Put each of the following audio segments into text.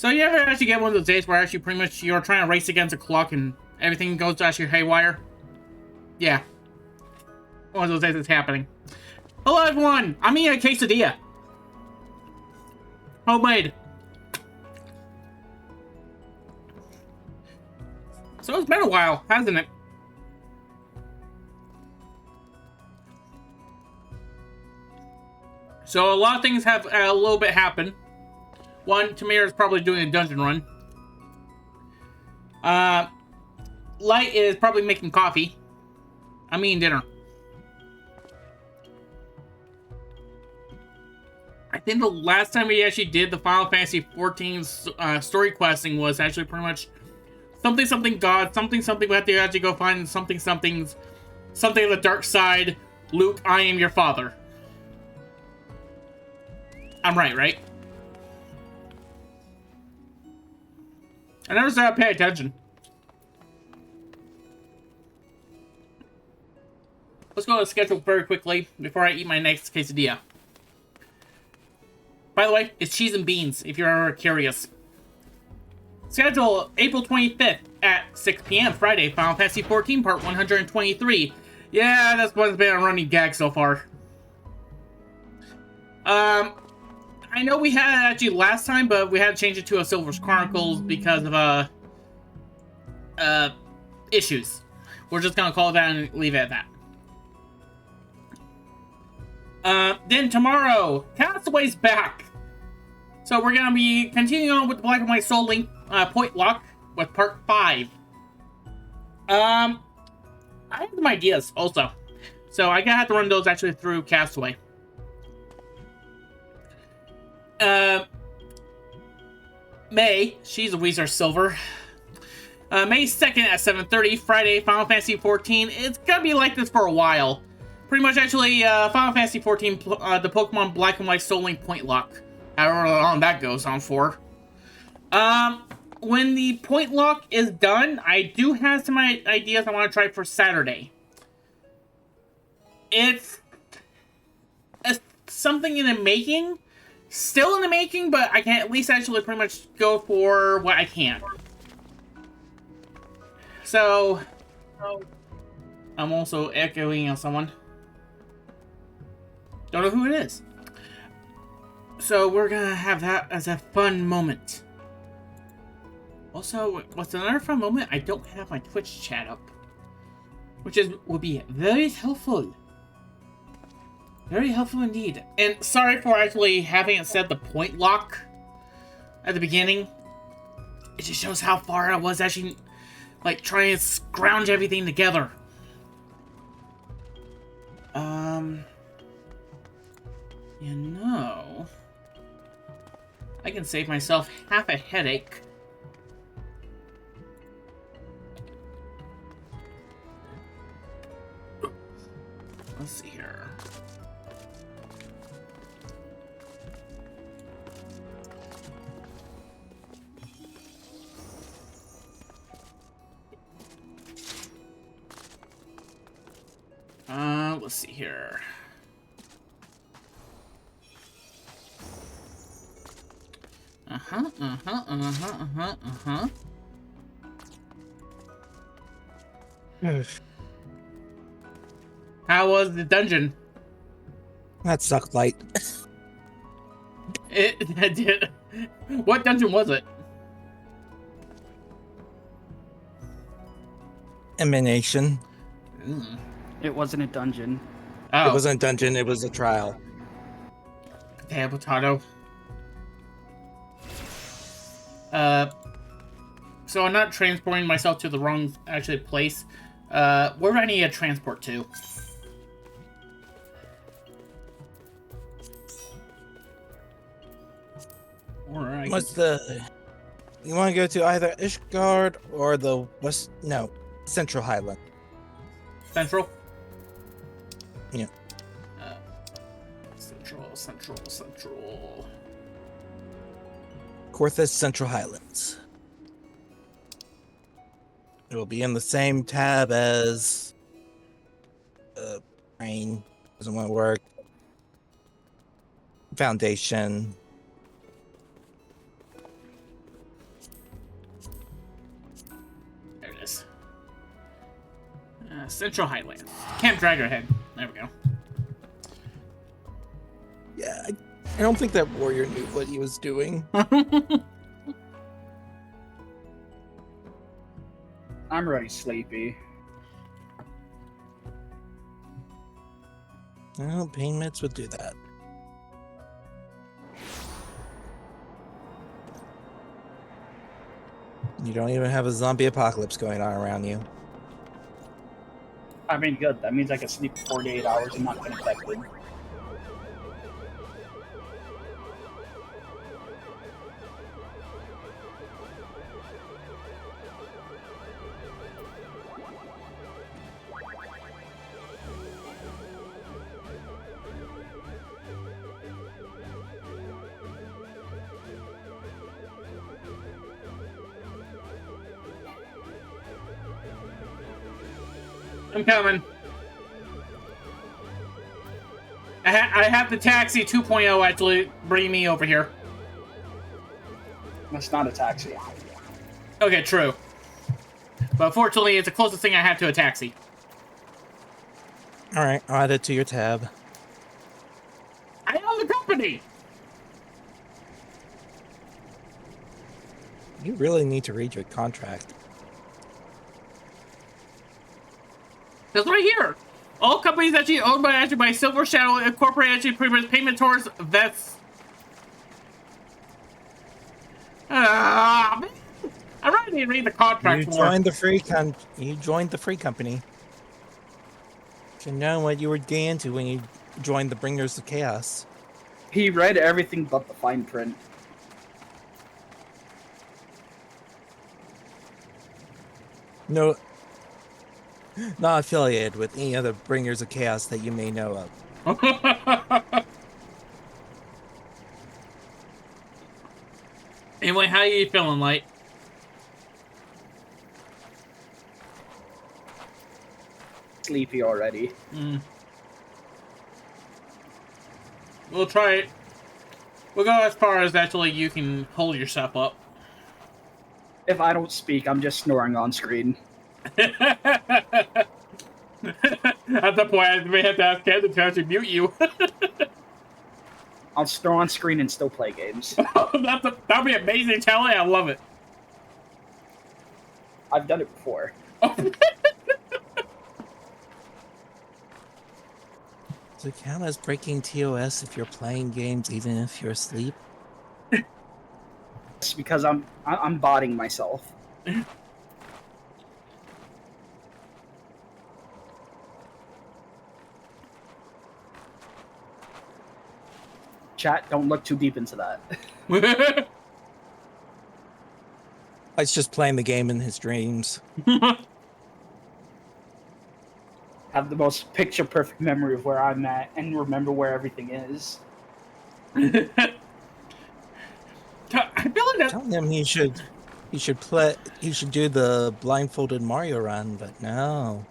So you ever actually get one of those days where actually pretty much you're trying to race against the clock and everything goes actually haywire? Yeah. One of those days it's happening. Hello everyone! I'm eating a quesadilla. Homemade. So it's been a while, hasn't it? So a lot of things have a little bit happened. One, Tamir is probably doing a dungeon run. Light is probably making coffee. I'm eating dinner. I think the last time we actually did the Final Fantasy XIV story questing was actually pretty much something God, something we have to actually go find something on the dark side. Luke, I am your father. I'm right? I never started paying attention. Let's go to the schedule very quickly before I eat my next quesadilla. By the way, it's cheese and beans, if you're ever curious. Schedule April 25th at 6 p.m. Friday, Final Fantasy XIV Part 123. Yeah, that's what's been a running gag so far. I know we had it actually last time, but we had to change it to a Silver's Chronicles because of issues. We're just gonna call it that and leave it at that. Then tomorrow, Castaway's back. So we're gonna be continuing on with the Black and White Soul Link point lock with part 5. I have some ideas also, so I gotta have to run those actually through Castaway. May, she's a Weezer Silver. May 2nd at 7:30, Friday, Final Fantasy XIV. It's gonna be like this for a while. Pretty much, actually, Final Fantasy XIV, the Pokemon Black and White Soul Link point lock. However long that goes on for. When the point lock is done, I do have some ideas I want to try for Saturday. It's something in the making. Still in the making, but I can at least actually pretty much go for what I can. So, I'm also echoing on someone. Don't know who it is. So we're gonna have that as a fun moment. Also, what's another fun moment? I don't have my Twitch chat up, which would be very helpful. Very helpful indeed. And sorry for actually having it set the point lock at the beginning. It just shows how far I was actually, like, trying to scrounge everything together. You know, I can save myself half a headache. Let's see here. Let's see here. How was the dungeon? That sucked light. It did. What dungeon was it? Emanation. It wasn't a dungeon. Oh. It wasn't a dungeon, it was a trial. Damn, potato. So I'm not transporting myself to the wrong actually place. Where do I need to transport to? What's the... You want to go to either Ishgard or the West... No, Central Highland. Central? Yeah. Central. Corthus Central Highlands. It will be in the same tab as... Rain. Doesn't want to work. Foundation. this? Central Highlands. Camp Dragonhead. There we go. Yeah, I don't think that warrior knew what he was doing. I'm already sleepy. Well, pain meds would do that. You don't even have a zombie apocalypse going on around you. I mean, good. That means I can sleep 48 hours and not get infected. I'm coming. I have the taxi 2.0 actually bring me over here. That's not a taxi. Okay, true. But unfortunately, it's the closest thing I have to a taxi. All right, I'll add it to your tab. I own the company! You really need to read your contract. That's right here. All companies actually owned by Silver Shadow Incorporated actually permits payment towards vets. Man. I really need to read the contract You more. joined the free company. You should know what you were getting into when you joined the Bringers of Chaos. He read everything but the fine print. No, not affiliated with any other Bringers of Chaos that you may know of. Anyway, how you feeling, Light? Sleepy already. We'll try it. We'll go as far as actually you can hold yourself up. If I don't speak, I'm just snoring on screen. At the point, I may have to ask Ken to actually mute you. I'll snore on screen and still play games. That'd be amazing, Telly. I love it. I've done it before. Does it count as breaking TOS if you're playing games even if you're asleep? It's because I'm botting myself. Chat, don't look too deep into that. It's just playing the game in his dreams. Have the most picture-perfect memory of where I'm at and remember where everything is. I feel like that. Tell him he should do the blindfolded Mario run, but no.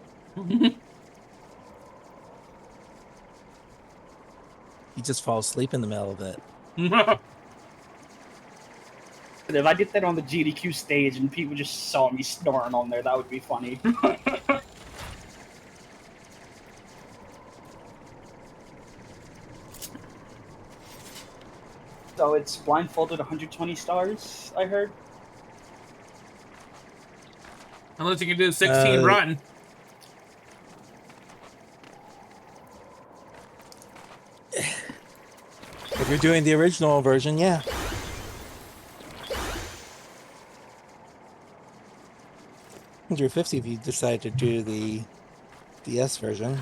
He just falls asleep in the middle of it. If I did that on the GDQ stage and people just saw me snoring on there, that would be funny. So it's blindfolded 120 stars, I heard. Unless you can do a 16 run. If you're doing the original version, yeah. $150 if you decide to do the DS version.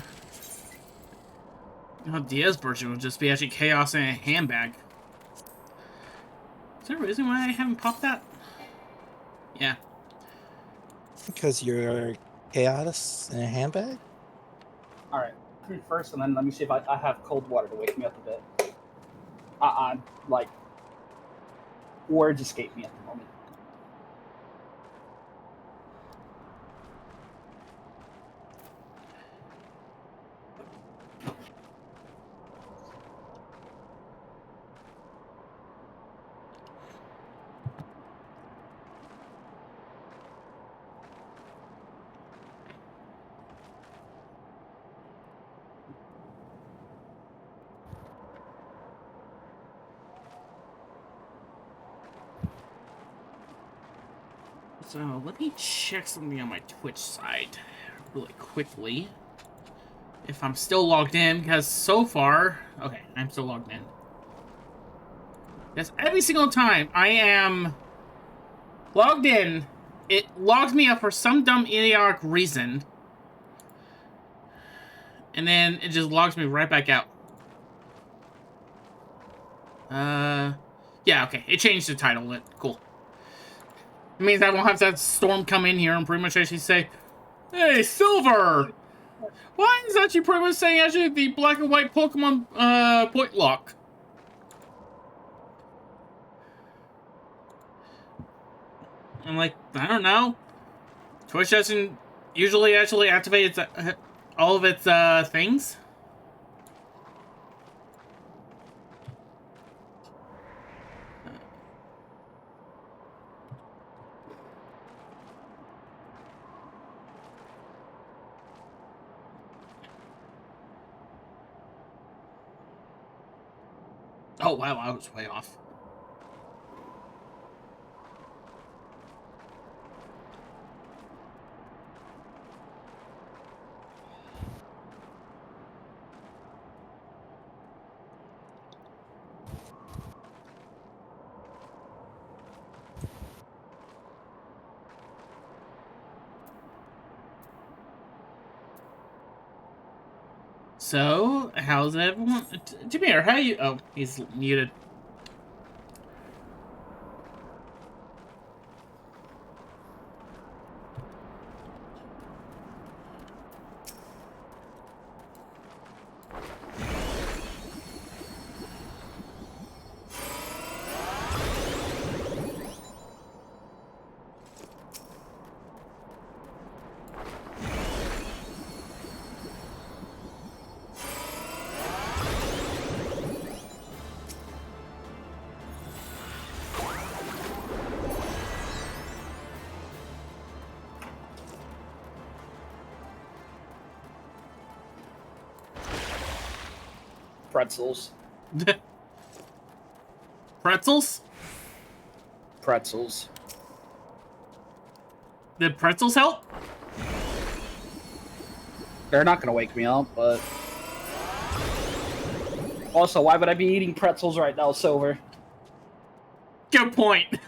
No, DS version would just be actually chaos in a handbag. Is there a reason why I haven't popped that? Yeah. Because you're chaos in a handbag? Alright, first, and then let me see if I have cold water to wake me up a bit. Like, words escape me at the moment. So let me check something on my Twitch side really quickly. If I'm still logged in, because so far... Okay, I'm still logged in. Because every single time I am logged in, it logs me up for some dumb idiotic reason. And then it just logs me right back out. Yeah, okay. It changed the title. Cool. It means I won't have that storm come in here and pretty much actually say, "Hey, Silver! Why is that you pretty much saying actually the black and white Pokemon, point lock?" I'm like, I don't know. Twitch doesn't usually actually activate its, all of its, things. Oh, wow, I was way off. So, how's everyone? Jameer, how you? Oh, he's muted. Pretzels. Pretzels? Pretzels. Did pretzels help? They're not gonna wake me up, but... Also, why would I be eating pretzels right now, Silver? Good point.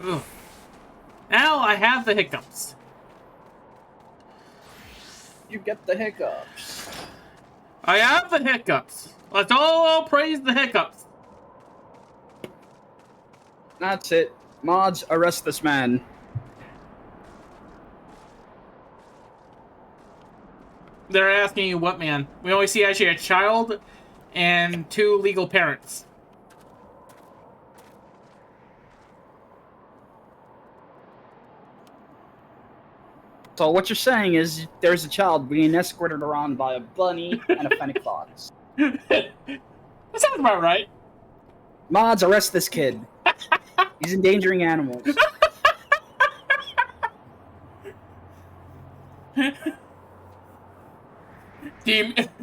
Ugh. Now I have the hiccups. You get the hiccups. I have the hiccups. Let's all praise the hiccups. That's it. Mods, arrest this man. They're asking you what, man? We only see actually a child and 2 legal parents. So what you're saying is there's a child being escorted around by a bunny and a fennec fox. That sounds about right. Mods, arrest this kid. He's endangering animals.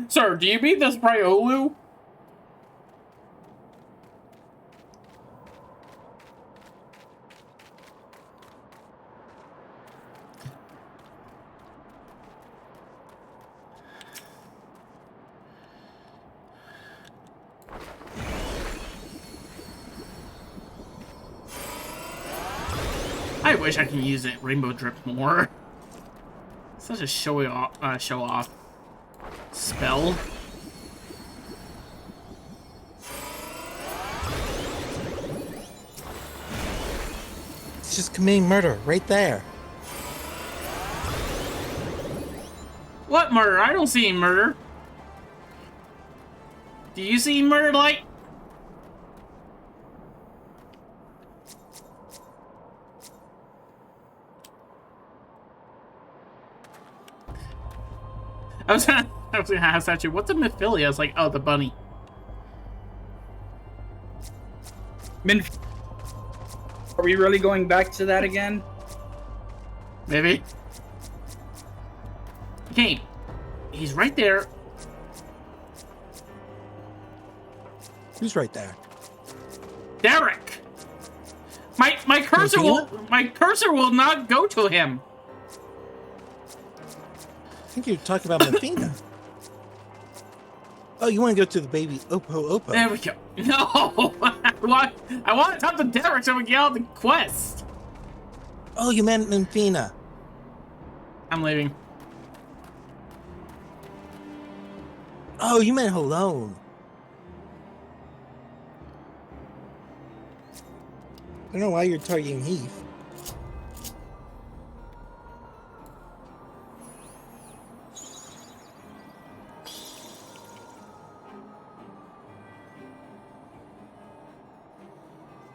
Sir, do you mean this Priolu? I wish I could use it Rainbow Drip more. Such a show off spell. It's just committing murder right there. What murder? I don't see any murder. Do you see murder, Light? I was gonna ask actually, what's a Myphilia? I was like, oh, the bunny. Are we really going back to that again? Maybe. Okay, he's right there. Who's right there? Derek. My cursor will not go to him. I think you're talking about Methina. Oh, you want to go to the baby Opo? There we go. No, I want to talk to Derek so we can get out the quest. Oh, you meant Methina. I'm leaving. Oh, you meant Halone. I don't know why you're targeting Heath.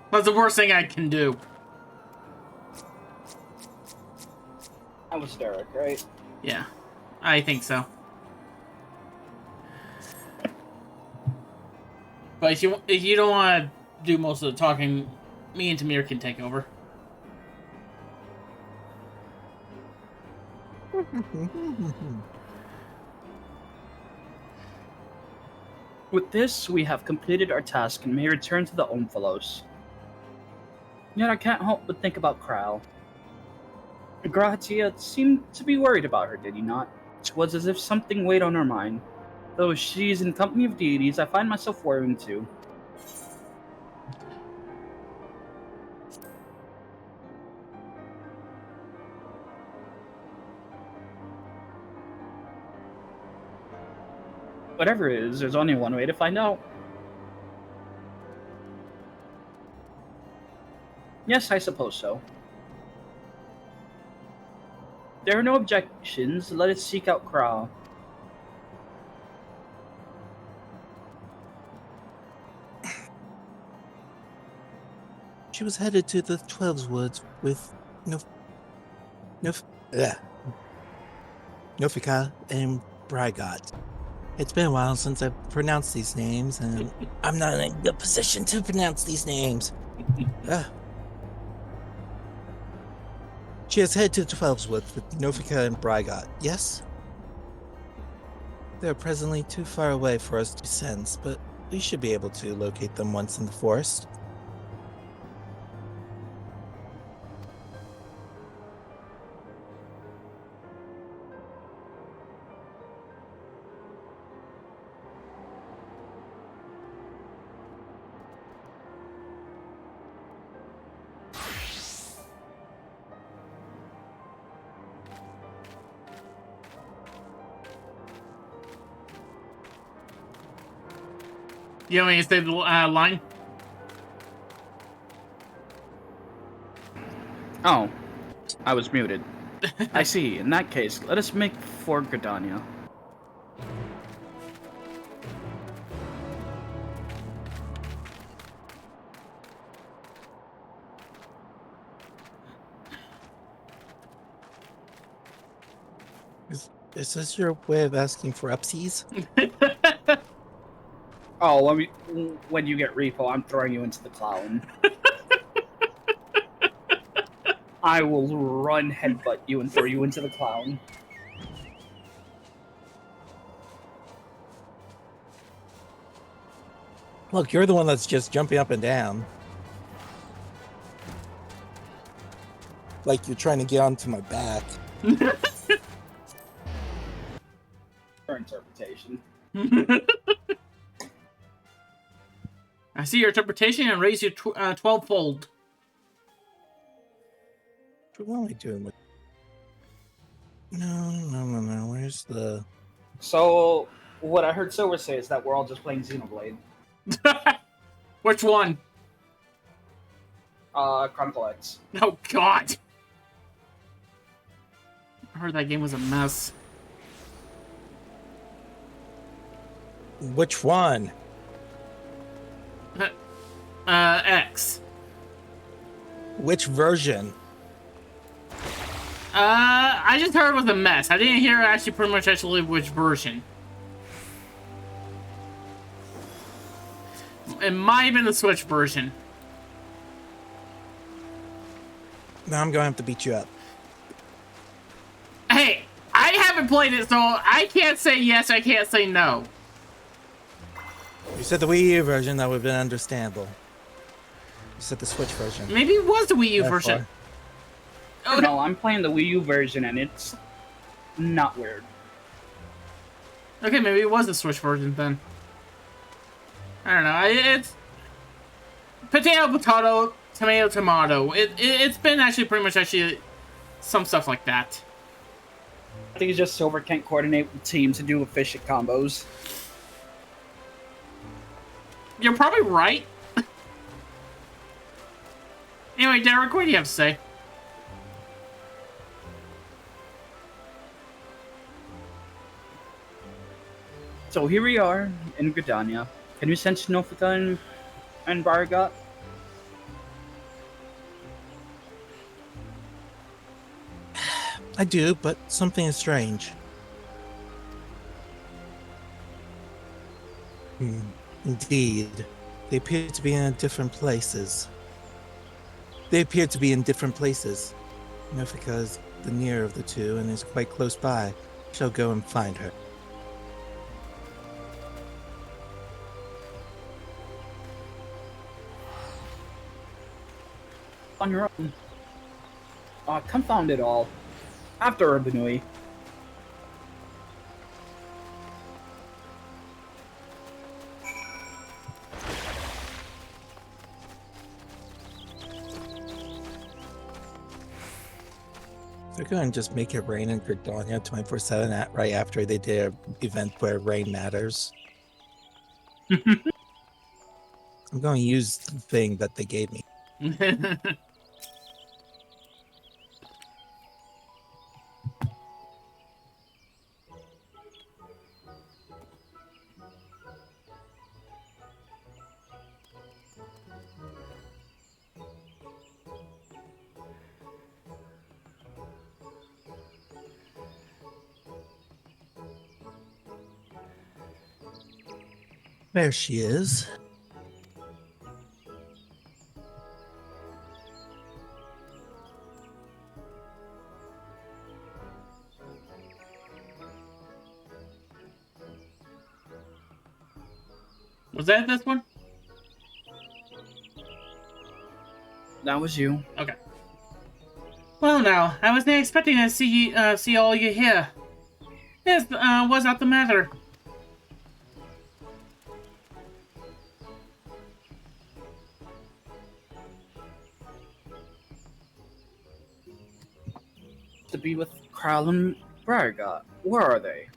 That's the worst thing I can do. That was Derek, right? Yeah, I think so. But if you don't want to do most of the talking, me and Tamir can take over. With this, we have completed our task and may return to the Omphalos. Yet I can't help but think about Kral. Gratia seemed to be worried about her, did he not? It was as if something weighed on her mind. Though she's in company of deities, I find myself worrying too. Whatever it is, there's only one way to find out. Yes, I suppose so. There are no objections. Let us seek out Kral. She was headed to the 12's Woods with Nofika and Brygot. It's been a while since I've pronounced these names, and I'm not in a good position to pronounce these names. She has headed to the 12's Woods with Nofika and Brygot, yes? They are presently too far away for us to sense, but we should be able to locate them once in the forest. You want me to stay the line? Oh, I was muted. I see. In that case, let us make for Gridania. Is this your way of asking for upsies? Oh, when you get repo, I'm throwing you into the clown. I will run headbutt you and throw you into the clown. Look, you're the one that's just jumping up and down. Like you're trying to get onto my back. Your interpretation. I see your interpretation and raise you 12-fold. What am I doing with? No. Where's the? So, what I heard Silver say is that we're all just playing Xenoblade. Which one? Chronicle X. Oh, God. I heard that game was a mess. Which one? X. Which version? I just heard it was a mess. I didn't hear actually pretty much actually which version. It might have been the Switch version. Now I'm going to have to beat you up. Hey, I haven't played it, so I can't say yes, I can't say no. You said the Wii U version, that would have been understandable. You said the Switch version. Maybe it was the Wii U version. Oh no, I'm playing the Wii U version and it's not weird. Okay, maybe it was the Switch version then. I don't know. It's potato, potato, tomato, tomato. It's been actually pretty much actually some stuff like that. I think it's just Silver can't coordinate with teams to do efficient combos. You're probably right. Anyway, Derek, what do you have to say? So here we are in Gridania. Can you sense Nofita and Bargat? I do, but something is strange. Indeed. They appear to be in different places. Nofika is the nearer of the two and is quite close by. Shall go and find her. On your own. Confound it all. After Urbanui. They're going to just make it rain in Gridania 24/7 right after they did an event where rain matters. I'm going to use the thing that they gave me. There she is. Was that this one? That was you. Okay. Well, now, I wasn't expecting to see all you here. Yes, what's not the matter? To be with Kral and Bargat. Where are they?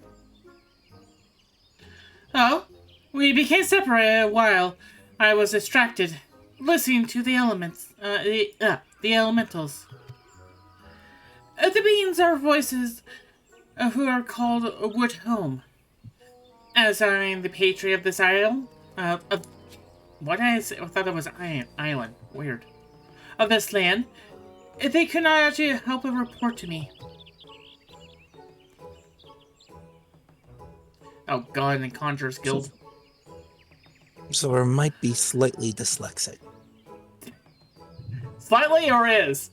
Oh, we became separated while I was distracted, listening to the elements, the elementals. The beings are voices who are called Wood Home. As I am the patriot of this island, what did I say? I thought it was island. Weird. Of this land, they could not actually help but report to me. Oh god, and Conjurer's Guild. So I might be slightly dyslexic. Slightly or is?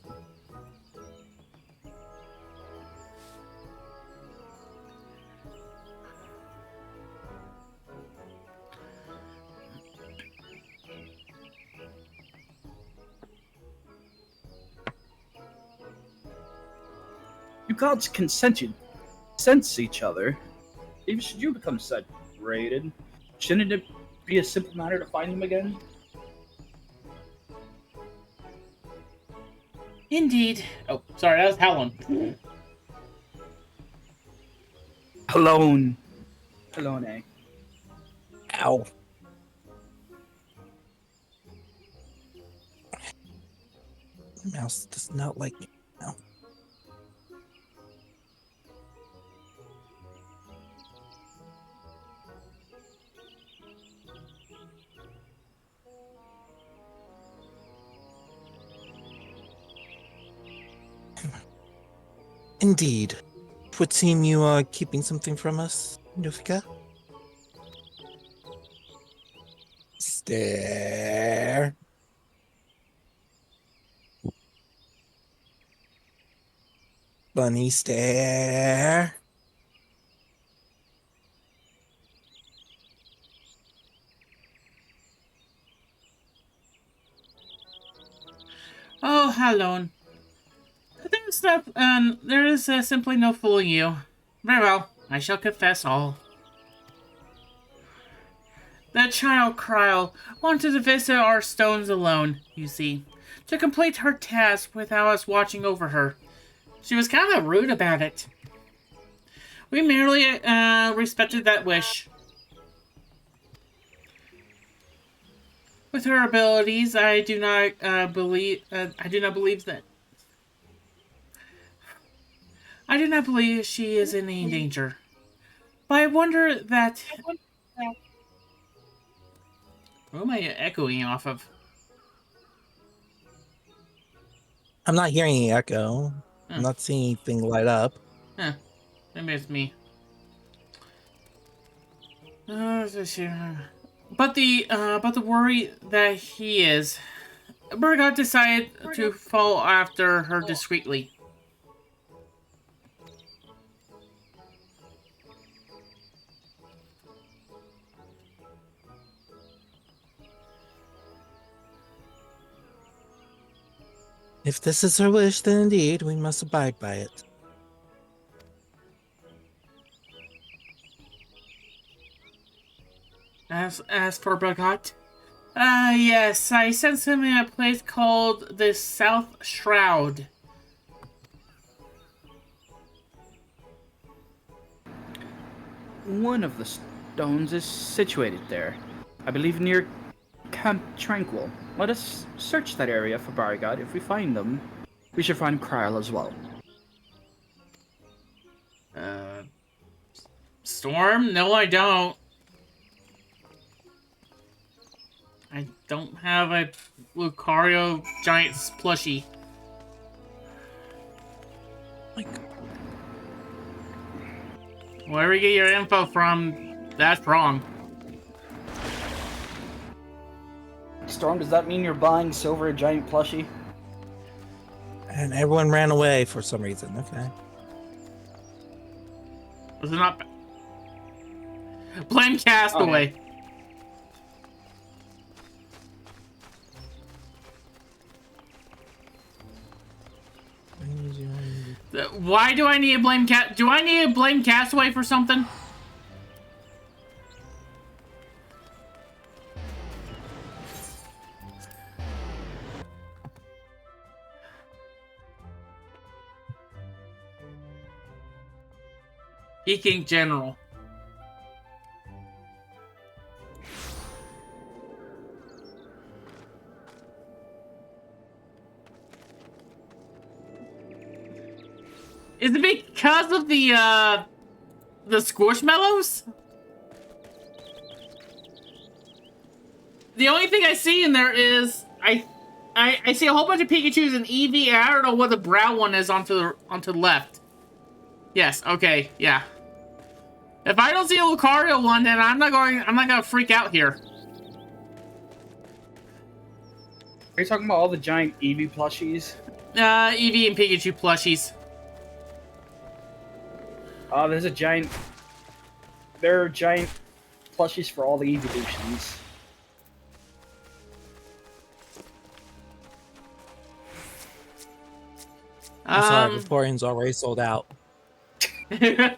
You gods can sense each other. Even should you become separated, shouldn't it be a simple matter to find them again? Indeed. Oh, sorry, that was Helen. Alone. Alone, eh? Ow. The mouse does not like me now. Indeed. It would seem you are keeping something from us, Nufika. Stare. Bunny stare. Oh, Halon. There is simply no fooling you. Very well, I shall confess all. That child Kryl wanted to visit our stones alone, you see, to complete her task without us watching over her. She was kind of rude about it. We merely respected that wish. With her abilities, I do not believe that. I do not believe she is in any danger. But I wonder that. What am I echoing off of? I'm not hearing any echo. Huh. I'm not seeing anything light up. Huh. Maybe it's me. But the worry that he is. Bergot decided to follow after her discreetly. If this is her wish, then indeed we must abide by it. As for Bergot, yes, I sent him in a place called the South Shroud. One of the stones is situated there. I believe near Camp Tranquil. Let us search that area for Barigod. If we find them, we should find Kryl as well. Storm? No, I don't. I don't have a Lucario giant plushie. Like, Wherever you get your info from, that's wrong. Storm, does that mean you're buying Silver a giant plushie? and everyone ran away for some reason. Okay. Was it not? Blame Castaway. Why do I need to blame Do I need to blame Castaway for something? Geeking General. Is it because of the Squishmallows? The only thing I see in there is I see a whole bunch of Pikachus and Eevee, and I don't know what the brown one is onto the left. Yes, okay, yeah. If I don't see a Lucario one, then I'm not gonna freak out here. Are you talking about all the giant Eevee plushies? Eevee and Pikachu plushies. There's a giant... There are giant plushies for all the evolutions. I'm sorry, Vaporeon's already sold out. I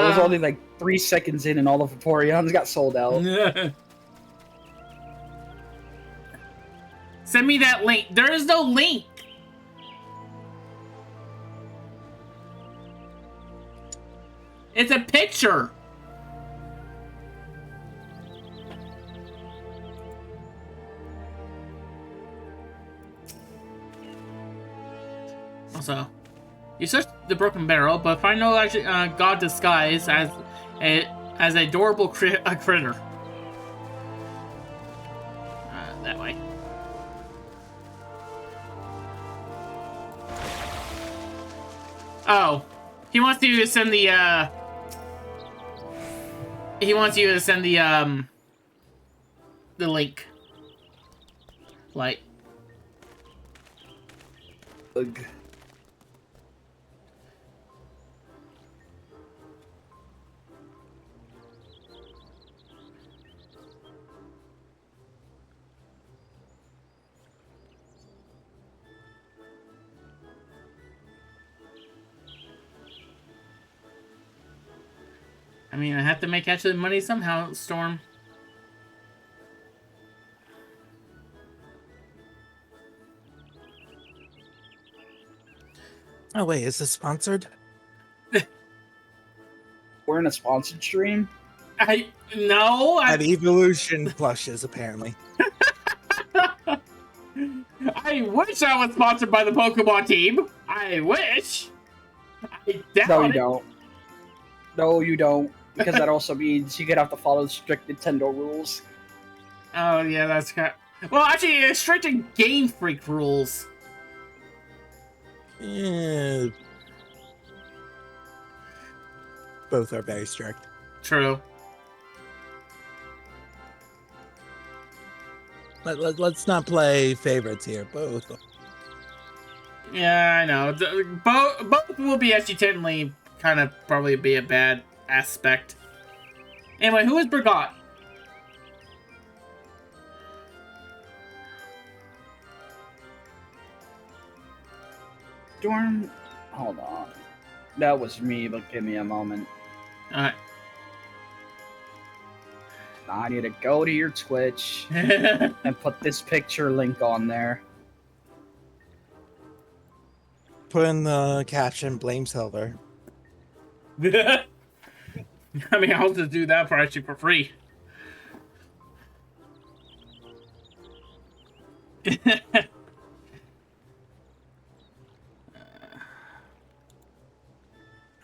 was only like 3 seconds in and all the Vaporeons got sold out. Send me that link. There is no link. It's a picture. Also, you search the broken barrel, but find no actually god disguised as a adorable critter. That way. Oh, he wants you to send the. He wants you to send the link. Like. Ugh. I mean, I have to make actually money somehow, Storm. Oh wait, is this sponsored? We're in a sponsored stream. No. I have evolution plushes apparently. I wish I was sponsored by the Pokemon team. I wish. I doubt No, you it. don't. No, you don't. Because that also means you could have to follow strict Nintendo rules. Oh yeah, that's kind. Well, actually, it's strict to Game Freak rules. Eh, both are very strict. True. Let's not play favorites here. Both. Yeah, I know. Both will be actually technically kind of probably be a bad aspect. Anyway, who is Brigot? Dorm, hold on. That was me, but give me a moment. Alright. I need to go to your Twitch and put this picture link on there. Put in the caption, blame Silver. I mean, I'll just do that for actually for free.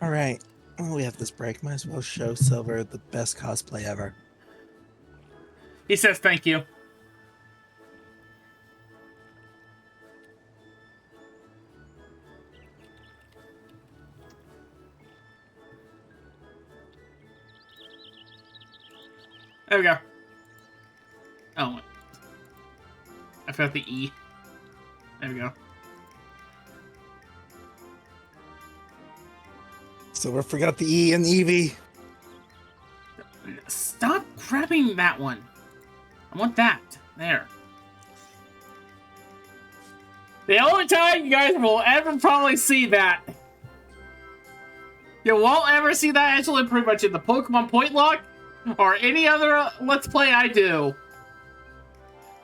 All right. Oh, we have this break. Might as well show Silver the best cosplay ever. He says thank you. There we go. Oh, I forgot the E. There we go. Silver forgot the E and Eevee. Stop grabbing that one. I want that. There. The only time you guys will ever probably see that. You won't ever see that actually pretty much in the Pokemon Point Lock or any other Let's Play I do.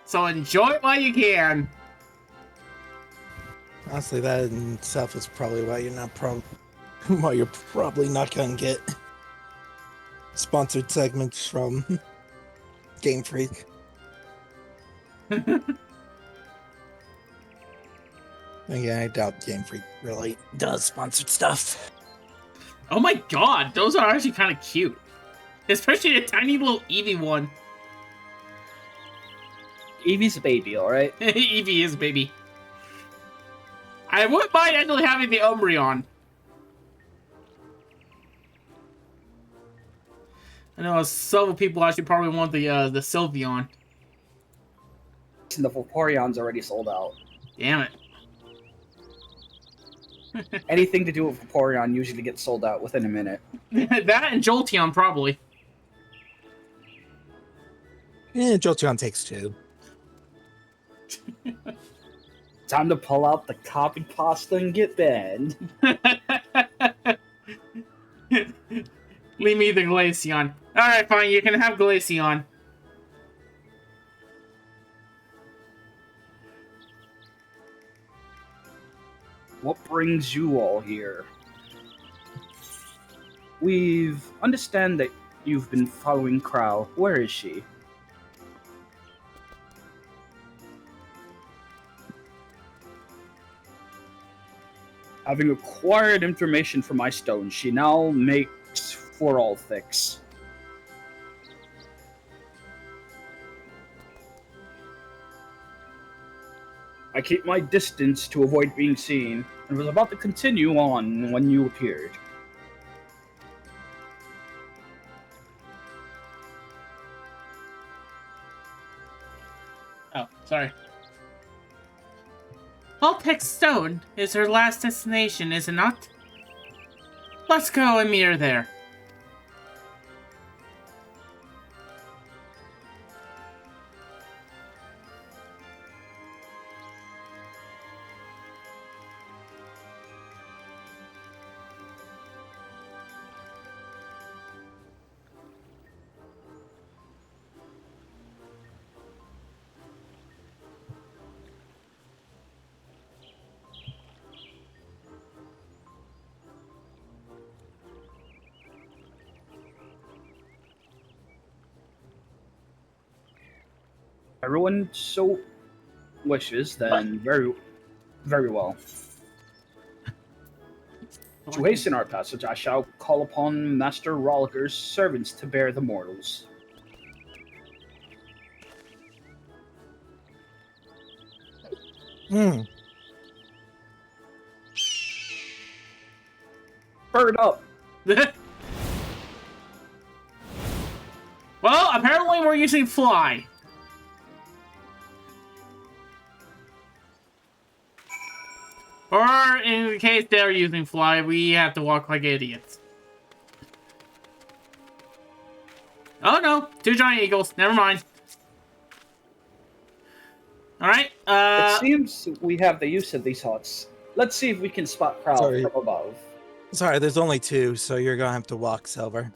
So enjoy it while you can. Honestly, that in itself is probably why you're not why you're probably not gonna get sponsored segments from Game Freak. Yeah, I doubt Game Freak really does sponsored stuff. Oh my god, those are actually kind of cute. Especially a tiny little Eevee one. Eevee's a baby, alright? Eevee is baby. I wouldn't mind actually having the Umbreon. I know several people actually probably want the Sylveon. And the Vaporeon's already sold out. Damn it. Anything to do with Vaporeon usually gets sold out within a minute. That and Jolteon probably. Yeah, Jolteon takes two. Time to pull out the copy pasta and get banned. Leave me the Glaceon. Alright, fine, you can have Glaceon. What brings you all here? We've understand that you've been following Crow. Where is she? Having acquired information from my stone, she now makes for all fix. I keep my distance to avoid being seen. and was about to continue on when you appeared. Oh, sorry. Volpex Stone is her last destination, is it not? Let's go and meet her there. Everyone so wishes, then very, very well. To hasten our passage, I shall call upon Master Rollicker's servants to bear the mortals. Hmm. Bird up! Well, apparently we're using fly. Or, in case they're using fly, we have to walk like idiots. Oh no, 2 giant eagles. Never mind. Alright, It seems we have the use of these huts. Let's see if we can spot Prowl Sorry. from above. Sorry, there's only 2, so you're gonna have to walk, Silver.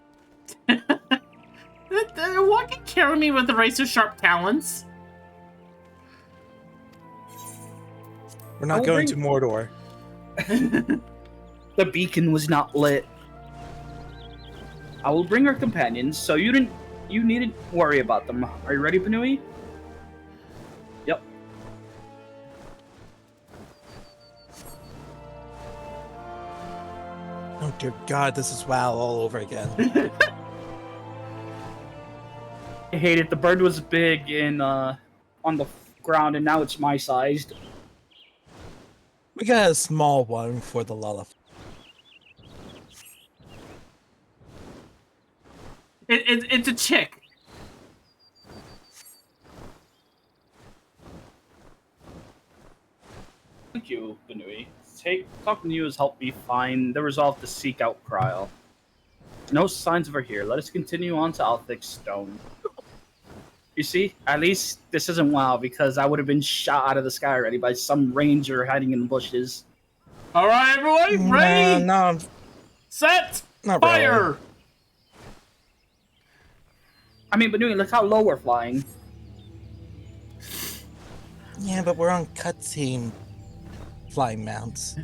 What can carry me with the razor sharp talons? We're not Oh, going bring- to Mordor. The beacon was not lit. I will bring our companions, so you needn't worry about them. Are you ready, Banui? Yep. Oh dear God, this is WoW all over again. I hate it. The bird was big and on the ground, and now it's my sized. We got a small one for the lullaby. It's a chick. Thank you, Banui. Talking to you has helped me find the resolve to seek out Kryl. No signs of her here. Let us continue on to Althic's Stone. You see, at least this isn't WoW, because I would have been shot out of the sky already by some ranger hiding in the bushes. Alright, everyone, ready? No, Set! not Fire! really. I mean, Banui, look how low we're flying. Yeah, but we're on cutscene flying mounts.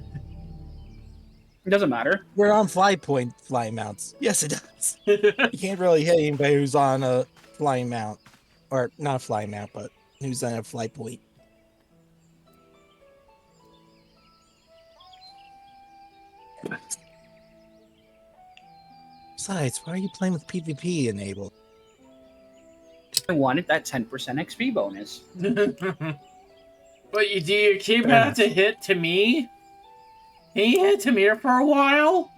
It doesn't matter. We're on fly point flying mounts. Yes, it does. You can't really hit anybody who's on a flying mount. Or not a flying mount, but who's on a fly point. Besides, why are you playing with PvP enabled? I wanted that 10% XP bonus. But do you keep Fair having enough. to hit to me? He hit Tamir for a while?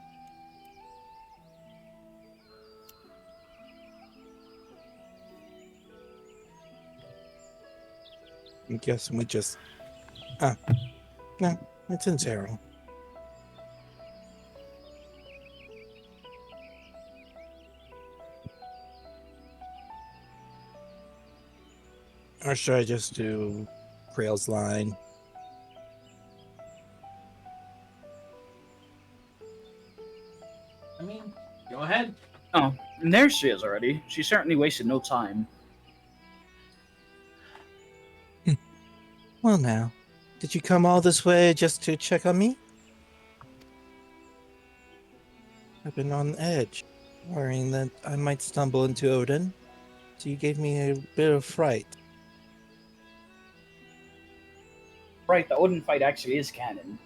I'm guessing we just... no, it's in 0. Or should I just do Krail's line? I mean, go ahead. Oh, and there she is already. She certainly wasted no time. Well now, did you come all this way just to check on me? I've been on edge, worrying that I might stumble into Odin, so you gave me a bit of fright. Right, the Odin fight actually is canon.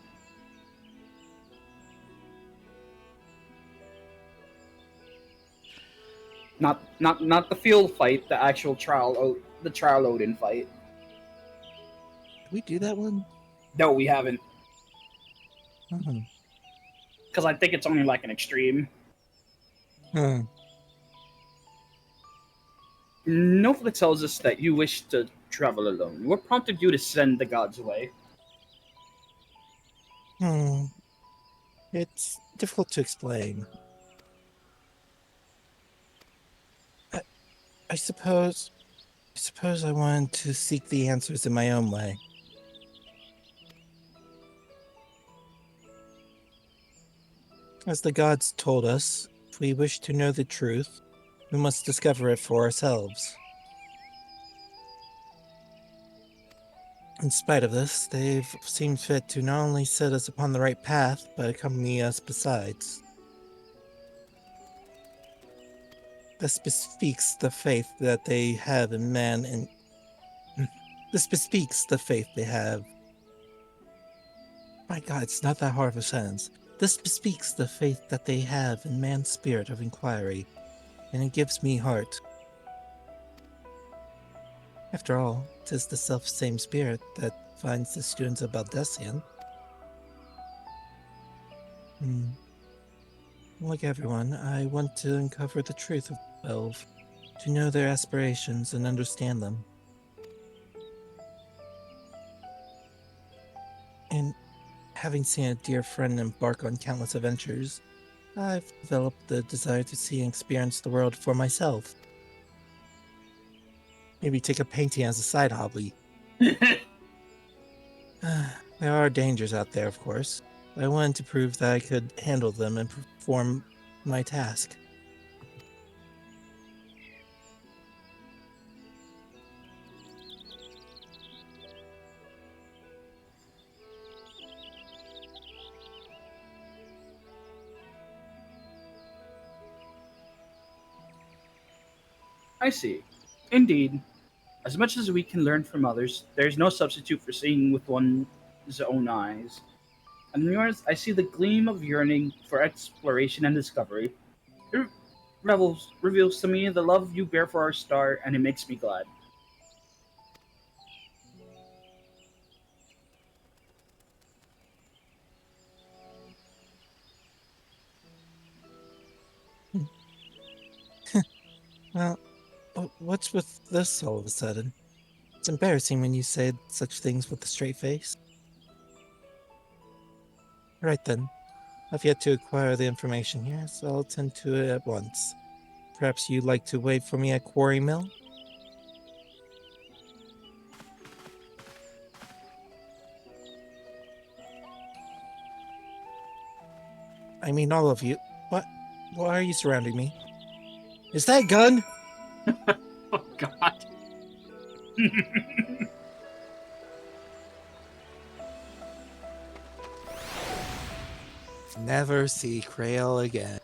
Not the field fight, the actual the trial Odin fight. Did we do that one? No, we haven't. Hmm. Because I think it's only like an extreme. Hmm. Nobody tells us that you wish to travel alone. What prompted you to send the gods away? Hmm. It's difficult to explain. I, I suppose. I suppose I wanted to seek the answers in my own way. As the gods told us, if we wish to know the truth, we must discover it for ourselves. In spite of this, they've seen fit to not only set us upon the right path, but accompany us besides. This bespeaks the faith that they have in man and this bespeaks the faith they have. My God, it's not that hard of a sentence. This bespeaks the faith that they have in man's spirit of inquiry, and it gives me heart. After all, 'tis the self-same spirit that finds the students of Baldessian. Like everyone, I want to uncover the truth of 12, to know their aspirations and understand them. And having seen a dear friend embark on countless adventures, I've developed the desire to see and experience the world for myself. Maybe take a painting as a side hobby. There are dangers out there, of course. But I wanted to prove that I could handle them and perform my task. I see. Indeed, as much as we can learn from others, there is no substitute for seeing with one's own eyes. And in yours, I see the gleam of yearning for exploration and discovery. It reveals to me the love you bear for our star, and it makes me glad. Well, what's with this all of a sudden? It's embarrassing when you say such things with a straight face. Right then, I've yet to acquire the information here, so I'll attend to it at once. Perhaps you'd like to wait for me at Quarry Mill? I mean, all of you. What? Why are you surrounding me? Is that a gun? Oh God. Never see Krail again.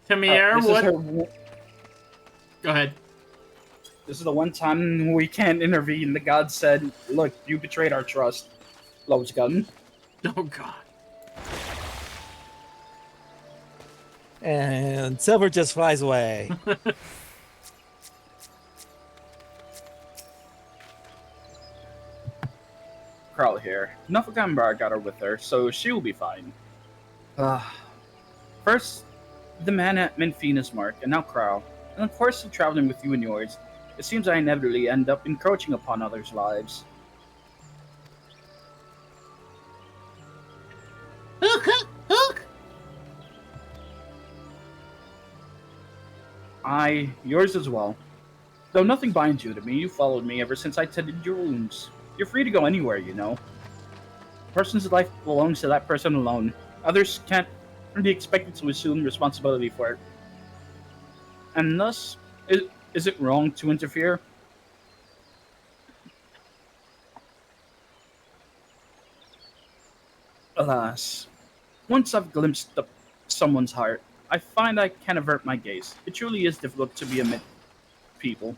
Tamir, This is what? her. Go ahead. This is the one time we can't intervene. The god said, "Look, you betrayed our trust." Lowe's gun. Oh God. And Silver just flies away. Carl here. Nufagambar got her with her, so she will be fine. First, the man at Menfina's mark, and now Carl. And of course, traveling with you and yours, it seems I inevitably end up encroaching upon others' lives. Hook, hook, hook. Yours as well. Though nothing binds you to me, you followed me ever since I tended your wounds. You're free to go anywhere, you know. A person's life belongs to that person alone. Others can't be expected to assume responsibility for it. And thus, is it wrong to interfere? Alas, once I've glimpsed someone's heart, I find I can't avert my gaze. It truly is difficult to be amid people.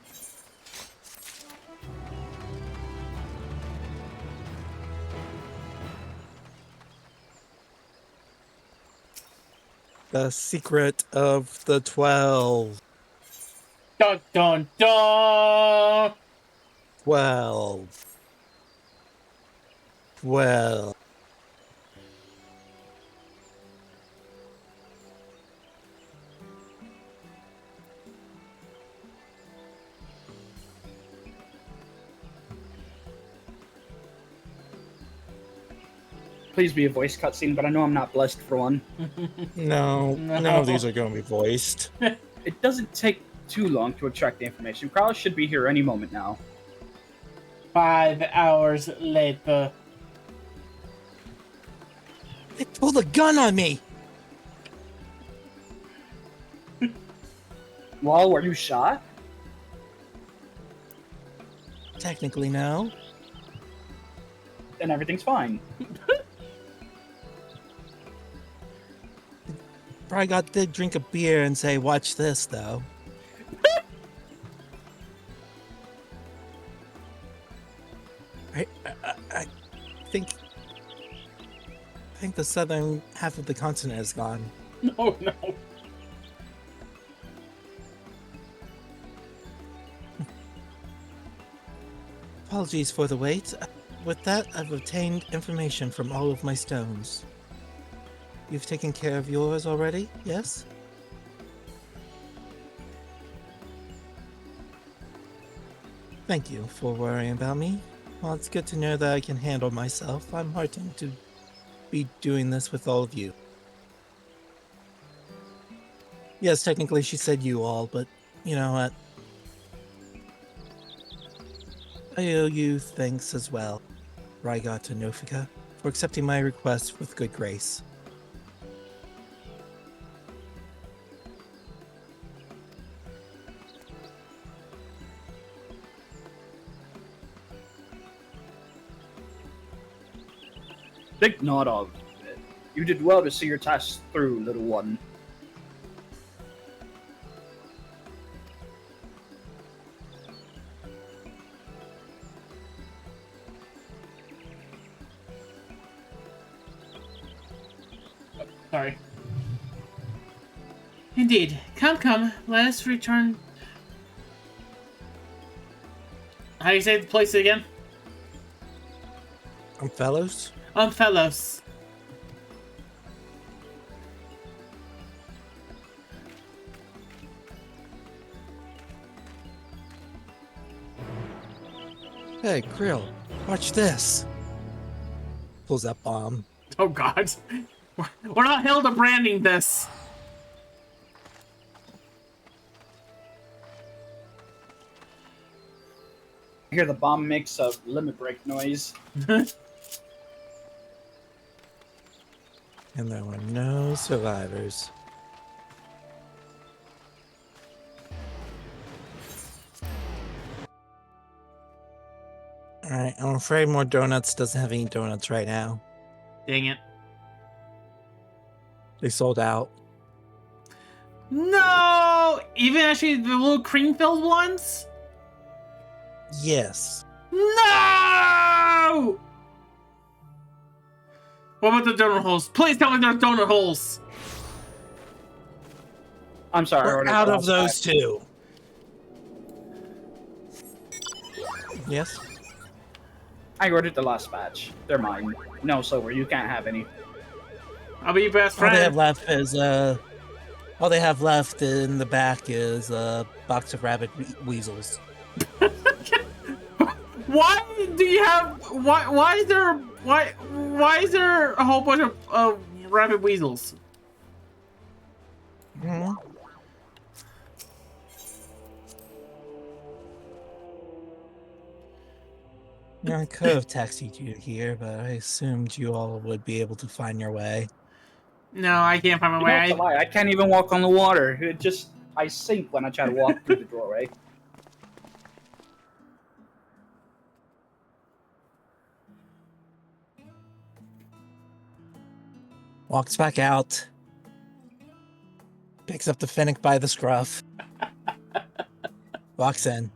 The secret of the 12. Dun dun dun. 12. Well, Please be a voice cutscene, but I know I'm not blessed for one. no, No. none of these are going to be voiced. It doesn't take too long to extract the information. Carl should be here any moment now. 5 hours later. They pulled a gun on me. Well, were you shot? Technically, no. Then everything's fine. Brygot did drink a beer and say, "Watch this," though. I think the southern half of the continent is gone. No, no. Apologies for the wait. With that, I've obtained information from all of my stones. You've taken care of yours already, yes? Thank you for worrying about me. Well, it's good to know that I can handle myself. I'm heartened to be doing this with all of you. Yes, technically she said you all, but you know what? I owe you thanks as well, Rygot and Nofika, for accepting my request with good grace. Think not of it. You did well to see your task through, little one. Sorry. Indeed. Come, let us return. How do you say the place again? Fellows? Fellows. Hey, Krill, watch this. Pulls that bomb. Oh god. We're not Hilda branding this. I hear the bomb makes a limit break noise. And there were no survivors. Alright, I'm afraid More Donuts doesn't have any donuts right now. Dang it. They sold out. No! Even actually the little cream-filled ones? Yes. No! What about the donut holes? Please tell me there's donut holes. I'm sorry. I We're already out of lost those that. two. Yes? I ordered the last batch. They're mine. No, Silver, you can't have any. I'll be your best All they friend. have left is all they have left in the back is a box of rabbit weasels. Why do you have? Why is there a whole bunch of rabbit weasels? Hmm? I could have taxied you here, but I assumed you all would be able to find your way. No, I can't find my You know what's a way. lie? I can't even walk on the water. I sink when I try to walk through the doorway. Walks back out. Picks up the Finnick by the scruff. Walks in.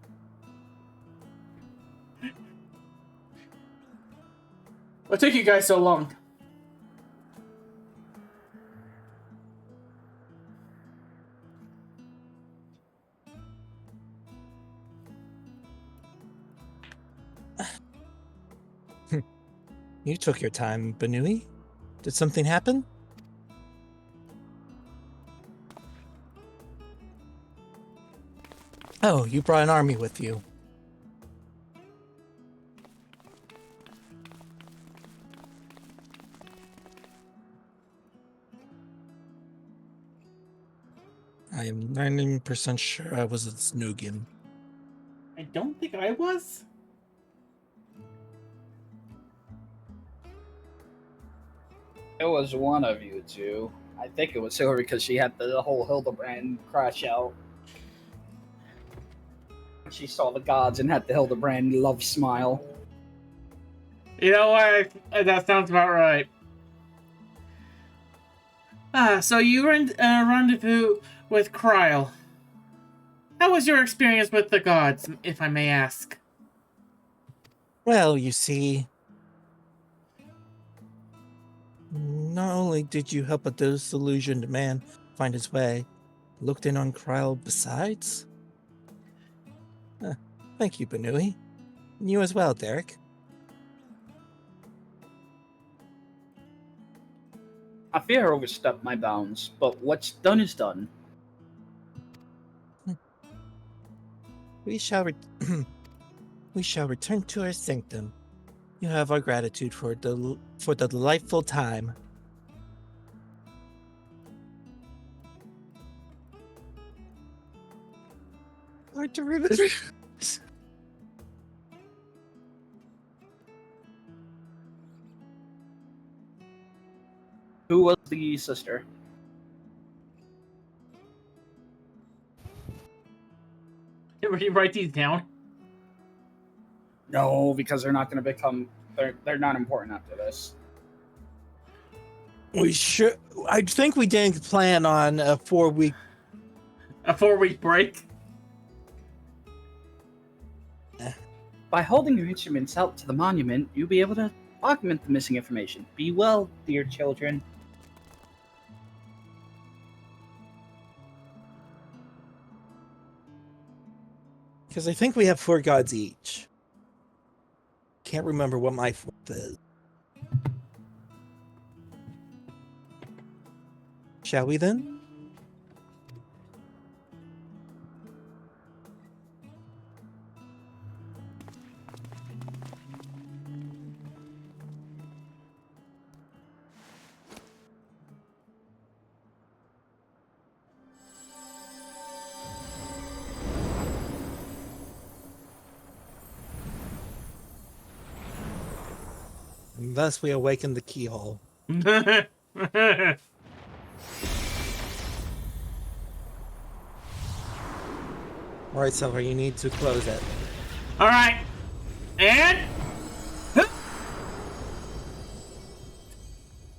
What took you guys so long? You took your time, Banui. Did something happen? Oh, you brought an army with you. I am 90% sure I was at Snoogin. I don't think I was. It was one of you two. I think it was her because she had the whole Hildebrand crash out. She saw the gods and had the Hildebrand love smile. You know what? That sounds about right. So you were in rendezvous with Kryle. How was your experience with the gods, if I may ask? Well, you see, not only did you help a disillusioned man find his way, looked in on Kryle besides? Thank you, Banui. And you as well, Derek. I fear I overstepped my bounds, but what's done is done. We shall we shall return to our sanctum. You have our gratitude for the delightful time. Our derivatives. Who was the sister? Did you write these down? No, because they're not going to become. They're not important after this. We should. I think we didn't plan on a 4-week. A 4-week break? By holding your instruments out to the monument, you'll be able to augment the missing information. Be well, dear children. Because I think we have 4 gods each. Can't remember what my 4th is. Shall we then? And thus we awaken the keyhole. Alright, Silver, you need to close it. Alright. And...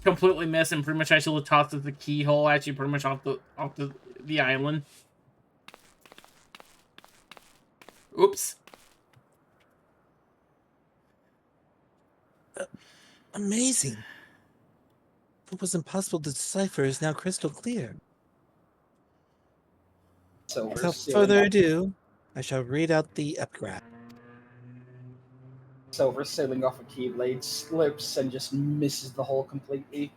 completely miss, and pretty much actually tosses the keyhole actually pretty much off the island. Oops. Amazing. What was impossible to decipher is now crystal clear. Without further ado, I shall read out the epigraph. Silver sailing off a keyblade slips and just misses the hole completely.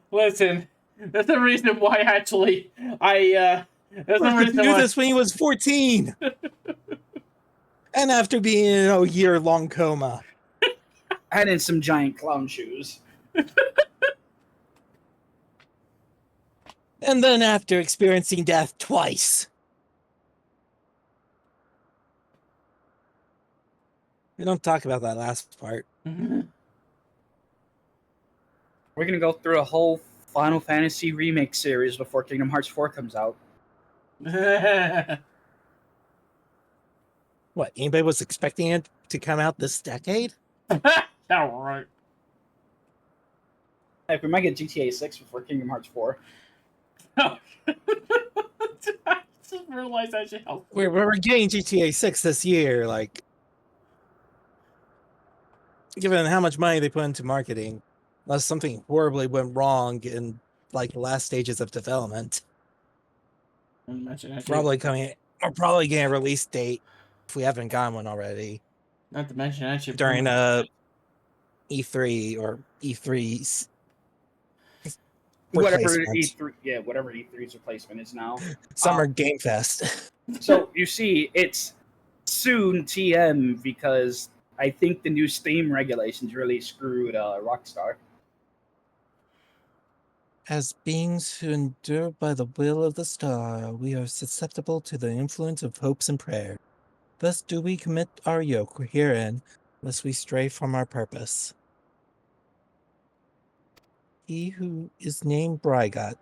Listen, that's the reason why actually that's the reason knew why. this when he was 14! And after being in a year-long coma. And in some giant clown shoes. And then after experiencing death twice. We don't talk about that last part. We're gonna go through a whole Final Fantasy remake series before Kingdom Hearts 4 comes out. What, anybody was expecting it to come out this decade? Alright. Heck, we might get GTA 6 before Kingdom Hearts 4. I just realized I should help. We're getting GTA 6 this year, like... Given how much money they put into marketing, unless something horribly went wrong in, like, the last stages of development. We're probably getting a release date if we haven't gotten one already. Not to mention, I should during permanently- E3 or E3's Whatever replacement. E3, yeah, whatever E3's replacement is now. Summer Game Fest. So you see, it's soon TM because I think the new Steam regulations really screwed Rockstar. As beings who endure by the will of the star, we are susceptible to the influence of hopes and prayer. Thus do we commit our yoke herein, lest we stray from our purpose. He who is named Brygot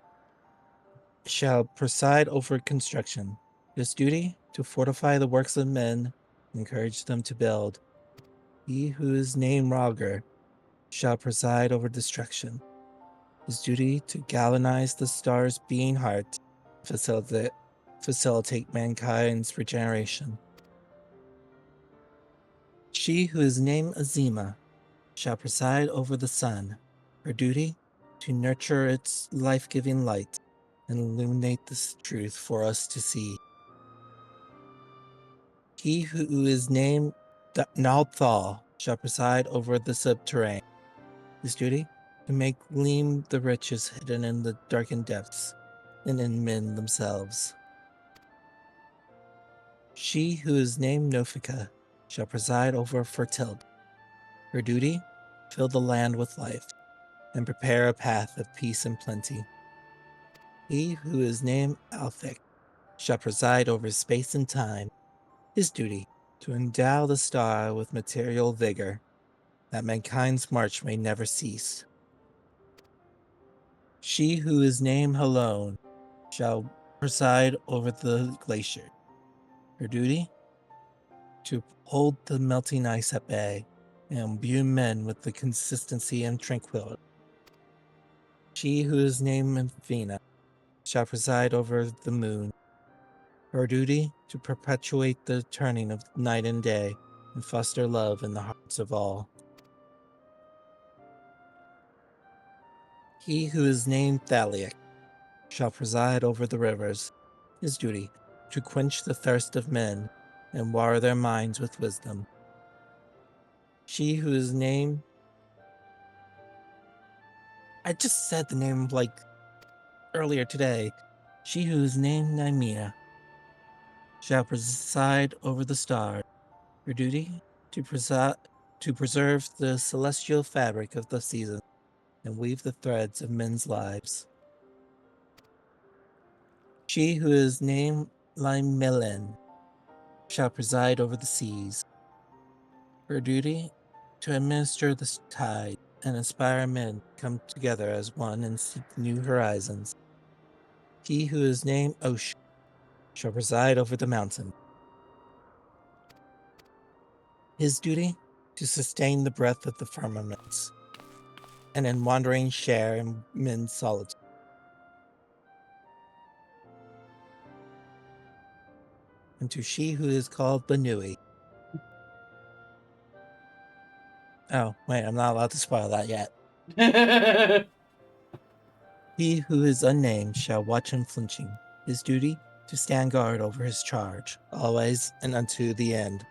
shall preside over construction. His duty to fortify the works of men, encourage them to build. He who is named Roger shall preside over destruction. His duty to galvanize the star's beating heart, facilitate mankind's regeneration. She who is named Azima shall preside over the sun. Her duty to nurture its life-giving light and illuminate this truth for us to see. He who is named Nalthal shall preside over the subterranean. His duty to make gleam the riches hidden in the darkened depths and in men themselves. She who is named Nofika shall preside over fertility. Her duty, fill the land with life and prepare a path of peace and plenty. He who is named Althik shall preside over space and time. His duty, to endow the star with material vigor, that mankind's march may never cease. She who is named Halone shall preside over the glacier. Her duty, to hold the melting ice at bay and imbue men with the consistency and tranquility. She who is named Mphina shall preside over the moon. Her duty, to perpetuate the turning of night and day and foster love in the hearts of all. He who is named Thaliak shall preside over the rivers. His duty, to quench the thirst of men and water their minds with wisdom. She who is named... I just said the name like earlier today. She who is named Nymea shall preside over the stars. Her duty, to preserve the celestial fabric of the season and weave the threads of men's lives. She who is named Limelen shall preside over the seas. Her duty, to administer the tide and inspire men to come together as one and seek new horizons. He who is named Ocean shall preside over the mountain. His duty, to sustain the breath of the firmaments, and in wandering share in men's solitude. And to she who is called Banui. Oh, wait, I'm not allowed to spoil that yet. He who is unnamed shall watch unflinching. His duty, to stand guard over his charge, always and unto the end.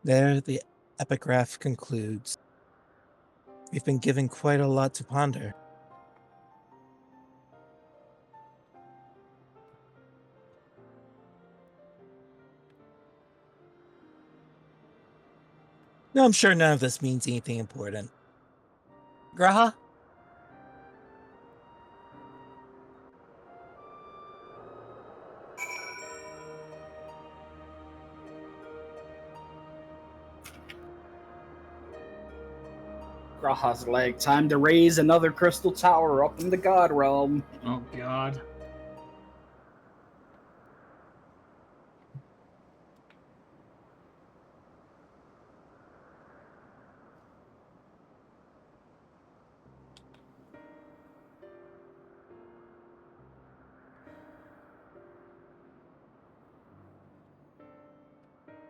There the epigraph concludes. We've been given quite a lot to ponder. No, I'm sure none of this means anything important. Graha? Graha's leg. Time to raise another crystal tower up in the god realm. Oh god.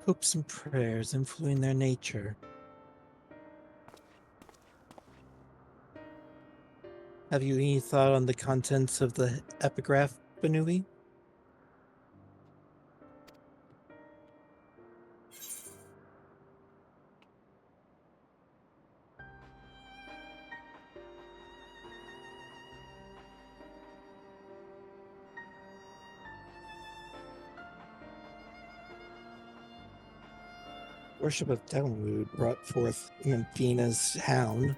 Hopes and prayers influence their nature. Have you any thought on the contents of the epigraph, Benui? Worship of Downwood brought forth Memphina's hound.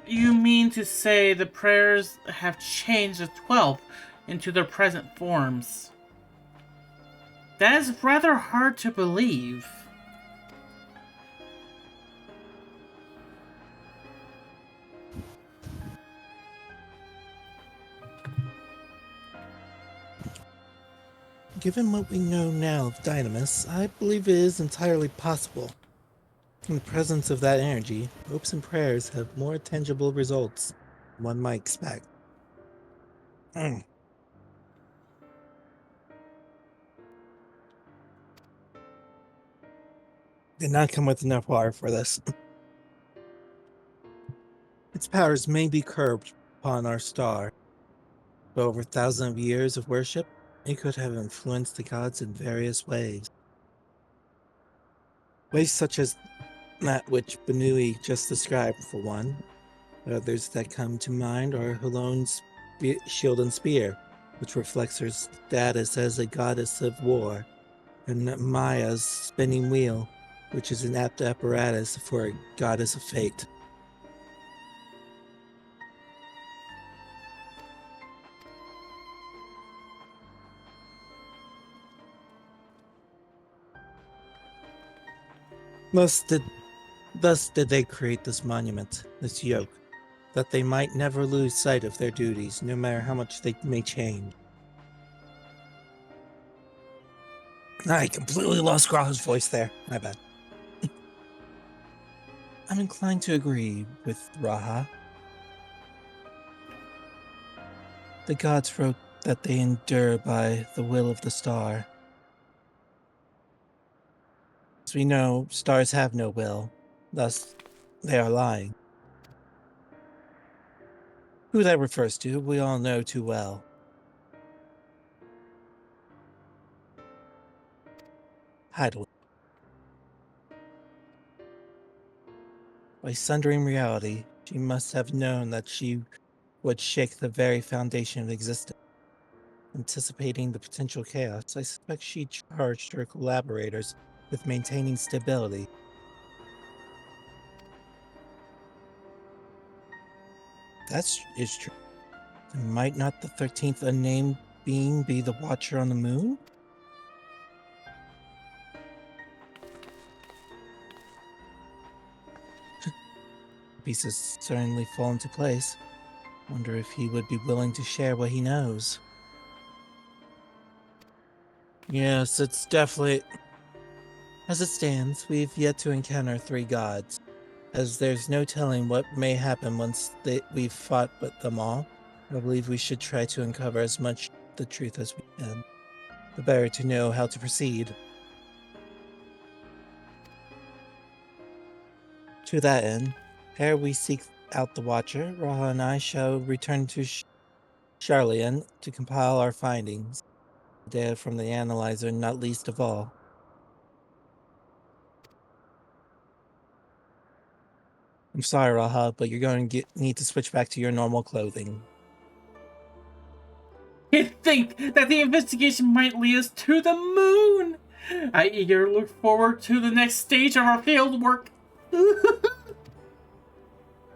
You mean to say the prayers have changed the 12 into their present forms? That is rather hard to believe. Given what we know now of Dynamis, I believe it is entirely possible. In the presence of that energy, hopes and prayers have more tangible results than one might expect. Did not come with enough water for this. Its powers may be curbed upon our star, but over thousands of years of worship, it could have influenced the gods in various ways. Ways such as that which Benui just described, for one. Others that come to mind are Halone's shield and spear, which reflects her status as a goddess of war, and Maya's spinning wheel, which is an apt apparatus for a goddess of fate. Thus did they create this monument, this yoke, that they might never lose sight of their duties, no matter how much they may change. I completely lost Graha's voice there. My bad. I'm inclined to agree with Raha. The gods wrote that they endure by the will of the star. As we know, stars have no will, thus they are lying. Who that refers to, we all know too well. Idle. By sundering reality, she must have known that she would shake the very foundation of existence. Anticipating the potential chaos, I suspect she charged her collaborators with maintaining stability. That is true. Then might not the 13th unnamed being be the Watcher on the Moon? Pieces certainly fall into place. Wonder if he would be willing to share what he knows. Yes, it's definitely... As it stands, we've yet to encounter three gods, as there's no telling what may happen once we've fought with them all. I believe we should try to uncover as much the truth as we can, the better to know how to proceed. To that end, ere we seek out the Watcher, Raha and I shall return to Charlian to compile our findings. Data from the analyzer, not least of all. I'm sorry, Raha, but you're going to need to switch back to your normal clothing. You think that the investigation might lead us to the moon? I eagerly look forward to the next stage of our field work.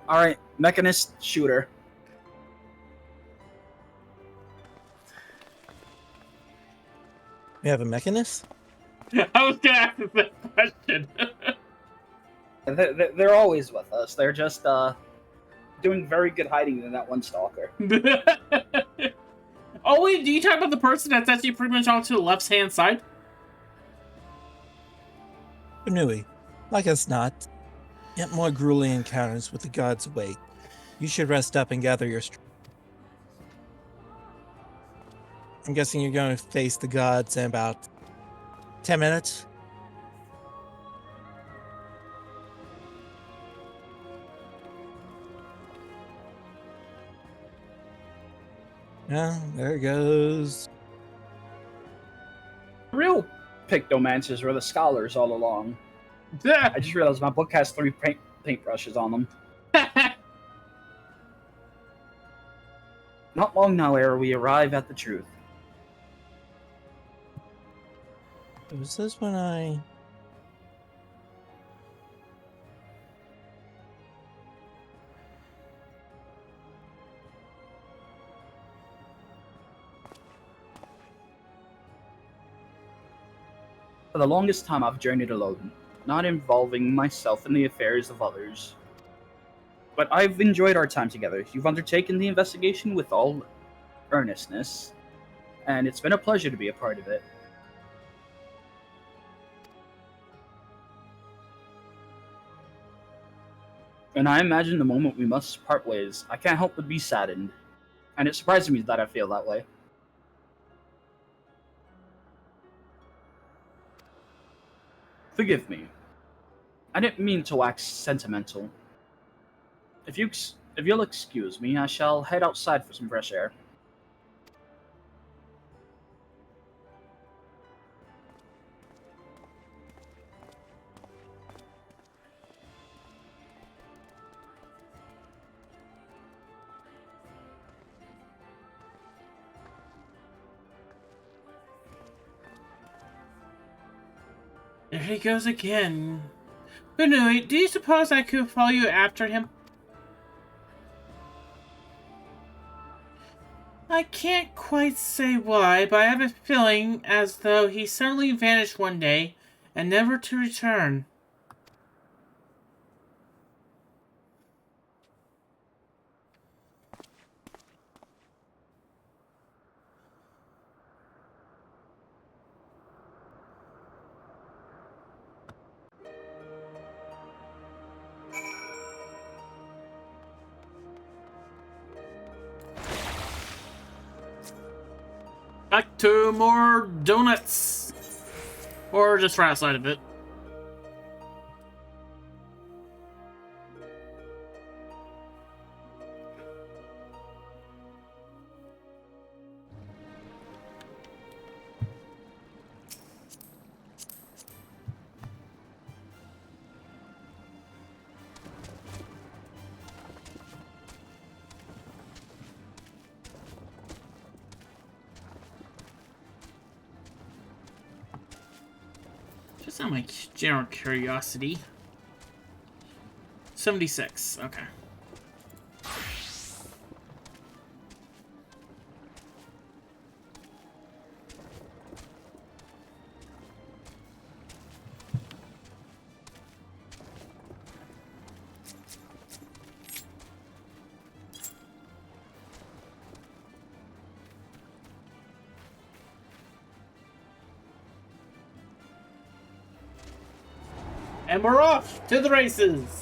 Alright, Mechanist Shooter. We have a mechanist? I was gonna ask that question. They're always with us. They're just doing very good hiding than that one stalker. Oh wait, do you talk about the person that's actually pretty much off to the left-hand side? Benui, like us not, yet more grueling encounters with the gods await. You should rest up and gather your strength. I'm guessing you're going to face the gods in about 10 minutes. Yeah, there it goes. The real pictomancers were the scholars all along. I just realized my book has 3 paintbrushes on them. Not long now ere we arrive at the truth. Was this when I... For the longest time I've journeyed alone, not involving myself in the affairs of others. But I've enjoyed our time together. You've undertaken the investigation with all earnestness, and it's been a pleasure to be a part of it. And I imagine the moment we must part ways, I can't help but be saddened. And it surprises me that I feel that way. Forgive me. I didn't mean to wax sentimental. If you'll excuse me, I shall head outside for some fresh air. There he goes again. Benui, do you suppose I could follow you after him? I can't quite say why, but I have a feeling as though he suddenly vanished one day and never to return. Back to more donuts. Or just right outside of it. Just out of my general curiosity. 76, okay. And we're off to the races!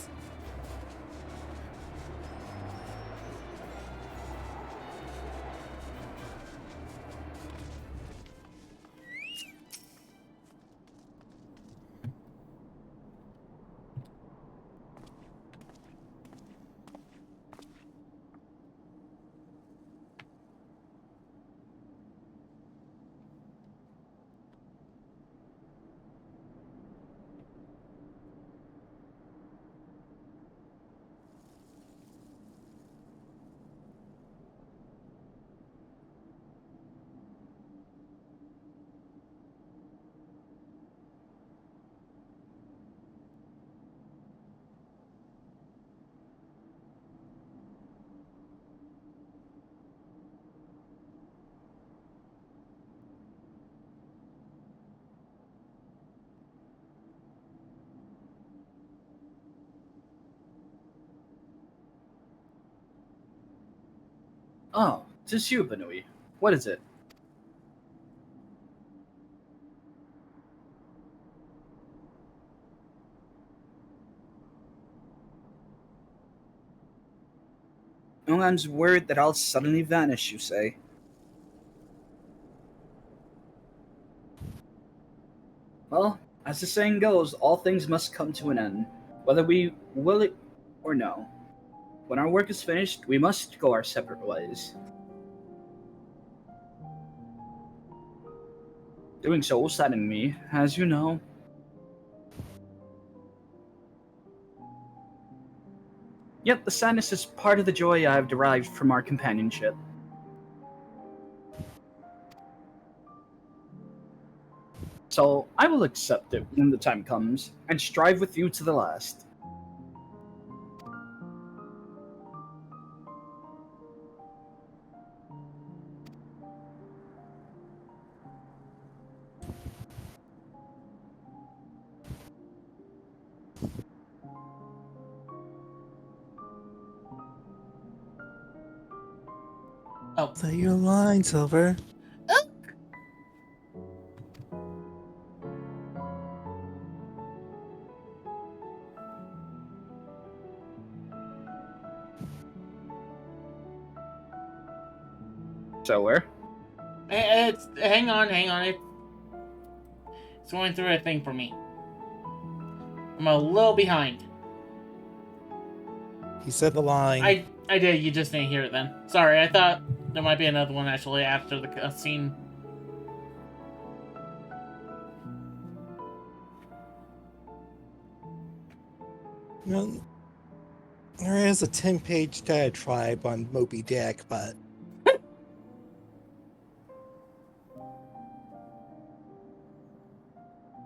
Oh, 'tis you, Benui. What is it? No, I'm worried that I'll suddenly vanish, you say. Well, as the saying goes, all things must come to an end, whether we will it or no. When our work is finished, we must go our separate ways. Doing so will sadden me, as you know. Yet the sadness is part of the joy I have derived from our companionship. So I will accept it when the time comes, and strive with you to the last. Oh. Say your line, Silver. So where? It's hang on. It's going through a thing for me. I'm a little behind. He said the line. I did. You just didn't hear it then. Sorry. I thought there might be another one actually after the cutscene. Well, there is a 10-page diatribe on Moby Dick, but I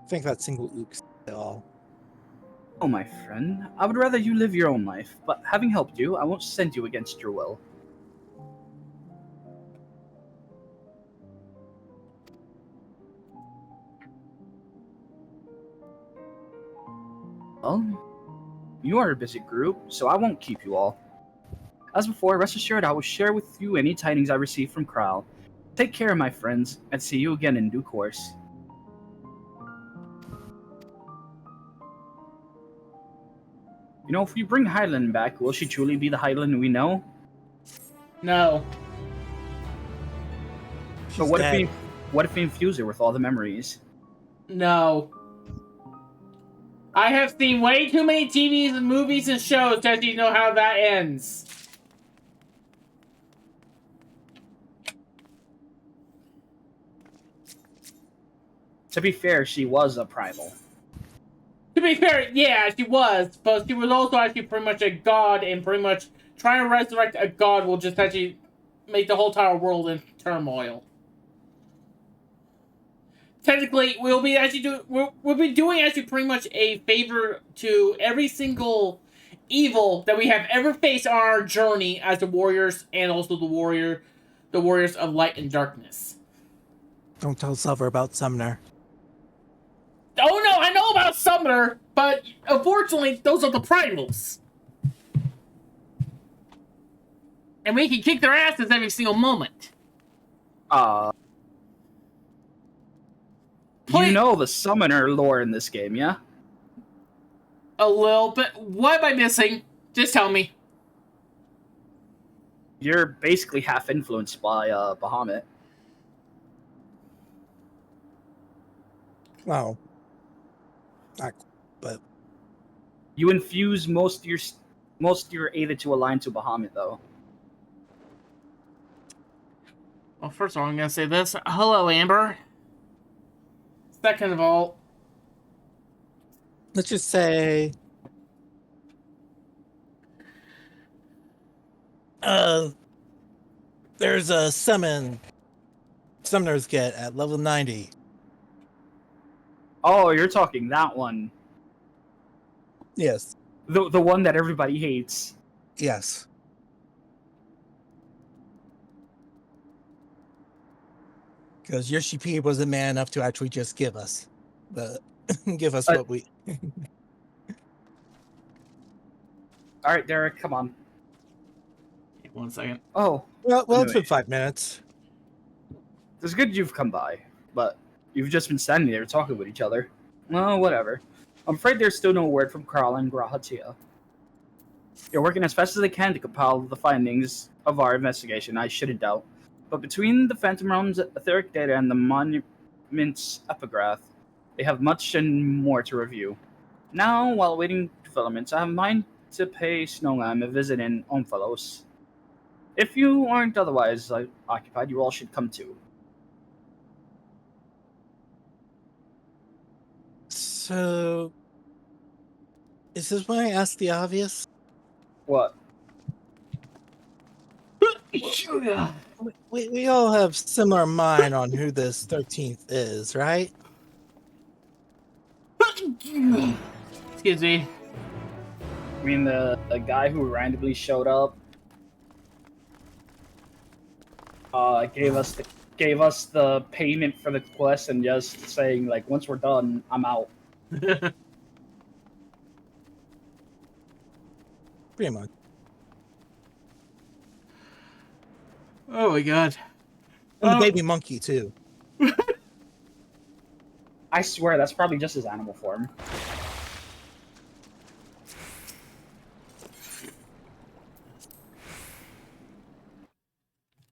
think that single oops all. Oh, my friend, I would rather you live your own life, but having helped you, I won't send you against your will. Well, you are a busy group, so I won't keep you all. As before, rest assured I will share with you any tidings I receive from Kral. Take care, my friends, and see you again in due course. You know, if we bring Hyland back, will she truly be the Hyland we know? No. She's But what dead. if we infuse her with all the memories? No. I have seen way too many TVs and movies and shows to actually know how that ends. To be fair, she was a primal. To be fair, yeah, she was, but she was also actually pretty much a god, and pretty much trying to resurrect a god will just actually make the whole entire world in turmoil. Technically, we'll be doing actually pretty much a favor to every single evil that we have ever faced on our journey as the warriors, and also the warriors of light and darkness. Don't tell Silver about Sumner. Oh no, I know about Sumner, but unfortunately, those are the primals. And we can kick their asses every single moment. You know the summoner lore in this game, yeah? A little bit. What am I missing? Just tell me. You're basically half influenced by Bahamut. Well, not, but You infuse most of your Ada to align to Bahamut, though. Well, first of all, I'm gonna say this. Hello, Amber. Second of all, let's just say, there's a summoners get at level 90. Oh, you're talking that one. Yes. The one that everybody hates. Yes. Because Yoshi P wasn't man enough to actually just give us what we. All right, Derek, come on. 1 second. Oh, Well, it's anyway. been 5 minutes. It's good you've come by, but you've just been standing there talking with each other. Well, whatever. I'm afraid there's still no word from Carl and Grahatia. You're working as fast as they can to compile the findings of our investigation, I shouldn't doubt. But between the Phantom Realm's etheric data and the Monument's epigraph, they have much and more to review. Now, while waiting developments, I have in mind to pay Snowlam a visit in Omphalos. If you aren't otherwise occupied, you all should come too. So, is this when I ask the obvious? What? We all have similar mind on who this 13th is, right? Excuse me. I mean, the guy who randomly showed up gave us the payment for the quest and just saying, like, once we're done, I'm out. Pretty much. Oh my god. And the baby monkey, too. I swear, that's probably just his animal form.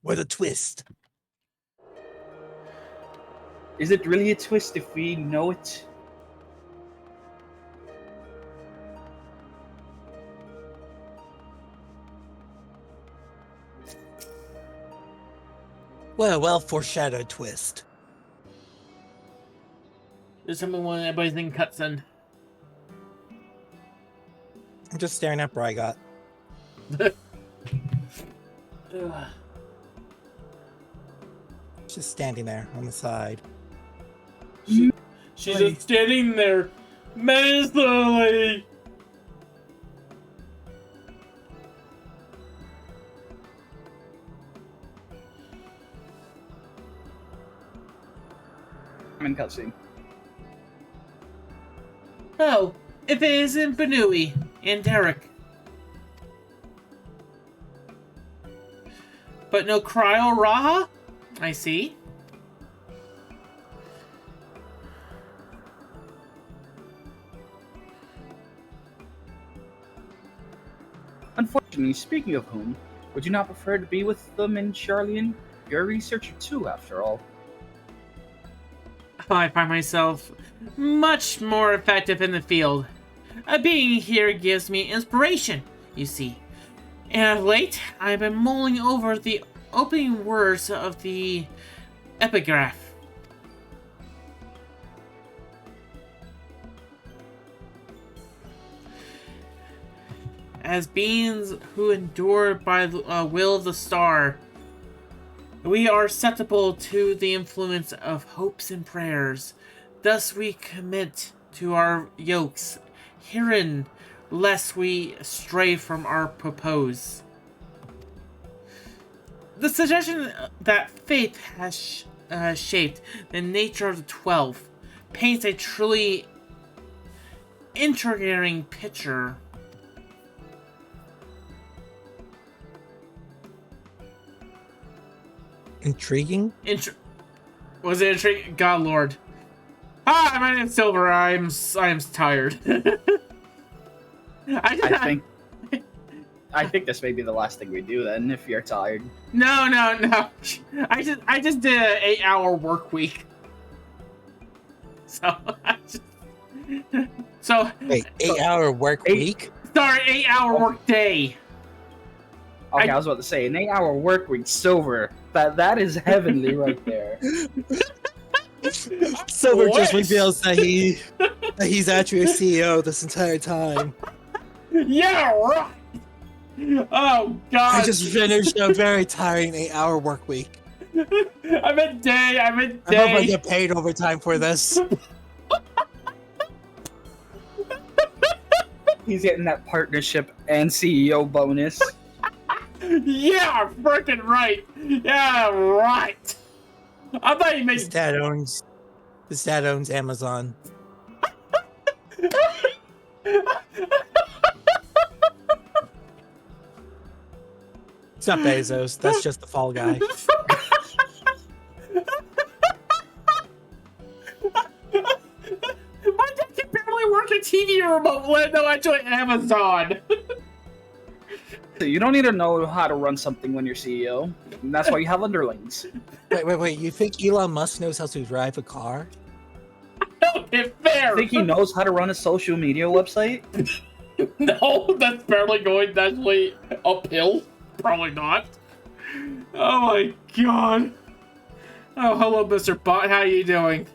What a twist. Is it really a twist if we know it? What a well foreshadowed twist. Does someone want anybody's name cutscene? I'm just staring at Brygot. Just standing there on the side. She's just standing there menacingly. I'm in cutscene. Oh, if it isn't Banui and Derek. But no Cryo Raha? I see. Unfortunately, speaking of whom, would you not prefer to be with them in Charlian? You're a researcher too, after all. I find myself much more effective in the field. Being here gives me inspiration, you see. And of late, I've been mulling over the opening words of the epigraph. As beings who endure by the will of the star, we are susceptible to the influence of hopes and prayers. Thus we commit to our yokes, herein, lest we stray from our purpose. The suggestion that faith has shaped the nature of the 12 paints a truly intriguing picture. Intriguing? Was it intriguing? God Lord. Hi, my name's Silver. I am tired. I think this may be the last thing we do then, if you're tired. No. I just did an 8-hour work week. So Wait, 8-hour work week? Sorry, 8-hour work day. Okay, I was about to say, an 8-hour work week, Silver. That is heavenly right there. Silver just reveals that he's actually a CEO this entire time. Yeah, right. Oh God! I just finished a very tiring 8-hour work week. I meant day. I hope I get paid overtime for this. He's getting that partnership and CEO bonus. Yeah, freaking right. Yeah, right. I thought you made. His dad owns Amazon. It's not Bezos. That's just the fall guy. My dad can barely work a TV remote, let alone actually Amazon. You don't need to know how to run something when you're CEO. And that's why you have underlings. Wait. You think Elon Musk knows how to drive a car? It's fair. You think he knows how to run a social media website? No, that's barely going actually uphill. Probably not. Oh my god. Oh, hello, Mr. Bot. How you doing?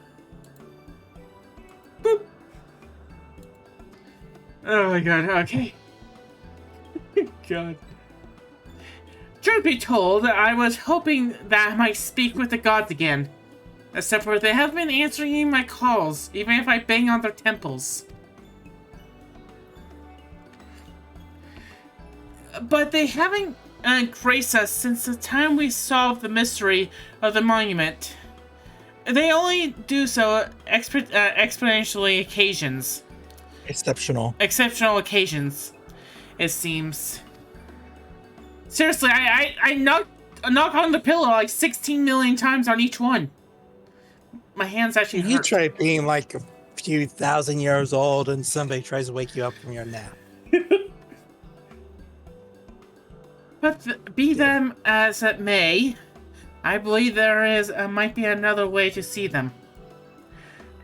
Boop. Oh my god. Okay. God. Truth be told, I was hoping that I might speak with the gods again. Except for they have been answering my calls, even if I bang on their temples. But they haven't graced us since the time we solved the mystery of the monument. They only do so exponentially occasions. Exceptional. Exceptional occasions, it seems. Seriously, I knock on the pillow like 16 million times on each one. My hands actually hurt. You try being like a few thousand years old and somebody tries to wake you up from your nap. But be them as it may, I believe there might be another way to see them.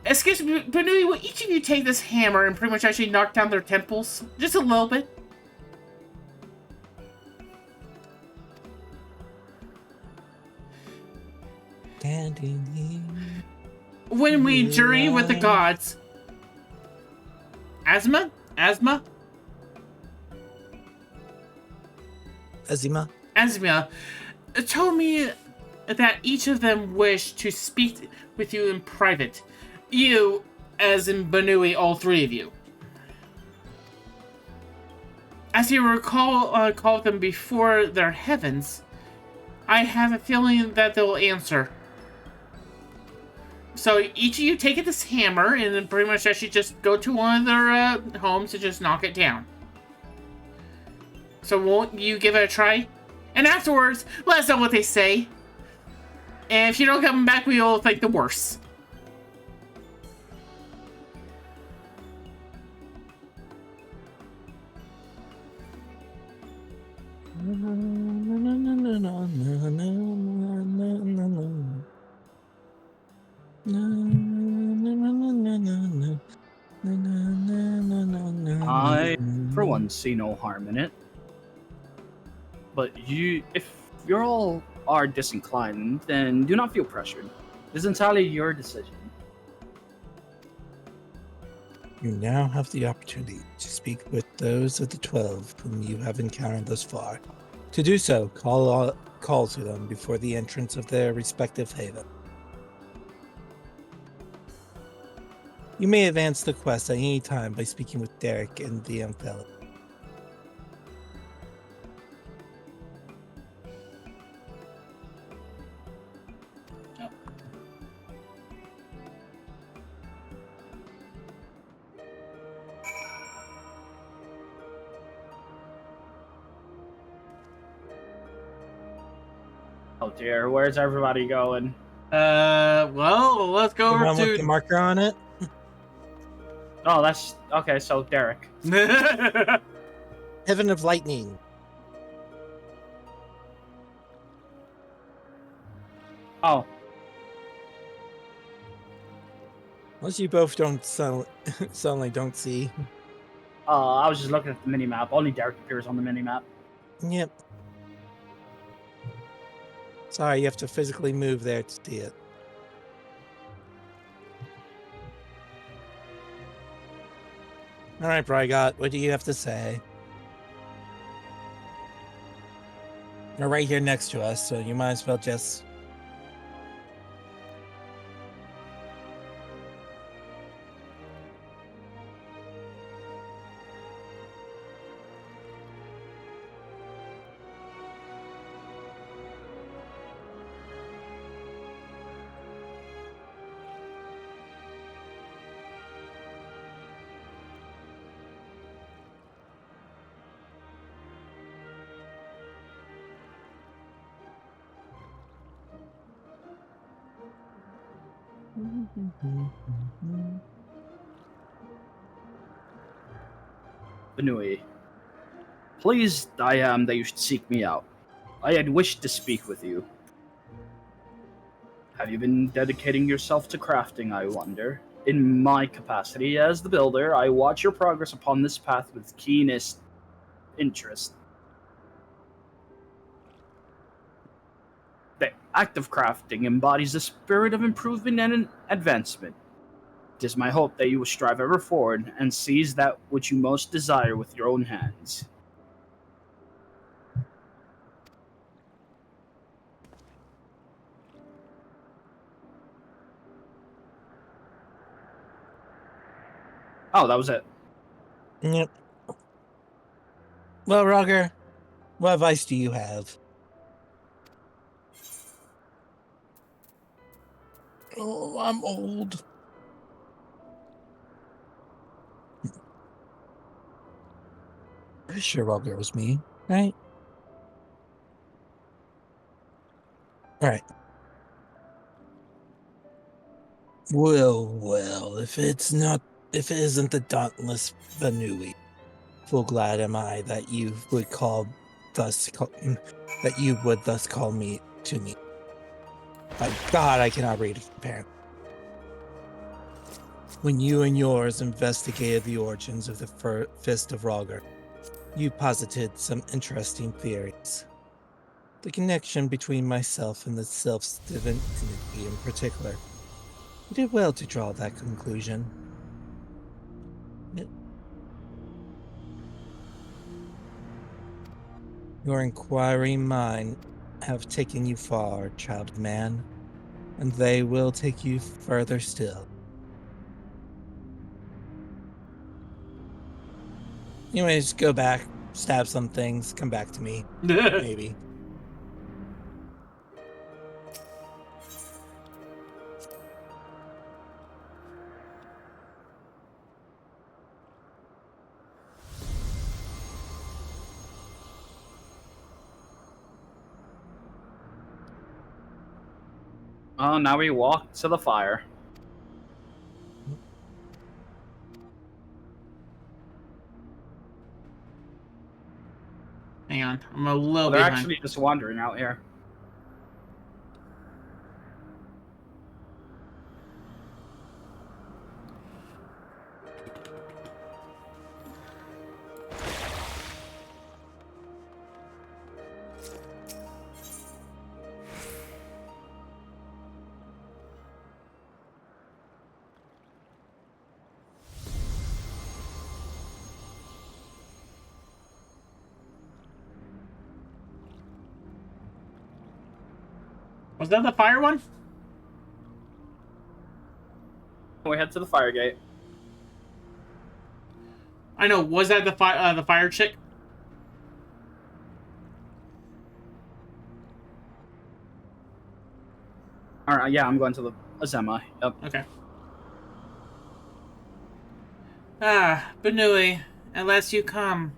Excuse me, Benui, will each of you take this hammer and pretty much actually knock down their temples? Just a little bit. Standing here. When we journey with the gods. Asma? Azima told me that each of them wished to speak with you in private. You, as in Benui, all three of you. As you recall, called them before their heavens, I have a feeling that they'll answer. So each of you take this hammer and then pretty much actually just go to one of their homes and just knock it down. So won't you give it a try? And afterwards, let us know what they say. And if you don't come back, we will think the worst. I, for one, see no harm in it. But if you all are disinclined, then do not feel pressured. This is entirely your decision. You now have the opportunity to speak with those of the 12 whom you have encountered thus far. To do so, call to them before the entrance of their respective haven. You may advance the quest at any time by speaking with Derek and the Amphelid. Oh dear, where's everybody going? Well, let's go The over one with to... the marker on it? Oh, that's okay. So Derek. Heaven of Lightning. Oh, Unless you both don't suddenly don't see. I was just looking at the mini map. Only Derek appears on the mini map. Yep. Sorry, you have to physically move there to see it. All right, Brygot, what do you have to say? You're right here next to us, so you might as well just... Benui. Pleased I am that you should seek me out. I had wished to speak with you. Have you been dedicating yourself to crafting, I wonder? In my capacity as the builder, I watch your progress upon this path with keenest interest. The act of crafting embodies the spirit of improvement and advancement. It is my hope that you will strive ever forward and seize that which you most desire with your own hands. Oh, that was it. Yep. Well, Roger, what advice do you have? Oh, I'm old. Pretty sure Roger was me, right? All right. Well, if it isn't the dauntless Vanui, full glad am I that that you would thus call me to me. By God, I cannot read apparently. When you and yours investigated the origins of the Fist of Roger, you posited some interesting theories. The connection between myself and the self-stiven entity in particular. You did well to draw that conclusion. Your inquiring mind have taken you far, child of man, and they will take you further still. Anyways, go back, stab some things, come back to me. Maybe. Now we walk to the fire. Hang on, I'm a little They're behind. actually just wandering out here. Was that the fire one? We head to the fire gate. I know. Was that the fire chick? All right, yeah, I'm going to the Azema. Yep. Okay. Ah, Benui, at last you come.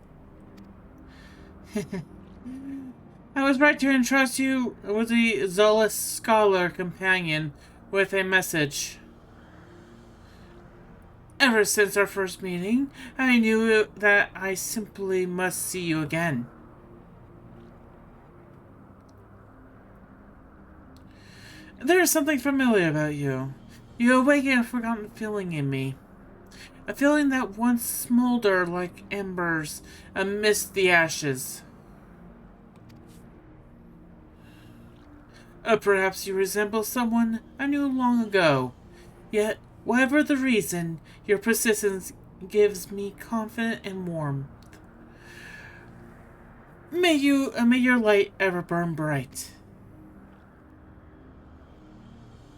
I was right to entrust you with the zealous scholar companion with a message. Ever since our first meeting, I knew that I simply must see you again. There is something familiar about you. You awaken a forgotten feeling in me. A feeling that once smoldered like embers amidst the ashes. Perhaps you resemble someone I knew long ago. Yet, whatever the reason, your persistence gives me confidence and warmth. May your light ever burn bright.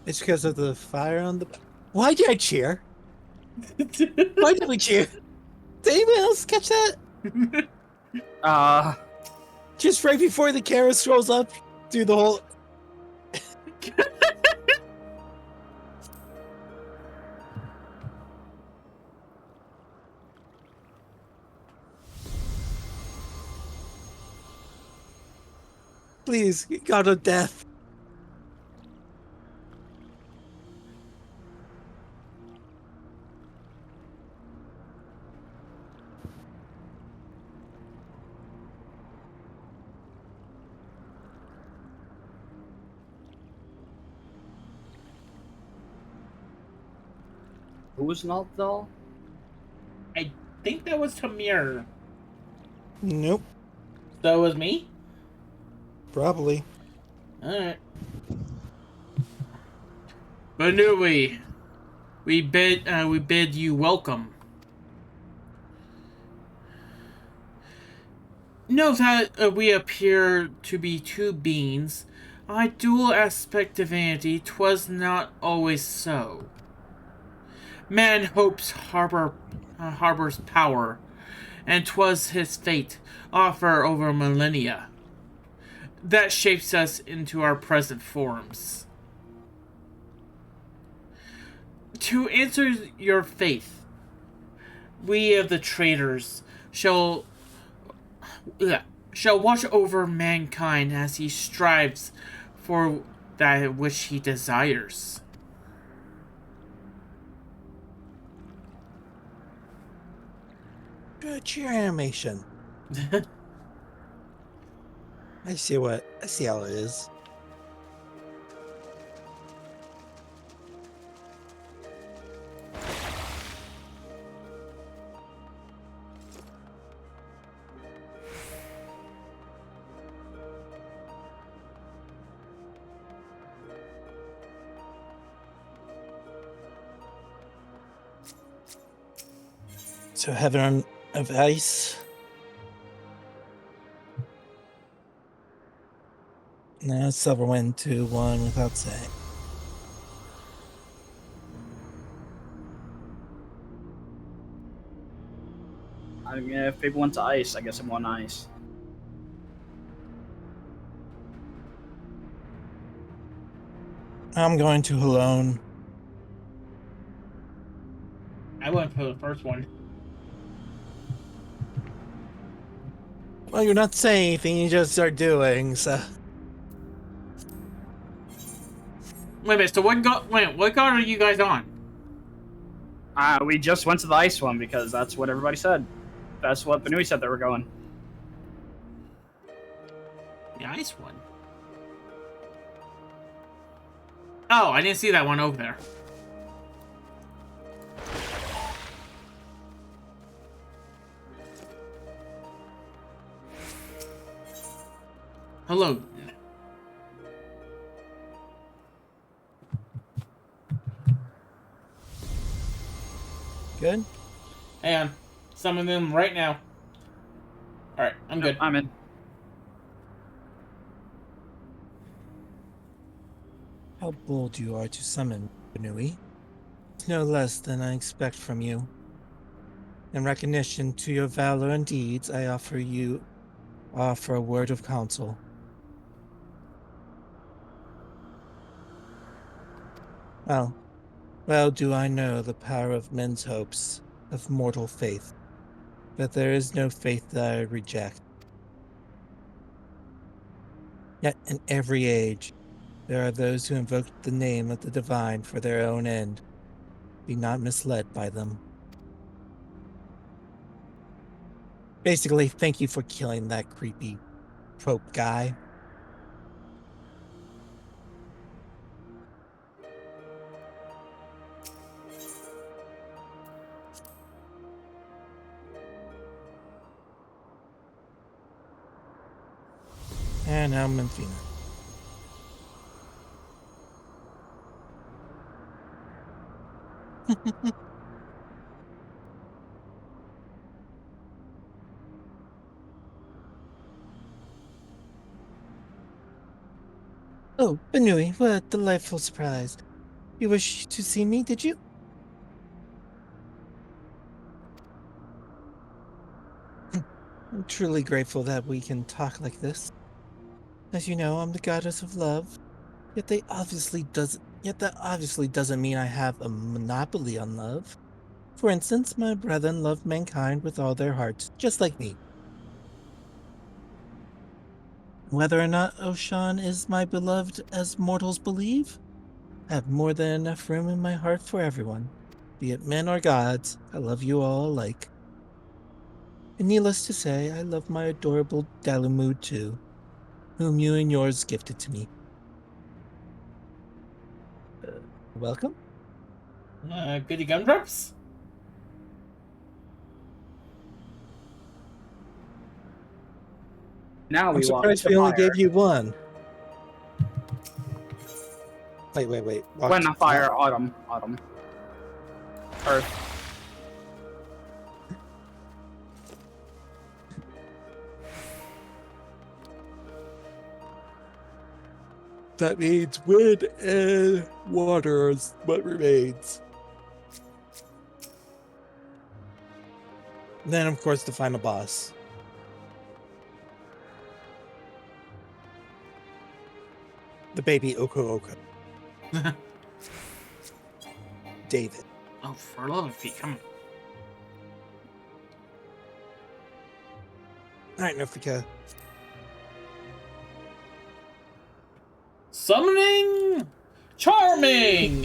It's because of the fire on the... Why did I cheer? Why did we cheer? Did anyone else catch that? Just right before the camera scrolls up, do the whole... Please, God of death. Who was not doll? I think that was Tamir. Nope, So it was me? probably. Alright. Banui, we bid you welcome. Know that we appear to be two beings. Our dual aspect divinity, 'twas not always so. Man harbors power, and 'twas his fate, offer over millennia, that shapes us into our present forms. To answer your faith, we of the traitors shall watch over mankind as he strives for that which he desires. Good your animation. I see how it is. So Heaven of Ice. Now Silver went 2-1 without saying. I mean, if people went to ice, I guess I'm on ice. I'm going to Halone. I went for the first one. Well, you're not saying anything, you just are doing, so. Wait a minute, so what god are you guys on? We just went to the ice one because that's what everybody said. That's what Banui said they were going. The ice one? Oh, I didn't see that one over there. Hello. Good? Hang on. Summon them right now. Alright, I'm good. I'm in. How bold you are to summon, Banui. It's no less than I expect from you. In recognition to your valor and deeds, I offer a word of counsel. Well do I know the power of men's hopes, of mortal faith, but there is no faith that I reject. Yet in every age, there are those who invoke the name of the divine for their own end. Be not misled by them. Basically, thank you for killing that creepy Pope guy. And now Memphina. Oh, Banui, what a delightful surprise. You wish to see me, did you? I'm truly grateful that we can talk like this. As you know, I'm the goddess of love, yet that obviously doesn't mean I have a monopoly on love. For instance, my brethren love mankind with all their hearts, just like me. Whether or not Oshan is my beloved as mortals believe, I have more than enough room in my heart for everyone. Be it men or gods, I love you all alike. And needless to say, I love my adorable Dalamud too, whom you and yours gifted to me. Welcome? Goody gumdrops? Now I'm we walk surprised to we only fire. gave you one. Wait. Walk When to I fire, autumn. Earth. That means wind and water is what remains. And then, of course, the final boss. The baby Oko. David. Oh, for love of Pete, come on. All right, Nofika. Summoning Charming!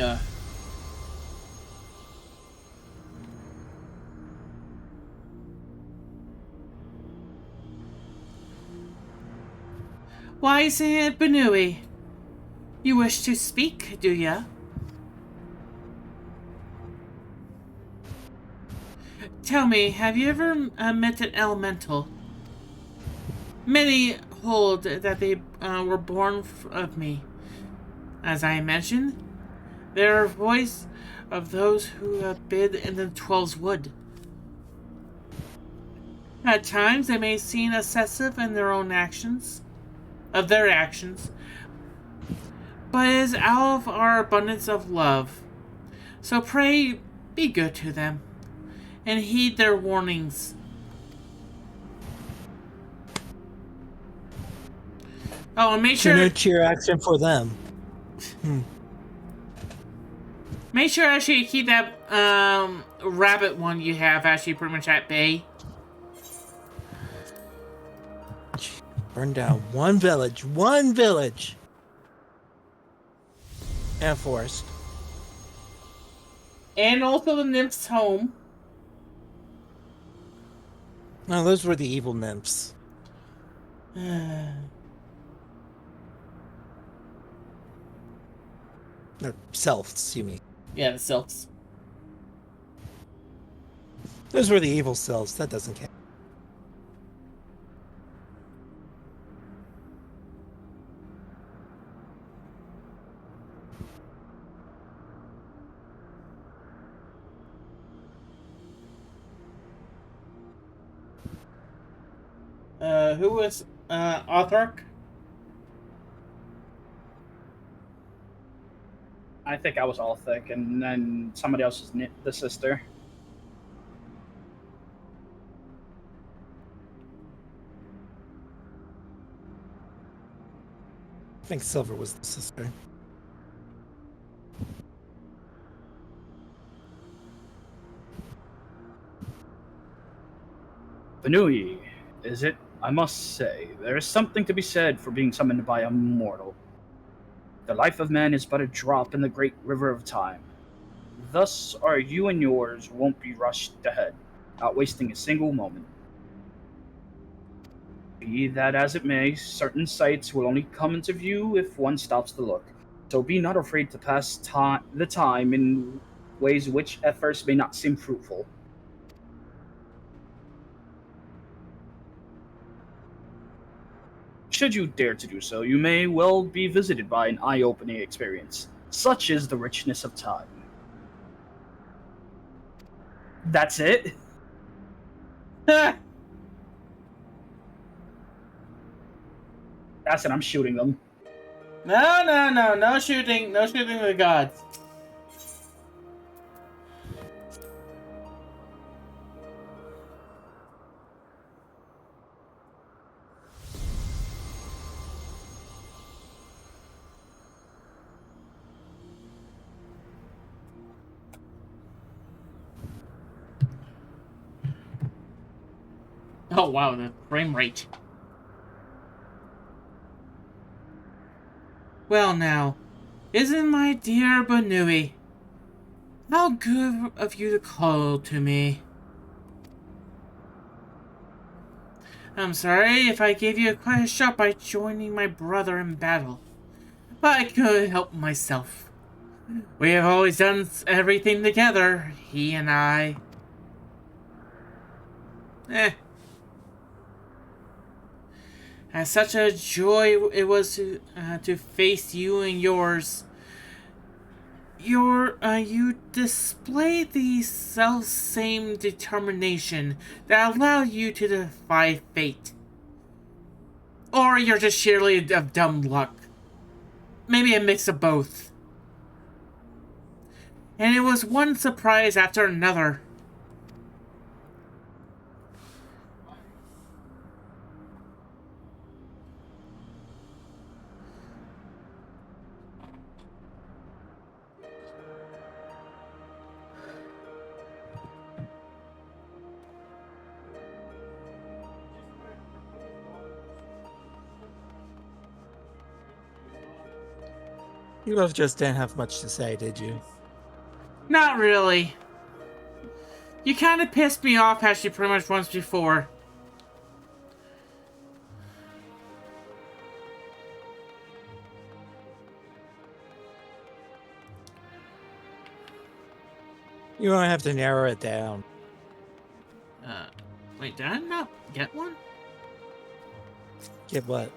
Why, Saint Benui? You wish to speak, do ya? Tell me, have you ever met an elemental? Many hold that they were born of me. As I mentioned, they are a voice of those who bid in the 12's wood. At times, they may seem excessive in their own actions, but it is out of our abundance of love. So pray, be good to them, and heed their warnings. Oh, and make So sure no cheer action for them. Make sure actually you keep that rabbit one you have actually pretty much at bay. Burn down one village. And a forest. And also the nymph's home. No, those were the evil nymphs. They're selves, you mean. Yeah, the silks. Those were the evil selves. That doesn't count. Who was Othark? I think I was all thick, and then somebody else was the sister. I think Silver was the sister. Benui, is it? I must say, there is something to be said for being summoned by a mortal. The life of man is but a drop in the great river of time. Thus, our you and yours won't be rushed ahead, not wasting a single moment. Be that as it may, certain sights will only come into view if one stops to look. So be not afraid to pass the time in ways which at first may not seem fruitful. Should you dare to do so, you may well be visited by an eye-opening experience. Such is the richness of time. That's it? That's it, I'm shooting them. No shooting. No shooting the gods. Oh wow, the frame rate. Well now, isn't my dear Benui? How good of you to call to me. I'm sorry if I gave you quite a shock by joining my brother in battle, but I couldn't help myself. We have always done everything together, he and I. Eh. And such a joy it was to face you and yours. You display the self-same determination that allowed you to defy fate. Or you're just sheerly of dumb luck. Maybe a mix of both. And it was one surprise after another. You both just didn't have much to say, did you? Not really. You kind of pissed me off actually pretty much once before. You won't have to narrow it down. Wait, did I not get one? Get what?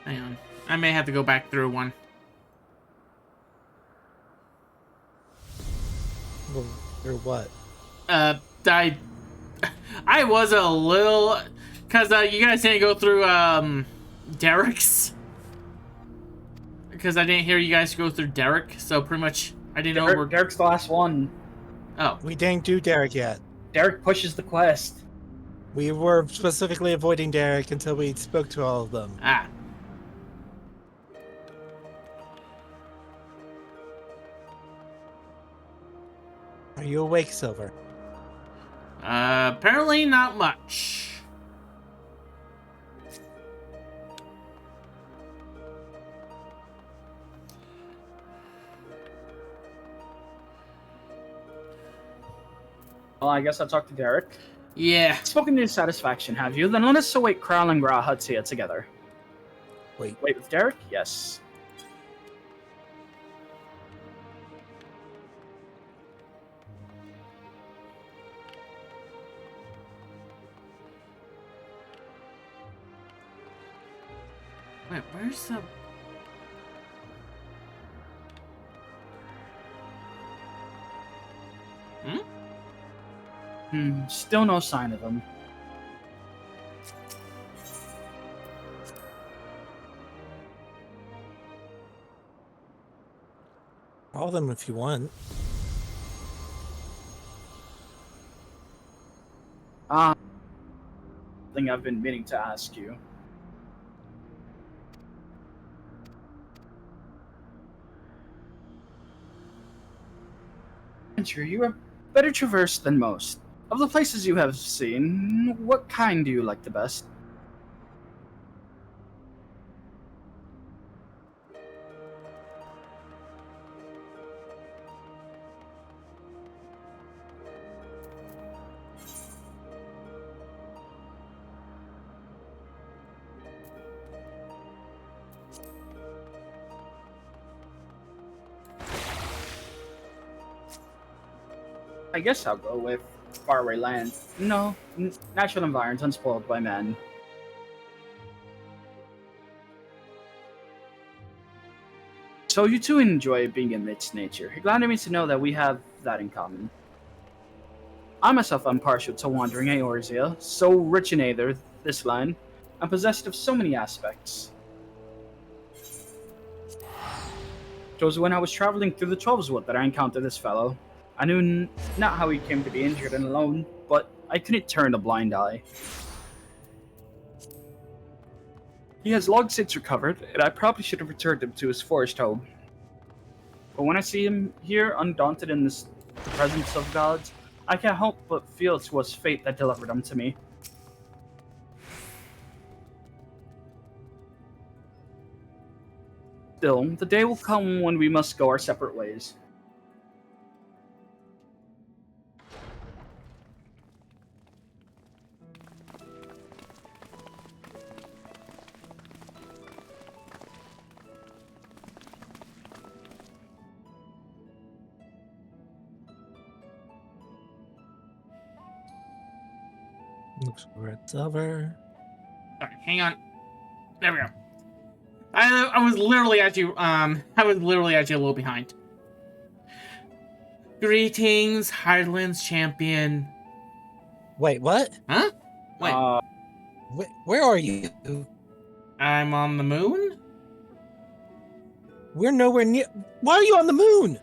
Hang on. I may have to go back through one. Or what? I was a little... Because you guys didn't go through, Derek's. Because I didn't hear you guys go through Derek, so pretty much I didn't know... Derek's the last one. Oh. We didn't do Derek yet. Derek pushes the quest. We were specifically avoiding Derek until we spoke to all of them. Ah. Are you awake, Silver? Apparently not much. Well, I guess I'll talk to Derek. Yeah. Spoken to your satisfaction, have you? Then let us await Kral and Grahutsia together. Wait. Wait with Derek? Yes. Wait, where's the... Still no sign of him. Call them if you want. Thing I've been meaning to ask you. Sure, you are better traversed than most. Of the places you have seen, what kind do you like the best? I guess I'll go with faraway land. No, natural environments unspoiled by man. So you too enjoy being amidst nature. Glad to me to know that we have that in common. I myself am partial to wandering Eorzea, so rich in aether, this land, and possessed of so many aspects. It was when I was traveling through the Trollswood that I encountered this fellow. I knew not how he came to be injured and alone, but I couldn't turn a blind eye. He has long since recovered, and I probably should have returned him to his forest home. But when I see him here, undaunted in the presence of gods, I can't help but feel it was fate that delivered him to me. Still, the day will come when we must go our separate ways. Looks red silver. Sorry, hang on. There we go. I was literally at you. I was literally at you a little behind. Greetings, Highlands champion. Wait, what? Huh? Wait, Where are you? I'm on the moon? We're nowhere near. Why are you on the moon?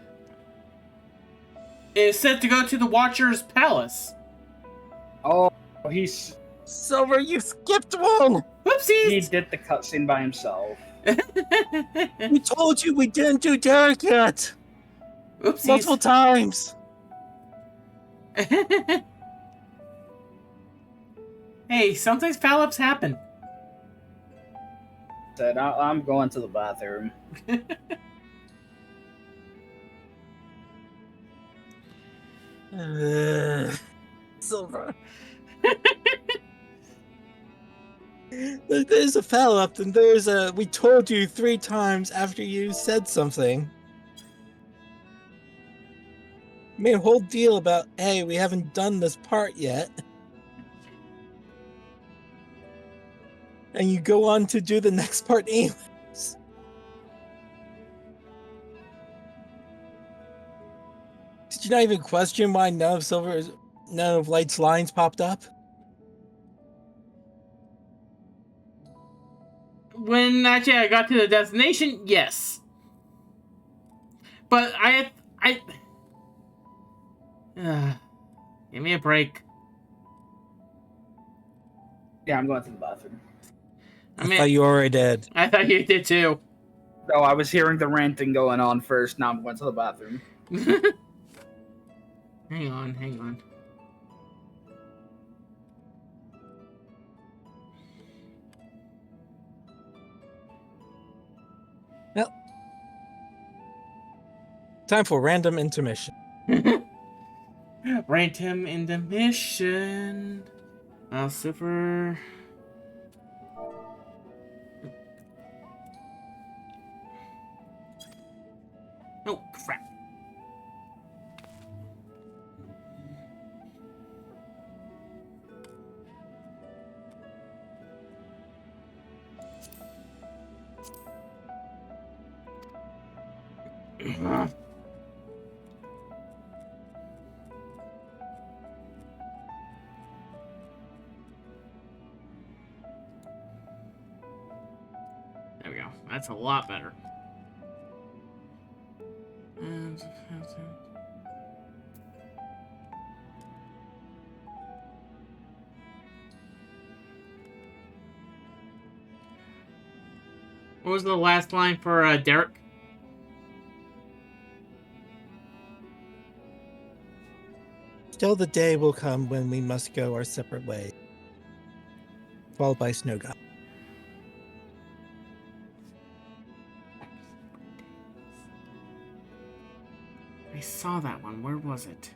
It's said to go to the Watcher's Palace. Oh, he's Silver, you skipped one. he Whoopsies! did the cutscene by himself. We told you we didn't do Derek yet. Multiple Whoopsies. times. Hey, sometimes foul-ups happen. Said I'm going to the bathroom. Silver. There's a foul up, and there's a. We told you 3 times after you said something. Made a whole deal about, hey, we haven't done this part yet. And you go on to do the next part anyways. Did you not even question why none of Light's lines popped up? When actually I got to the destination, yes. But give me a break. Yeah, I'm going to the bathroom. I thought you already did. I thought you did too. Oh, I was hearing the ranting going on first. Now I'm going to the bathroom. Hang on. Well, time for random intermission. Random intermission. Super. Oh, crap. There we go. That's a lot better. What was the last line for Derek? Still the day will come when we must go our separate ways. Followed by Snow God. I saw that one. Where was it?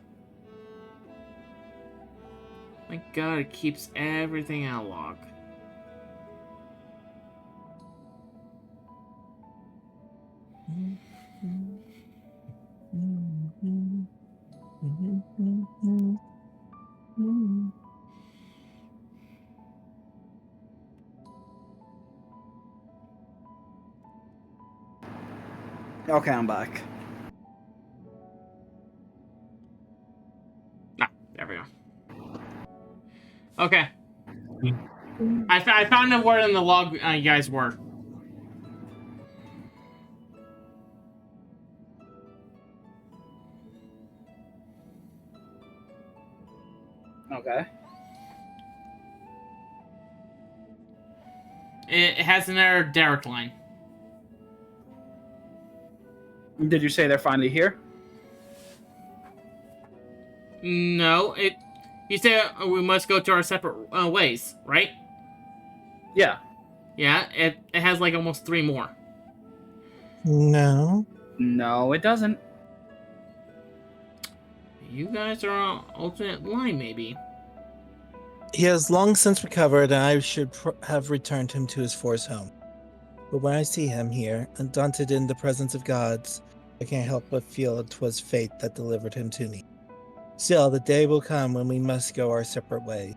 My god, it keeps everything analog. Okay, I'm back. Ah, there we go. Okay. I found out where in the log you guys were. Okay. It has another Derek line. Did you say they're finally here? No, you said we must go to our separate ways, right? Yeah. Yeah, it has like almost 3 more. No. No, it doesn't. You guys are on alternate line, maybe. He has long since recovered, and I should have returned him to his forest home. But when I see him here, undaunted in the presence of gods, I can't help but feel 'twas fate that delivered him to me. Still, the day will come when we must go our separate ways.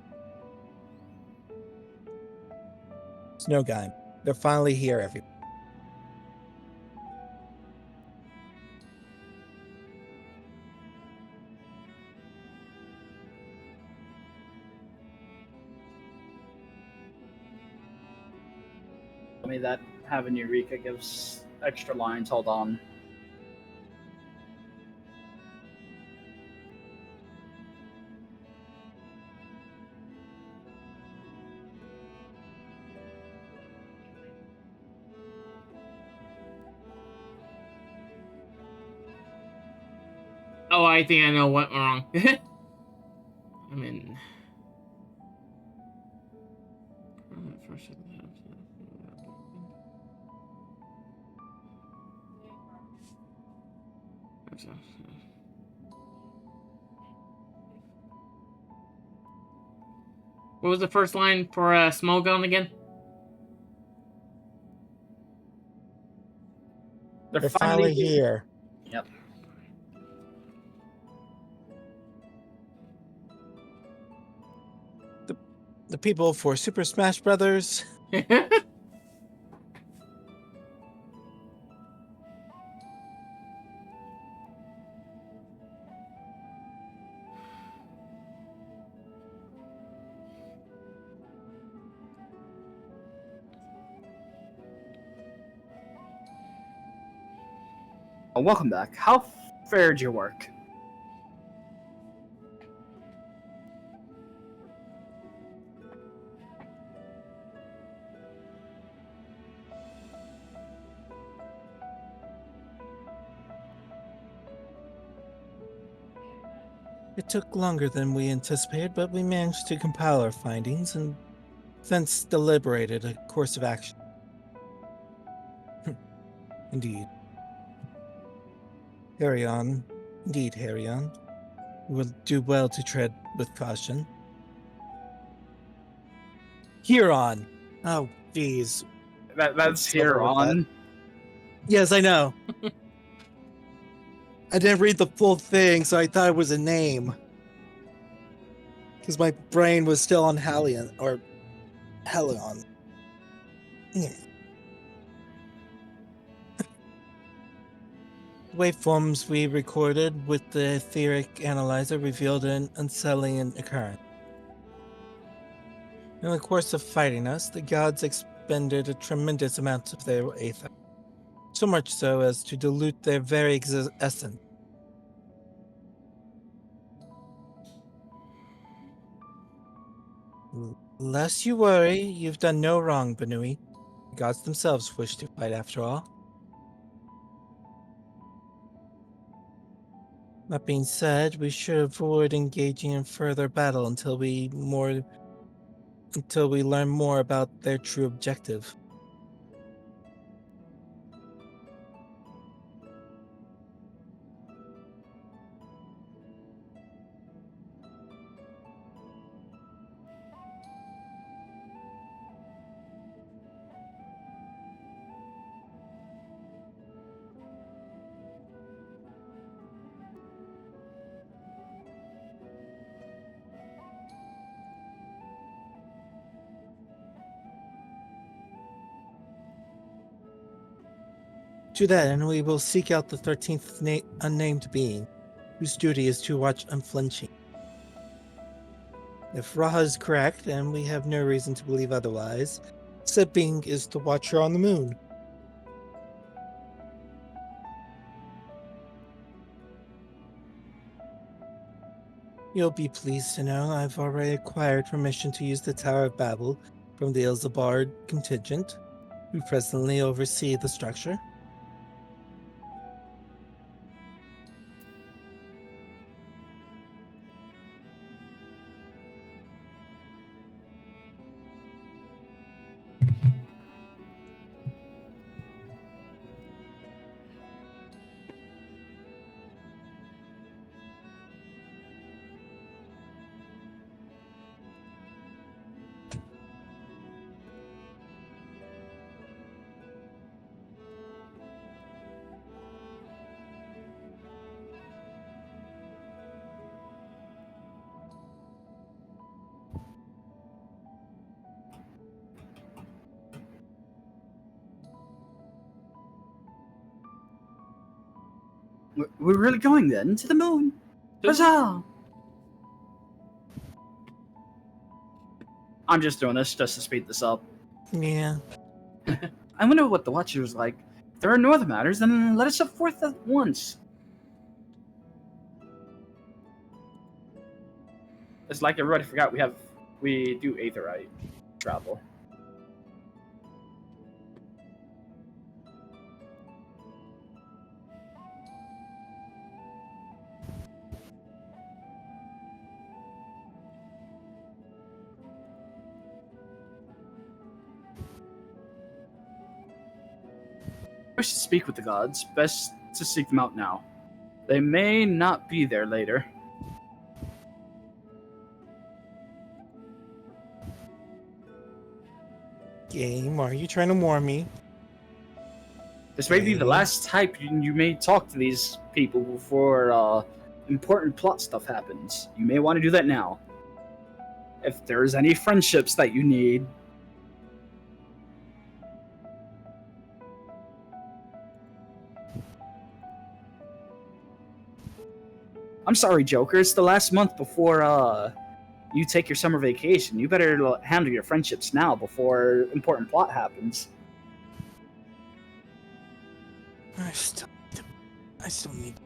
Snowgime. They're finally here, everyone. Tell me that having Eureka gives extra lines. Hold on. Oh, I think I know what went wrong. I'm in. What was the first line for Small Gun again? They're finally here. Yep. The people for Super Smash Brothers. Welcome back. How fared your work? It took longer than we anticipated, but we managed to compile our findings and thence deliberated a course of action. Indeed. Harry on. Indeed, Harry on. We will do well to tread with caution. Huron. Oh, jeez. That's here on. Yes, I know. I didn't read the full thing, so I thought it was a name. Because my brain was still on Halion, or Helion. Yeah. Waveforms we recorded with the etheric analyzer revealed an unsettling occurrence. In the course of fighting us, the gods expended a tremendous amount of their aether, so much so as to dilute their very essence. Lest you worry, you've done no wrong, Benui. The gods themselves wish to fight after all. That being said, we should avoid engaging in further battle until we learn more about their true objective. To that end, we will seek out the 13th unnamed being, whose duty is to watch unflinching. If Raha is correct, and we have no reason to believe otherwise, said being is the Watcher on the Moon. You'll be pleased to know I've already acquired permission to use the Tower of Babel from the Ilzabard contingent, who presently oversee the structure. We're really going then to the moon. Huzzah! I'm just doing this just to speed this up. Yeah. I wonder what the Watcher was like. If there are no other matters, then let us set forth at once. It's like everybody forgot we do Aetherite travel. Wish to speak with the gods. Best to seek them out now. They may not be there later. Game, are you trying to warn me? This may be the last time you may talk to these people before important plot stuff happens. You may want to do that now. If there's any friendships that you need. I'm sorry, Joker. It's the last month before you take your summer vacation. You better handle your friendships now before important plot happens. I still need.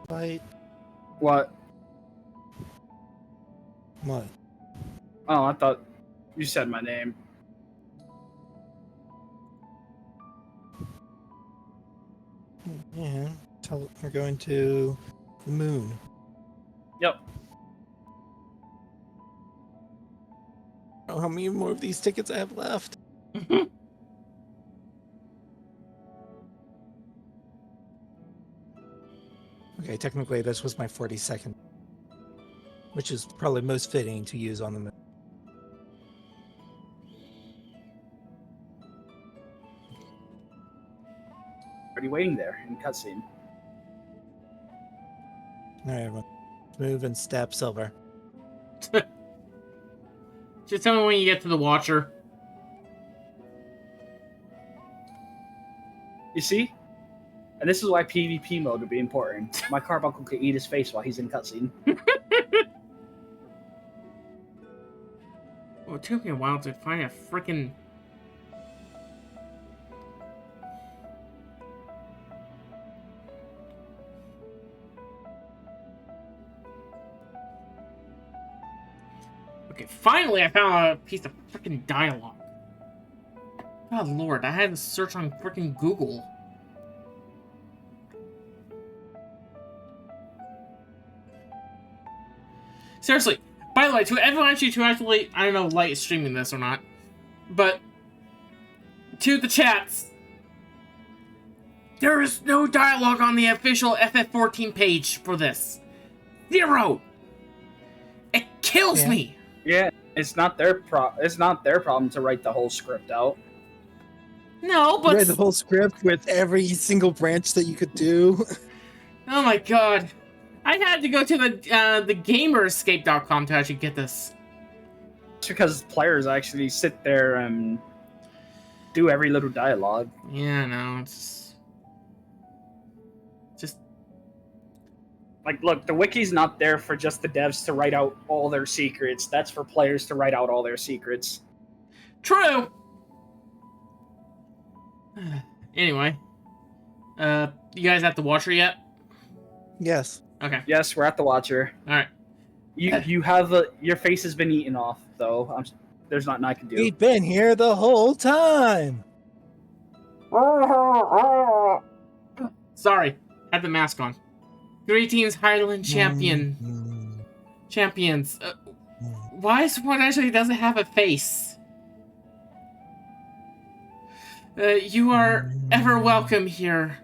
Fight. What? What? Oh, I thought you said my name. Yeah. We're going to the moon. Yep. Oh, how many more of these tickets I have left? Okay, technically this was my 42nd, which is probably most fitting to use on the moon. Already waiting there in cutscene. All right, everyone. Move and step, Silver. Just tell me when you get to the Watcher. You see? And this is why PvP mode would be important. My carbuncle could eat his face while he's in cutscene. Well, it took me a while to find a freaking. Okay, finally I found a piece of freaking dialogue. Oh lord, I had to search on freaking Google. Seriously, by the way, to everyone who actually, I don't know, light streaming this or not, but to the chats, there is no dialogue on the official FF14 page for this. Zero. It kills me. Yeah, it's not their problem to write the whole script out. No, but Read the whole script with every single branch that you could do. oh my god. I had to go to the gamerscape.com to actually get this. It's because players actually sit there and do every little dialogue. Yeah, no, it's just Like, look, the wiki's not there for just the devs to write out all their secrets. That's for players to write out all their secrets. true. Anyway, you guys at the Watcher yet? Yes. Okay. Yes, we're at the Watcher. All right. You have your face has been eaten off, though. There's nothing I can do. We've been here the whole time. Sorry, had the mask on. Greetings, Highland champions. Why someone actually doesn't have a face? You are ever welcome here,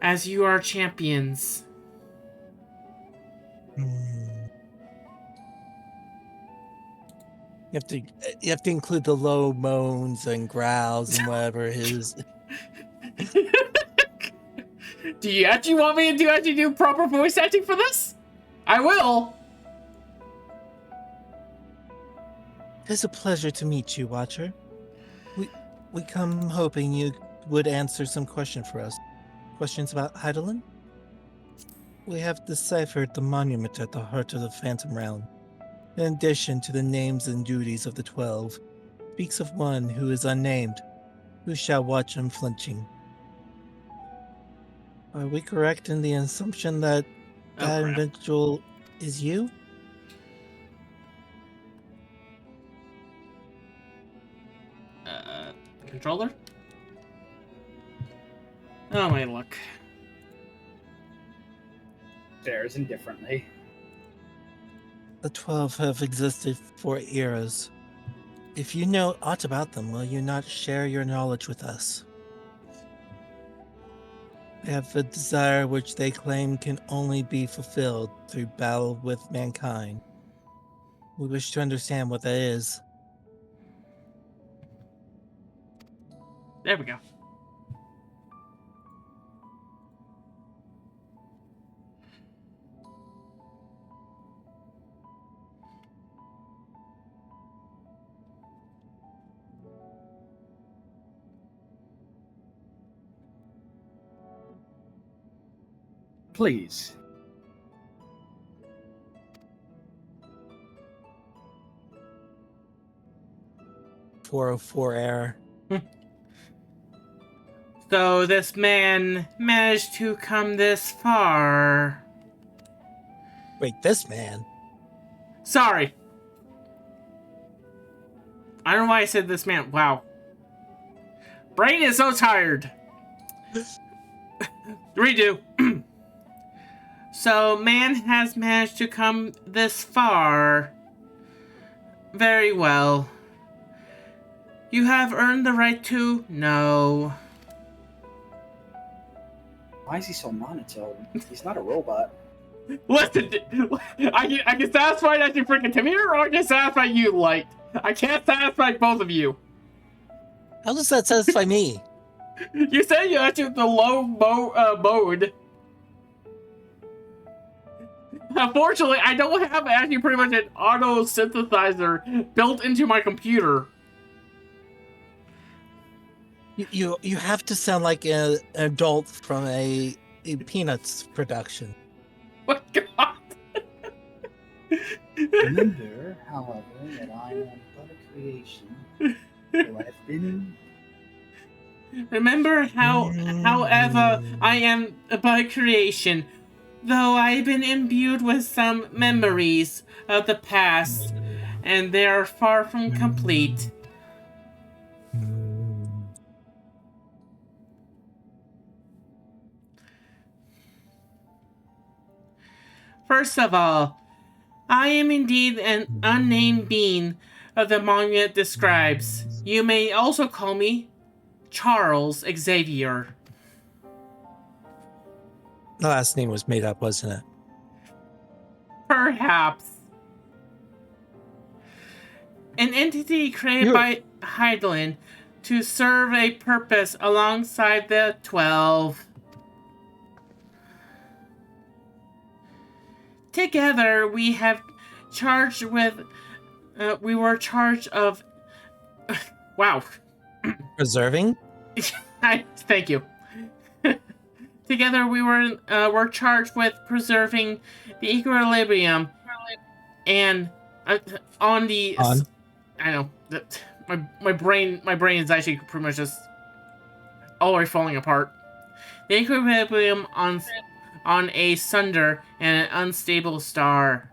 as you are champions. You have to include the low moans and growls and whatever his. Do you actually want me to actually do proper voice acting for this? I will. It's a pleasure to meet you, Watcher. We come hoping you would answer some questions for us. Questions about Heidelin? We have deciphered the monument at the heart of the Phantom Realm. In addition to the names and duties of the 12, speaks of one who is unnamed, who shall watch unflinching. Are we correct in the assumption that that individual is you? Controller? Oh my luck. Stares indifferently. The 12 have existed for eras. If you know aught about them, will you not share your knowledge with us? They have a desire which they claim can only be fulfilled through battle with mankind. We wish to understand what that is. There we go. Please. .404 error. So this man managed to come this far. Wait, this man? Sorry. I don't know why I said this man. Wow. Brain is so tired. Redo. So man has managed to come this far. Very well. You have earned the right to know. Why is he so monotone? He's not a robot. Listen, I can satisfy that you freaking Tamir, or I can satisfy you, Light. I can't satisfy both of you. How does that satisfy me? You said you actually the low mode. Unfortunately, I don't have actually pretty much an auto synthesizer built into my computer. You have to sound like an adult from a Peanuts production. Oh my God. Remember, however, that I am but a creation. Though I have been. Remember however, I am but a creation, though I've been imbued with some memories of the past, and they are far from complete. First of all, I am indeed an unnamed being of the monument describes. You may also call me Charles Xavier. The last name was made up, wasn't it? Perhaps. An entity created by Heidelin to serve a purpose alongside the 12. Together, we have charged with. We were charged of. Wow. Preserving? Thank you. Together, we were charged with preserving the equilibrium, and on the. I know that my brain is actually pretty much just all the way falling apart. The equilibrium on a sunder and an unstable star.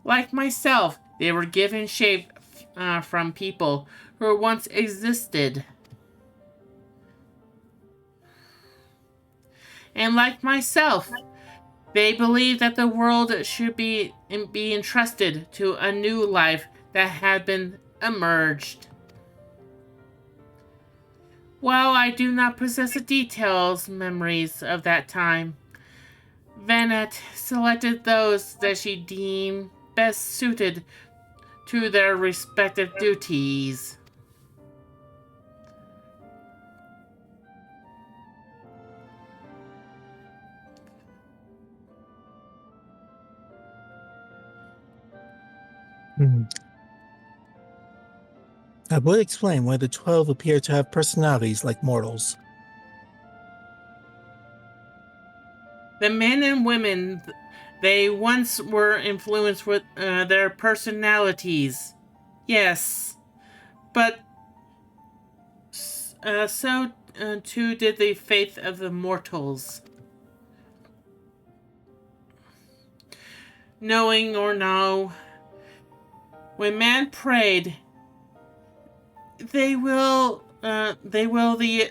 Like myself, they were given shape from people who once existed. And like myself, they believed that the world should be entrusted to a new life that had been emerged. While I do not possess the details, memories of that time, Vanette selected those that she deemed best suited to their respective duties. That would explain why the 12 appear to have personalities like mortals. The men and women, they once were influenced with their personalities. Yes, but so too did the faith of the mortals. Knowing or no, when man prayed, they will the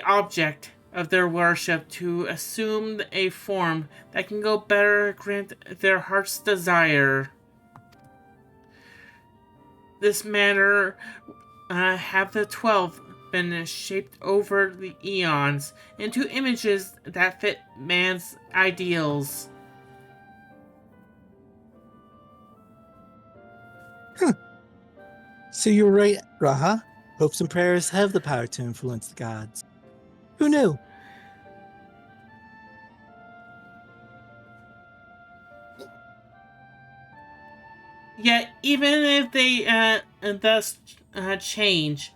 object of their worship to assume a form that can go better grant their heart's desire. This manner have the 12 been shaped over the eons into images that fit man's ideals. So you're right, Raha. Hopes and prayers have the power to influence the gods. Who knew? Yet, even if they thus change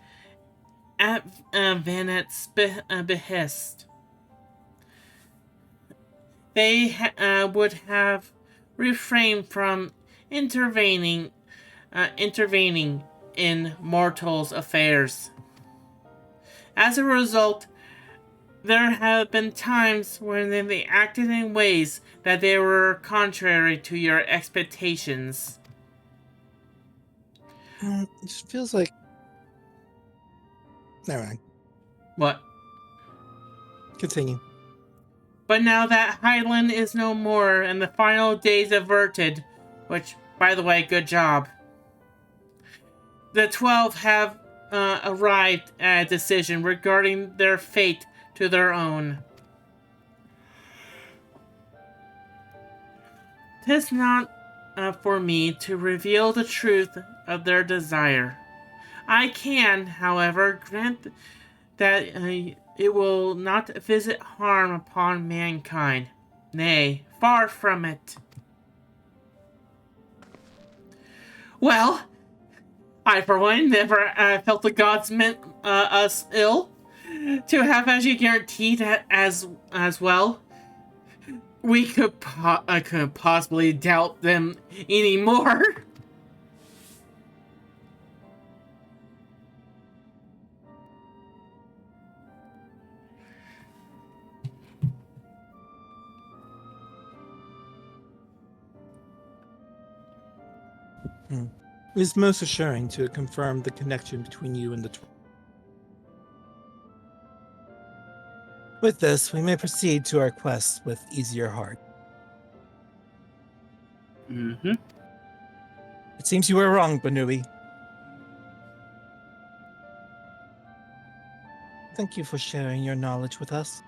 at Vanet's behest, they would have refrained from intervening in mortals' affairs. As a result, there have been times when they acted in ways that they were contrary to your expectations. It just feels like... Never mind. What? Continue. But now that Highland is no more and the final days averted, which, by the way, good job, the 12 have arrived at a decision regarding their fate to their own. 'Tis not for me to reveal the truth of their desire. I can, however, grant that it will not visit harm upon mankind. Nay, far from it. Well, I, for one, never felt the gods meant us ill. To have as you guaranteed as well, we could possibly doubt them anymore. It is most assuring to confirm the connection between you and the 12. With this, we may proceed to our quest with easier heart. Mm-hmm. It seems you were wrong, Banui. Thank you for sharing your knowledge with us.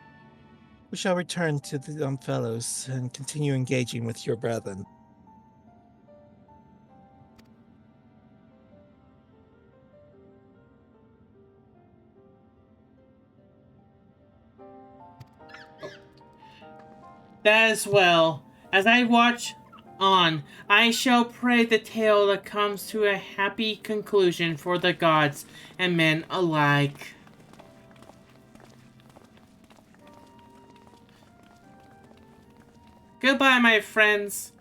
We shall return to the fellows and continue engaging with your brethren. That as well. As I watch on, I shall pray the tale that comes to a happy conclusion for the gods and men alike. Goodbye, my friends.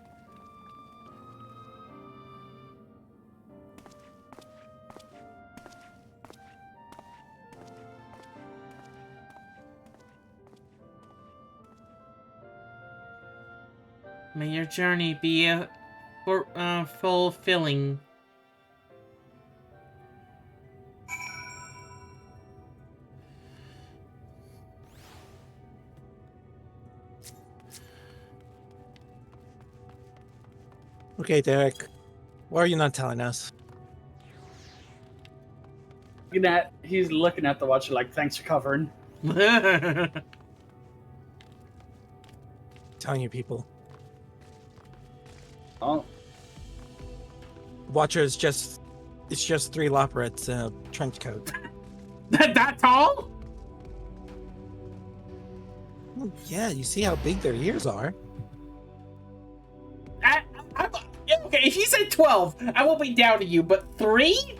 May your journey be fulfilling. Okay, Derek. Why are you not telling us? He's looking at the watch like, thanks for covering. Telling you people. Oh. Watcher is just it's just 3 Loporrits in a trench coat. That tall? Well, yeah, you see how big their ears are. Yeah, okay, if you said 12, I won't be down to you, but 3?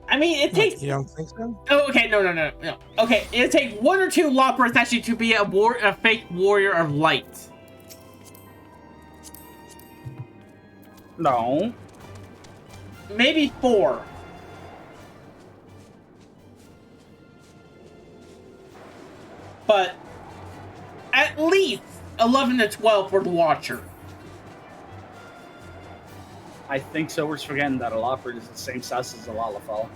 I mean, it takes. You don't think so? Oh, okay, no. Okay, it takes 1 or 2 Loporrits actually to be a fake warrior of light. No. Maybe 4. But at least 11 to 12 for the Watcher. I think Silver's forgetting that a Loporrit is the same size as a Lalafell.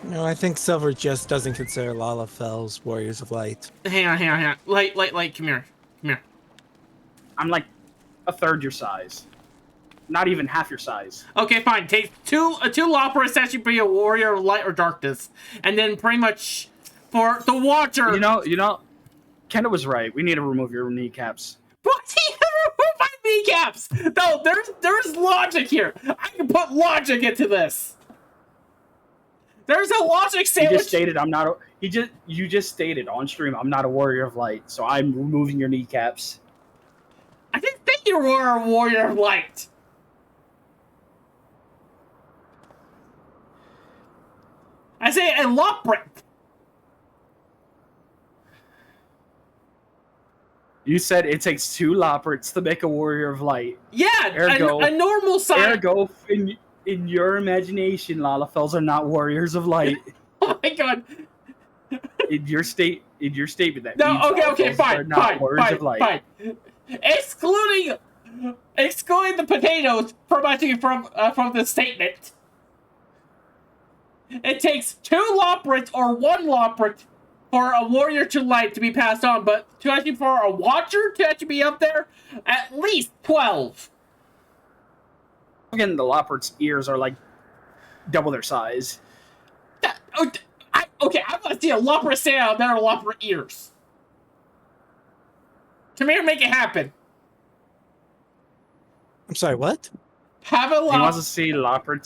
No, I think Silver just doesn't consider Lalafells Warriors of Light. Hang on. Light, come here. I'm like a third your size. Not even half your size. Okay, fine. Take two Loporrits actually be a warrior of light or darkness. And then pretty much for the Watcher. You know, Kendra was right. We need to remove your kneecaps. What? He remove my kneecaps? No, there's logic here. I can put logic into this. There's a logic sandwich. You just stated I'm not. You just stated on stream I'm not a warrior of light, so I'm removing your kneecaps. I didn't think you were a warrior of light. I say a Loporrit. You said it takes 2 Loporrits to make a warrior of light. Yeah, Ergo, a normal size. Ergo, in your imagination, Lalafells are not warriors of light. Oh my god. In your statement that No, okay, Lalafells fine, are not warriors of light. fine. Excluding the potatoes from the statement. It takes 2 Loporrits or 1 Loporrit for a warrior to light to be passed on, but to actually for a Watcher to actually be up there, at least 12. Again, the Loporrit's ears are like double their size. I want to see a Loporrit stand out there with Loporrit ears. Come here, make it happen. I'm sorry, what? Have a He wants to see Loporrit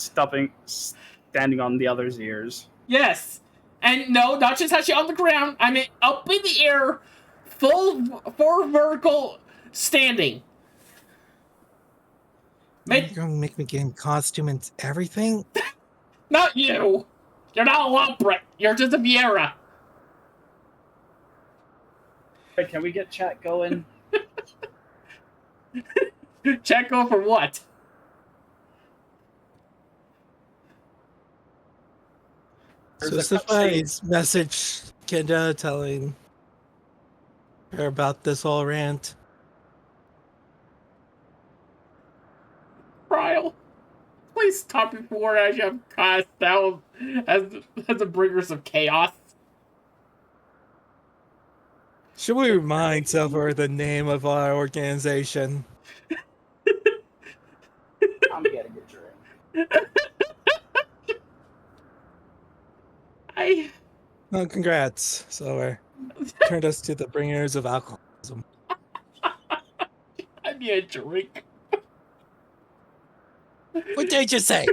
standing on the other's ears. Yes. And no, not just actually on the ground. I mean, up in the air, full vertical standing. You're going to make me get in costume and everything? Not you. You're not a Loporrit. You're just a Viera. Hey, can we get chat going? Check go for what? So Safai's message Kenda telling her about this whole rant. Trial. Please stop before I have cast down as the bringers of chaos. Should we remind Silver the name of our organization? I'm getting a drink. Oh, congrats, Silver. Turned us to the bringers of alcoholism. I need a drink. What did you say?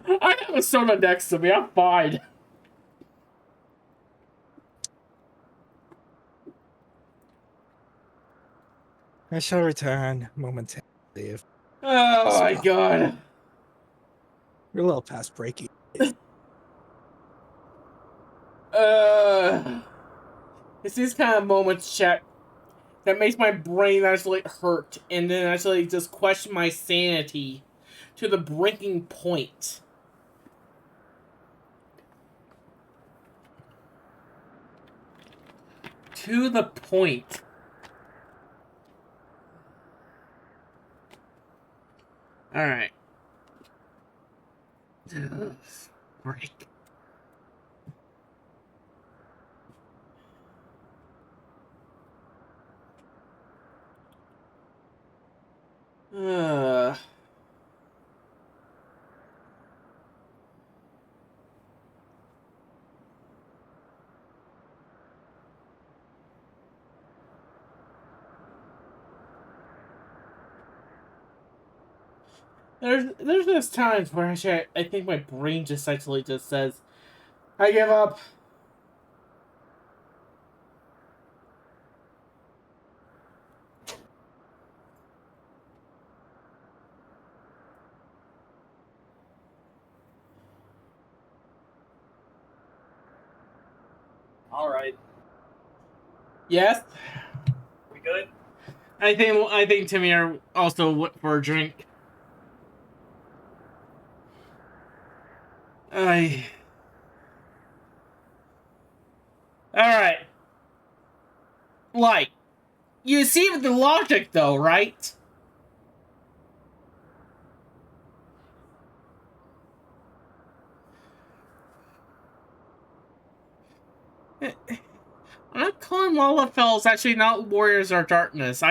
I have a soda next to me. I'm fine. I shall return momentarily. Oh my god. You're a little past breaking. It's these kind of moments, chat, that makes my brain actually hurt and then actually just question my sanity to the breaking point. To the point. Alright. Break. There's those times where I think my brain just essentially just says, I give up. All right, Yes, we good? I think Tamir also went for a drink. I. All right. Like, you see the logic though, right? I'm not calling Lalafels actually not Warriors of Darkness.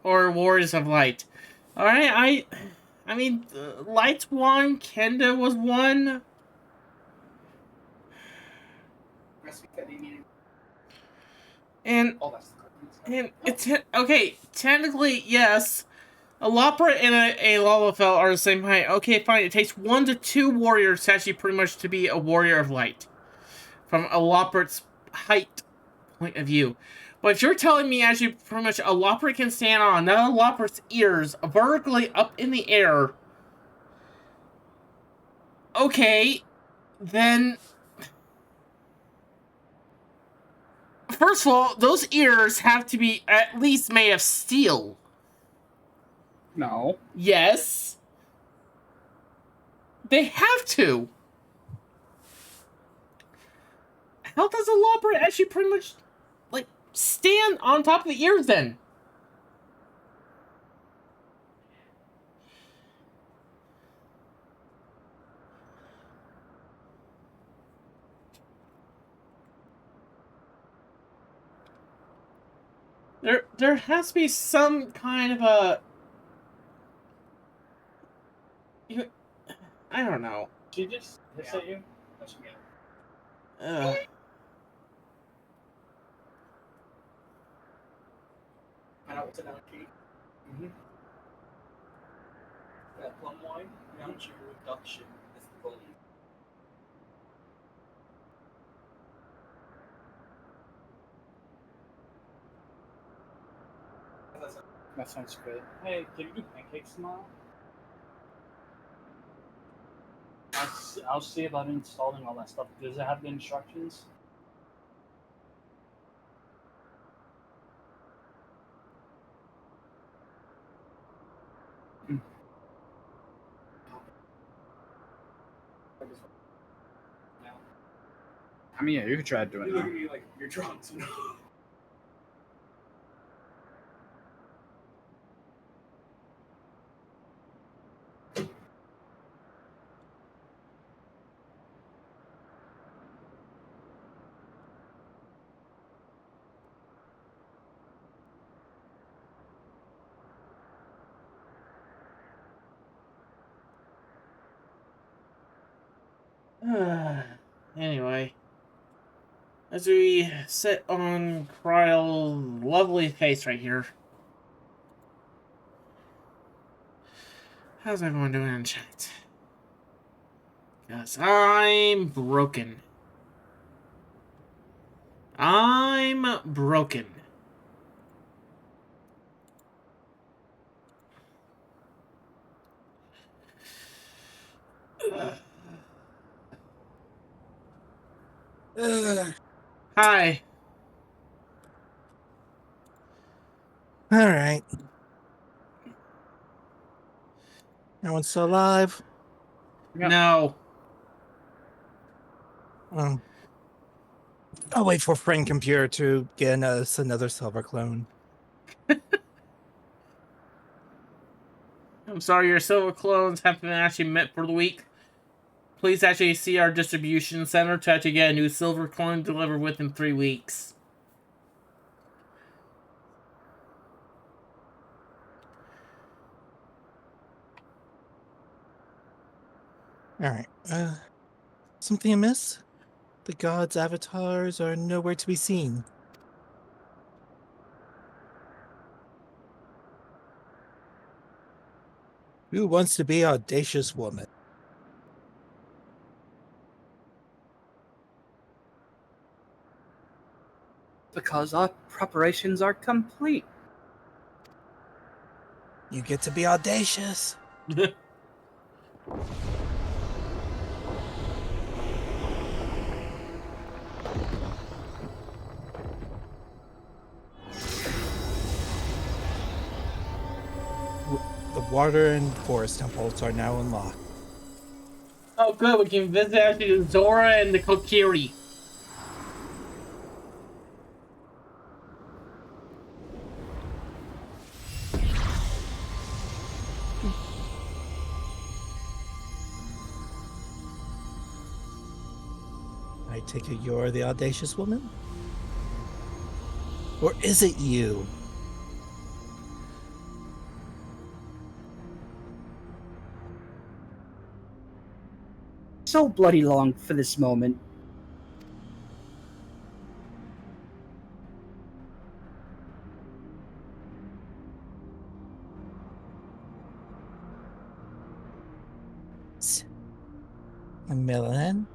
Or Warriors of Light. Alright, I mean, Light's one, Kenda was one. And it's okay, technically, yes. A Lopra and a Lalafell are the same height. Okay, fine. It takes 1 to 2 warriors to actually pretty much to be a Warrior of Light. From a Lopra's height point of view. But if you're telling me actually pretty much a Lopra can stand on another Lopra's ears vertically up in the air, okay, then first of all, those ears have to be at least made of steel. No. Yes. They have to. How does a Lopra actually pretty much, like, stand on top of the ears then? There has to be some kind of a... I don't know. She just hits at you? Uh, Find out what's in that cake. Mm-hmm. That plum wine, brown sugar reduction is the goal. That sounds good. Hey, can you do pancakes tomorrow? I'll see about installing all that stuff. Does it have the instructions? I mean, yeah, you could try doing You look that. at me like you're drunk. So no. anyway. As we sit on Kryle's lovely face right here. How's everyone doing in chat? Because I'm broken. I'm broken. Hi. All right. Everyone's still alive. Yep. No. I'll wait for friend computer to get us another silver clone. I'm sorry, your silver clones haven't actually met for the week. Please actually see our distribution center to actually get a new silver clone delivered within 3 weeks. All right. Something amiss? The gods' avatars are nowhere to be seen. Who wants to be audacious woman? Because our preparations are complete. You get to be audacious. The water and forest temples are now unlocked. Oh, good. We can visit actually Zora and the Kokiri. I take it you're the audacious woman? Or is it you? So bloody long for this moment. Milan?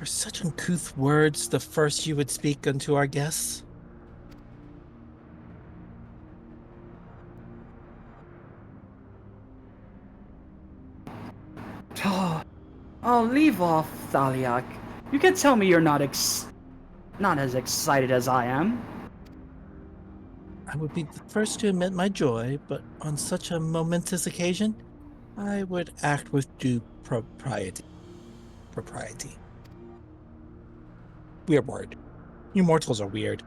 Are such uncouth words the first you would speak unto our guests? Oh, leave off, Thaliak. You can tell me you're not as excited as I am. I would be the first to admit my joy, but on such a momentous occasion, I would act with due propriety. Weird word. You mortals are weird.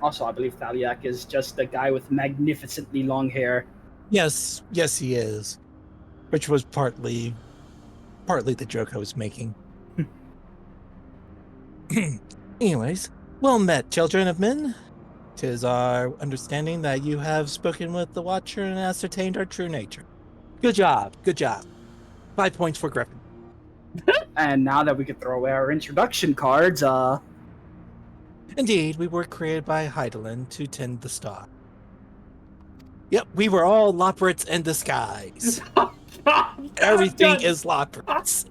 Also, I believe Thaliak is just a guy with magnificently long hair. Yes, he is. Which was partly the joke I was making. Anyways, well met, children of men. 'Tis our understanding that you have spoken with the Watcher and ascertained our true nature. Good job. 5 points for Griffin. And now that we can throw away our introduction cards, Indeed, we were created by Heidelin to tend the star. Yep, we were all Loprits in disguise. Everything is Loprits.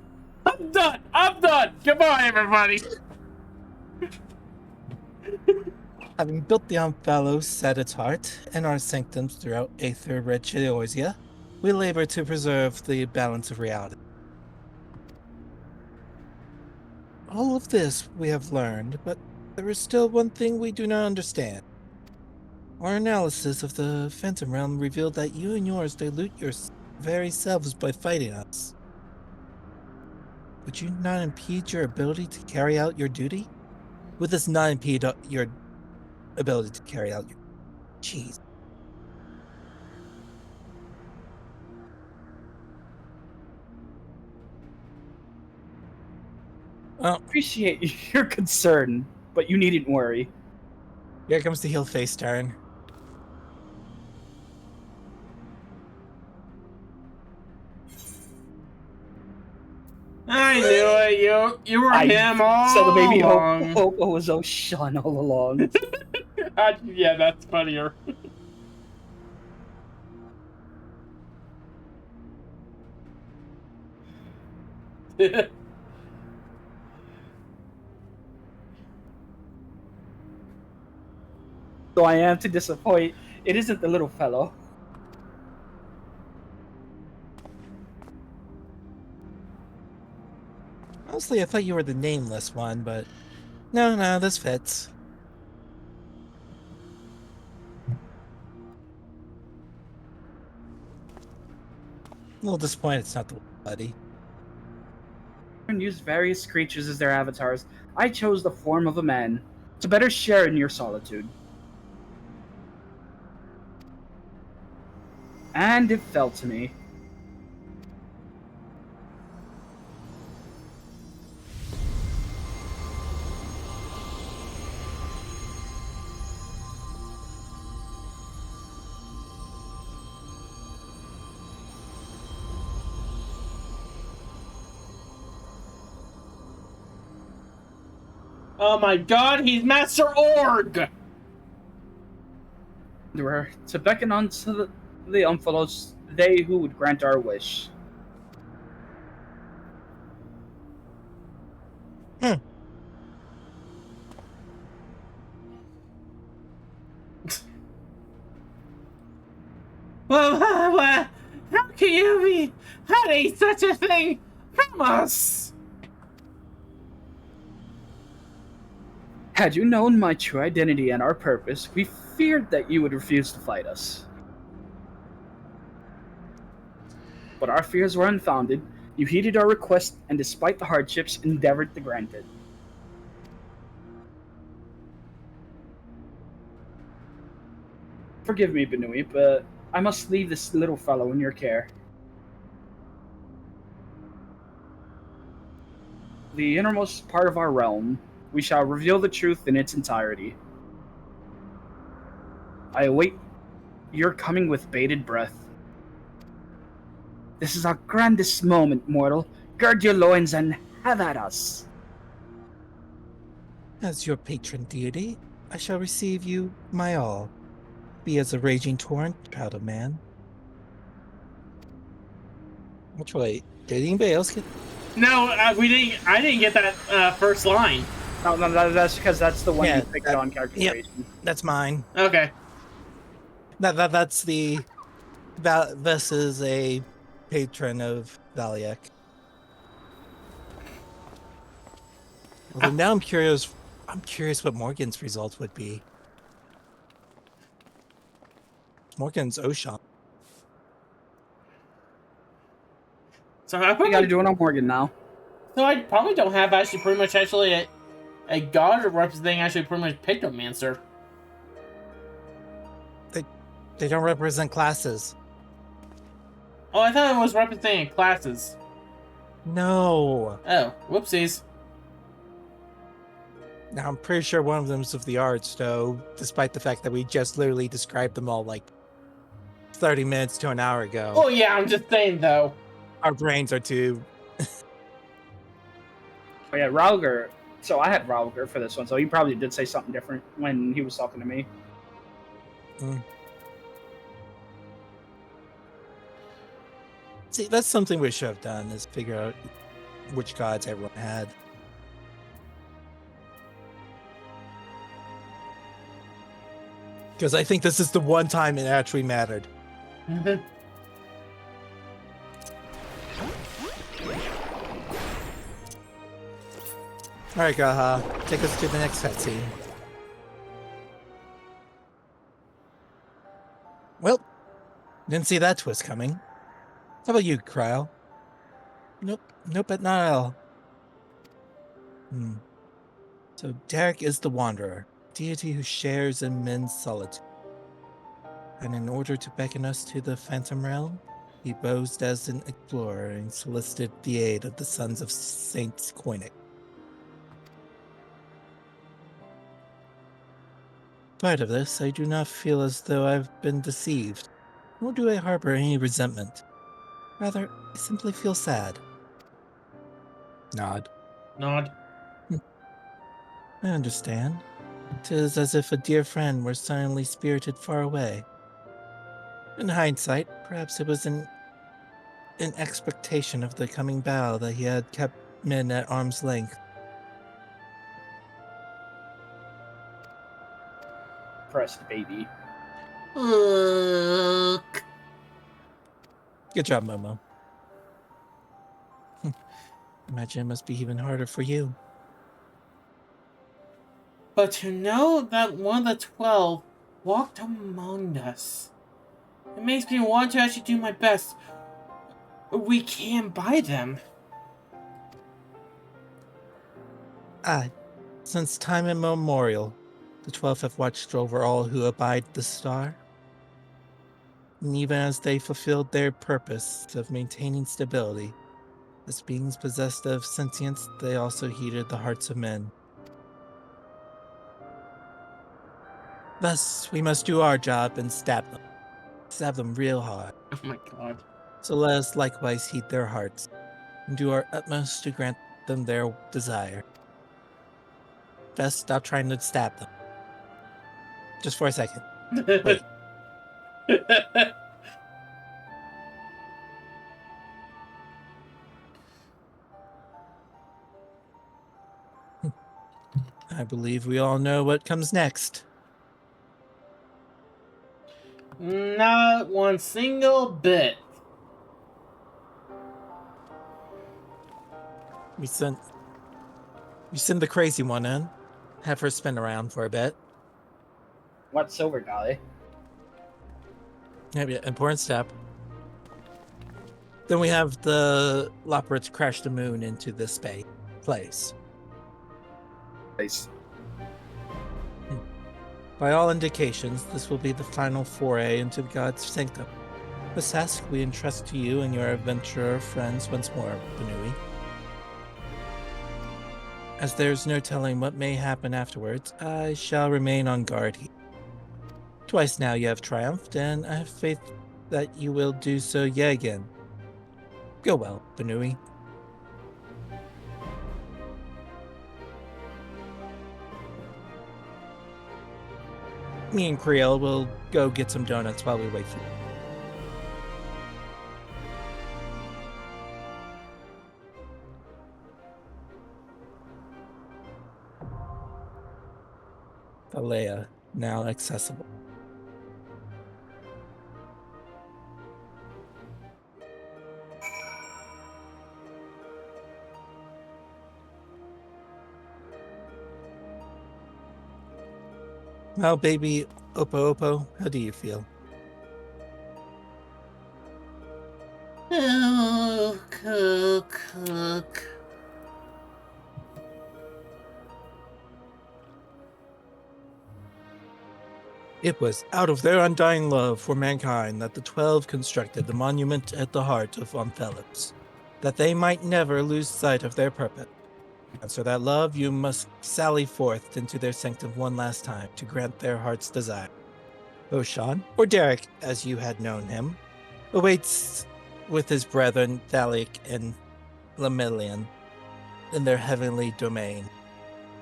I'm done. Goodbye, everybody. Having built the Omphalos set its heart and our sanctums throughout Aether Regiorsia, we labor to preserve the balance of reality. All of this we have learned, but there is still one thing we do not understand. Our analysis of the Phantom Realm revealed that you and yours dilute your very selves by fighting us. Would you not impede your ability to carry out your duty? Would this not impede your ability to carry out your... Jeez. Well, appreciate your concern, but you needn't worry. here comes the heel face turn. I knew it. You were him all So maybe along. Hope was O'Shawn all along. Yeah, that's funnier. So I am to disappoint. It isn't the little fellow. Honestly, I thought you were the nameless one, but no, this fits. A little disappointed it's not the buddy. And use various creatures as their avatars. I chose the form of a man to better share in your solitude. And it fell to me. Oh my god, he's Master Org! To beckon onto the Umphalos, they who would grant our wish. Well, how can you be hiding such a thing from us? Had you known my true identity and our purpose, we feared that you would refuse to fight us. But our fears were unfounded. You heeded our request, and despite the hardships, endeavored to grant it. Forgive me, Benui, but I must leave this little fellow in your care. The innermost part of our realm, we shall reveal the truth in its entirety. I await your coming with bated breath. This is our grandest moment, mortal. Gird your loins and have at us. As your patron deity, I shall receive you my all. Be as a raging torrent, proud of man. Which way? Did anybody else get? No, we didn't. I didn't get that first line. No, that's because that's the one Yeah, you picked on character yep. creation. That's mine. Okay. That's the. This is a patron of Valiak. Although now I'm curious. I'm curious what Morgan's result would be. Morgan's Oshan. So I You probably, gotta do it on Morgan now. so I probably don't have actually pretty much actually a god representing actually pretty much Pictomancer. They don't represent classes. Oh, I thought it was representing classes. No. Oh, whoopsies. Now I'm pretty sure one of them's of the arts, though, despite the fact that we just literally described them all like 30 minutes to an hour ago. Oh yeah, I'm just saying though. Our brains are too. Oh yeah, Rauger. So I had Rauger for this one, so he probably did say something different when he was talking to me. See, that's something we should have done, is figure out which gods everyone had. Because I think this is the one time it actually mattered. Alright, Gaha, take us to the next cutscene. Well, didn't see that twist coming. How about you, Kryle? Nope, but not at all. So Derek is the Wanderer, deity who shares in men's solitude. And in order to beckon us to the Phantom Realm, he posed as an explorer and solicited the aid of the sons of Saint Koinik. In spite of this, I do not feel as though I've been deceived, nor do I harbor any resentment. Rather, I simply feel sad. Nod. Nod. I understand. 'Tis as if a dear friend were suddenly spirited far away. In hindsight, perhaps it was an expectation of the coming battle that he had kept men at arm's length. Pressed baby. Look. Good job, Momo. Imagine it must be even harder for you. But to know that one of the 12 walked among us, it makes me want to actually do my best. We can buy them. Since time immemorial, the 12 have watched over all who abide the star. And even as they fulfilled their purpose of maintaining stability, as beings possessed of sentience, they also heeded the hearts of men. Thus, we must do our job and stab them. Stab them real hard. Oh my god. So let us likewise heed their hearts, and do our utmost to grant them their desire. Best stop trying to stab them. Just for a second. Wait. I believe we all know what comes next. Not one single bit. We send the crazy one in. Have her spin around for a bit. What silver guy? Maybe an important step. Then we have the Loporits crash the moon into this place. Nice. By all indications, this will be the final foray into the God's sanctum. This task we entrust to you and your adventurer friends once more, Benui. As there's no telling what may happen afterwards, I shall remain on guard here. Twice now you have triumphed, and I have faith that you will do so yet again. Go well, Benui. Me and Creel will go get some donuts while we wait for you. Alea, now accessible. Well, baby Oppo, how do you feel? Oh, cook. It was out of their undying love for mankind that the 12 constructed the monument at the heart of Omphalos, that they might never lose sight of their purpose. And so that love, you must sally forth into their sanctum one last time to grant their heart's desire. Oshan, or Derek as you had known him, awaits with his brethren Thalic and Lemillion in their heavenly domain.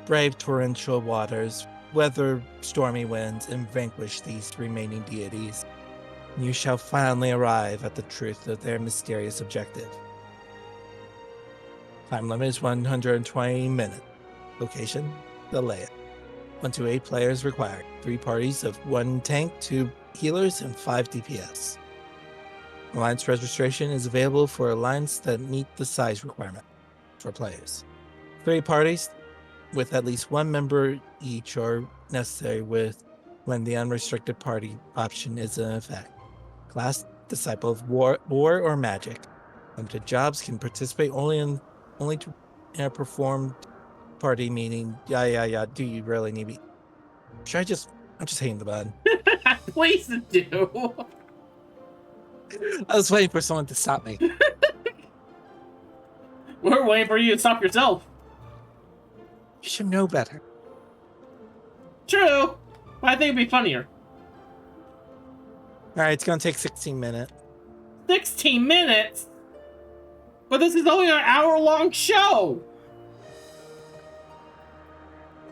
Brave torrential waters, weather stormy winds, and vanquish these remaining deities. You shall finally arrive at the truth of their mysterious objective. Time limit is 120 minutes. Location, the layout. 1 to 8 players required. 3 parties of 1 tank, 2 healers, and 5 DPS. Alliance registration is available for alliance that meet the size requirement for players. 3 parties with at least 1 member each are necessary when the unrestricted party option is in effect. Class, Disciple of War or Magic. Limited jobs can participate only to a performed party meeting. Yeah. Do you really need me? I'm just hitting the button. Please do. I was waiting for someone to stop me. We're waiting for you to stop yourself. You should know better. True, but I think it'd be funnier. Alright, it's gonna take 16 minutes. 16 minutes? But this is only an hour-long show!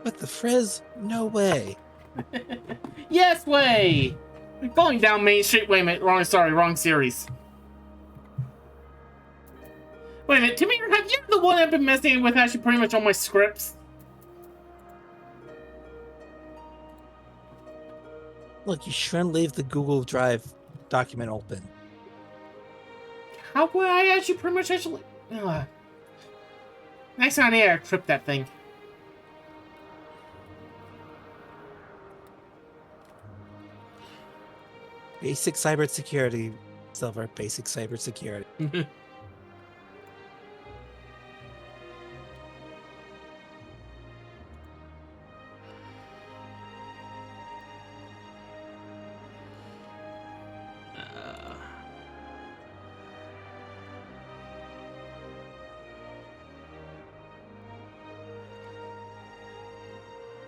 What the frizz? No way. Yes way! We're going down Main Street. Wait a minute, wrong series. Wait a minute, Tamir, have you been the one I've been messing with actually pretty much all my scripts? Look, you shouldn't leave the Google Drive document open. How would I actually pretty much Next time I need to encrypt that thing. Basic cybersecurity, Silver. Basic cybersecurity.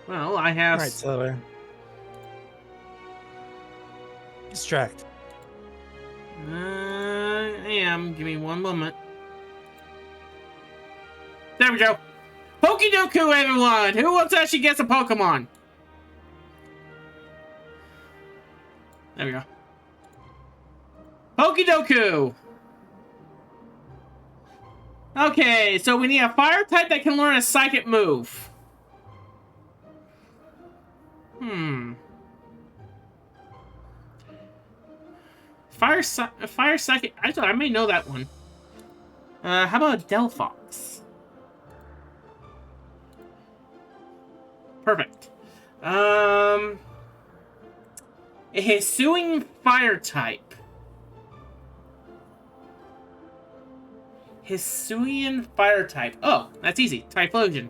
Well, I have... Alright, Silver. Distract. I am. Give me one moment. There we go. Pokedoku, everyone! Who wants to actually get some Pokemon? There we go. Pokedoku! Okay, so we need a fire type that can learn a psychic move. Hmm. Fire psychic. Actually, I may know that one. How about Delphox? Perfect. A Hisuian fire type. Hisuian fire type. Oh, that's easy. Typhlosion.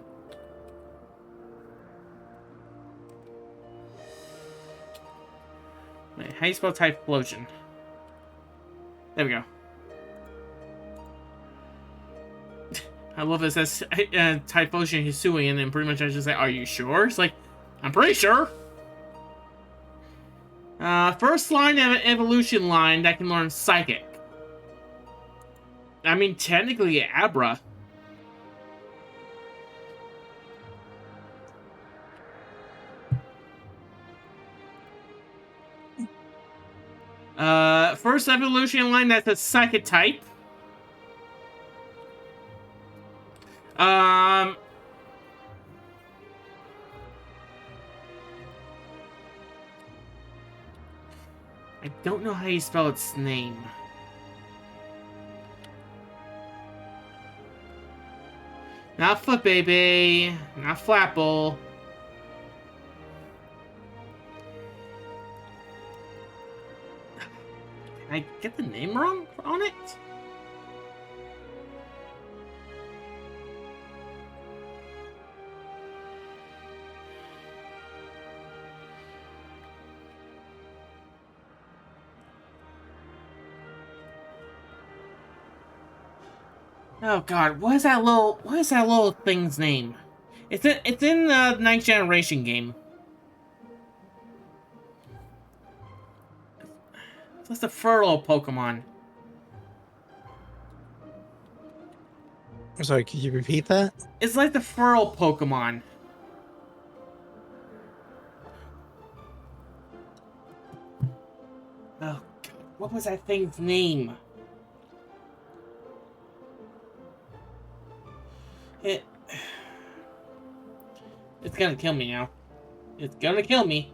Wait, how do you spell Typhlosion? There we go. I love it says Typhlosion Hisuian, and pretty much I just say, are you sure? It's like, I'm pretty sure. First line of evolution line that can learn Psychic. I mean, technically, Abra. First evolution line that's a Psychic type. I don't know how you spell its name. Not Foot Baby, not Flapple. Did I get the name wrong on it? Oh God, what is that little thing's name? It's in the Ninth Generation game. It's the Fertile Pokemon. I'm sorry, could you repeat that? It's like the Fertile Pokemon. Oh God, what was that thing's name? It's gonna kill me now. It's gonna kill me.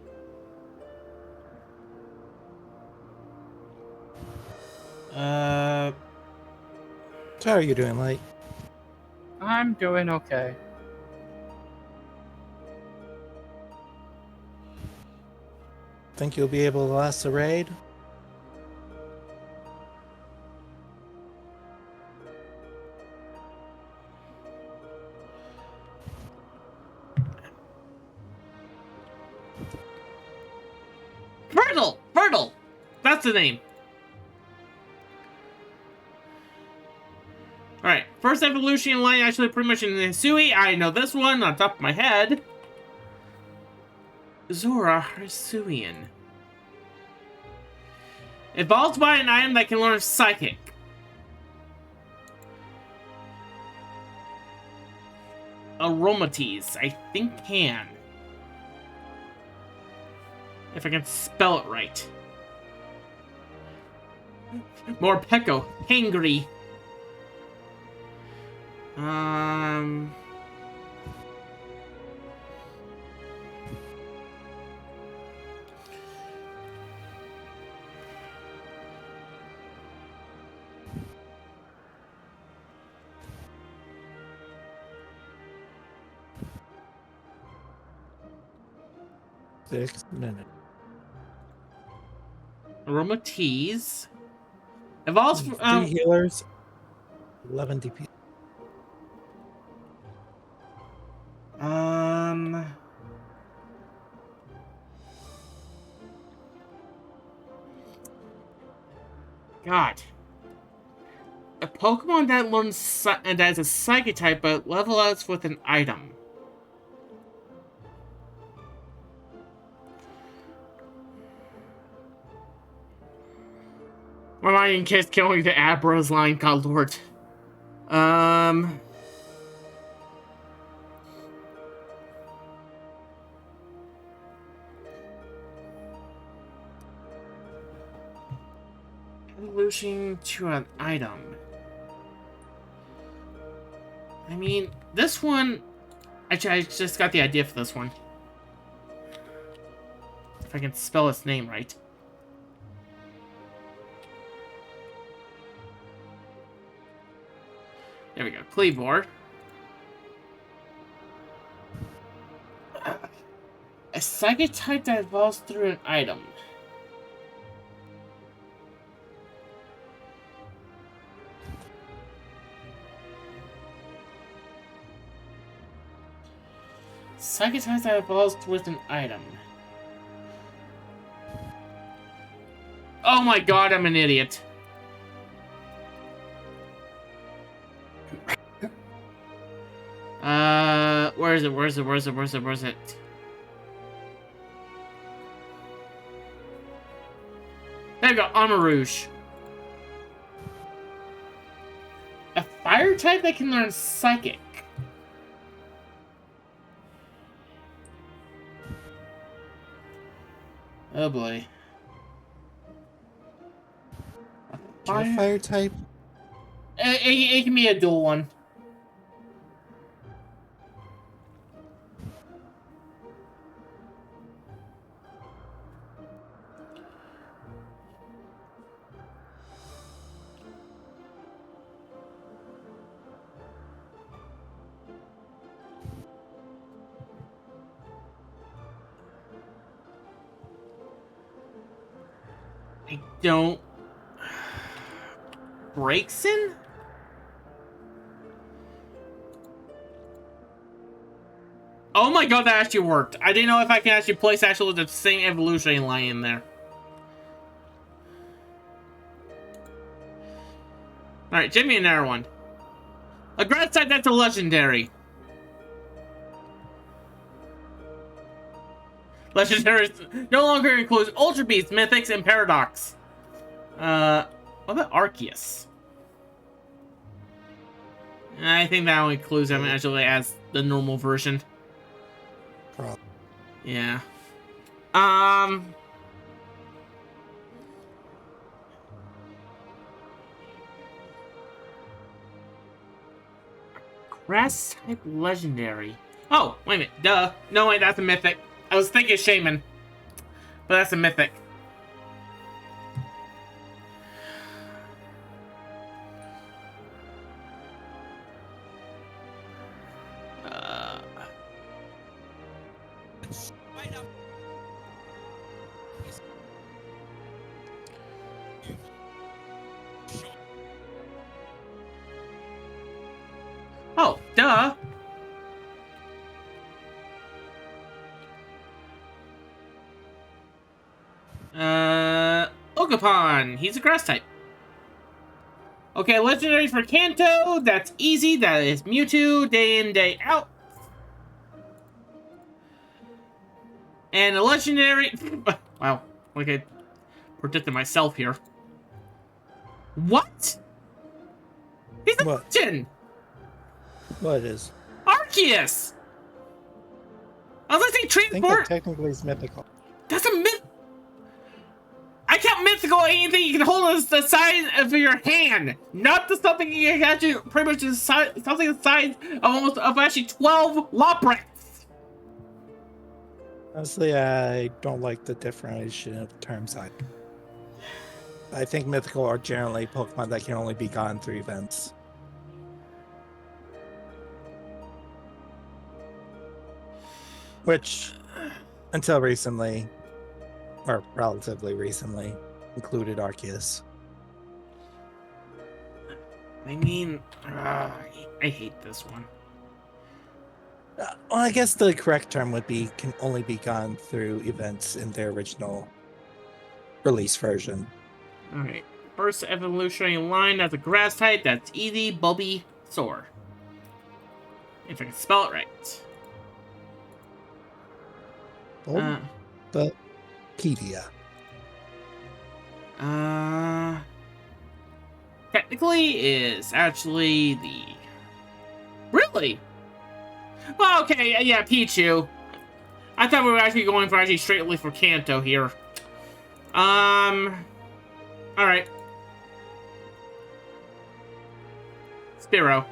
So how are you doing, Light? I'm doing okay. Think you'll be able to last the raid? Fertile! That's the name. Alright, first evolution line actually pretty much in the Hisui. I know this one on top of my head. Zora Hisuian. Evolved by an item that can learn Psychic. Aromates, I think can. If I can spell it right. More Pecco. Hangry. Six minutes. Aromates. Evolves from... 3 healers, 11 DP. God. A Pokemon that learns that is a Psychic type but level outs with an item. My mind in case killing the Abra's line, God Lord. Evolution to an item. I mean, this one... Actually, I just got the idea for this one. I can spell its name right. There we go. Cleavor. A psychic type that evolves through an item. Psychic type that evolves with an item. Oh my god, I'm an idiot. Where is it? Where is it? Where is it? Where is it? Where is it? There you go, Armor Rouge. A fire type that can learn Psychic. Oh boy. Do you have fire type? It can be a dual one. I don't... Breakson? Oh my god, that actually worked. I didn't know if I can actually place actually the same evolutionary line in there. Alright, give me another one. A grass type that's a legendary. Legendary no longer includes Ultra Beasts, Mythics, and Paradox. What about Arceus? I think that only includes them actually as the normal version. Probably. Yeah. Grass type legendary. Oh, wait a minute. Duh. No, wait, that's a mythic. I was thinking Shaman. But that's a mythic. Oh, duh. Ogapon. He's a grass type. Okay, legendary for Kanto. That's easy. That is Mewtwo, day in, day out. And a legendary... Wow. Like I predicted myself here. What? He's a legend! What is? Arceus! I was like, I think transport. that technically is mythical. That's a myth. I count mythical anything you can hold as the size of your hand, not the something you can actually pretty much the size, something the size of almost of actually 12 Loprats. Honestly, I don't like the differentiation of terms. I think mythical are generally Pokemon that can only be gotten through events. Which, until recently, or relatively recently, included Arceus. I mean, I hate this one. Well, I guess the correct term would be can only be gotten through events in their original release version. Alright. First evolutionary line, that's a grass type, that's easy, Bulbasaur. If I can spell it right. Bulbapedia. Technically is actually the... Really? Well, okay, yeah, Pichu. I thought we were actually going for actually straightly for Kanto here. Alright. Spearow.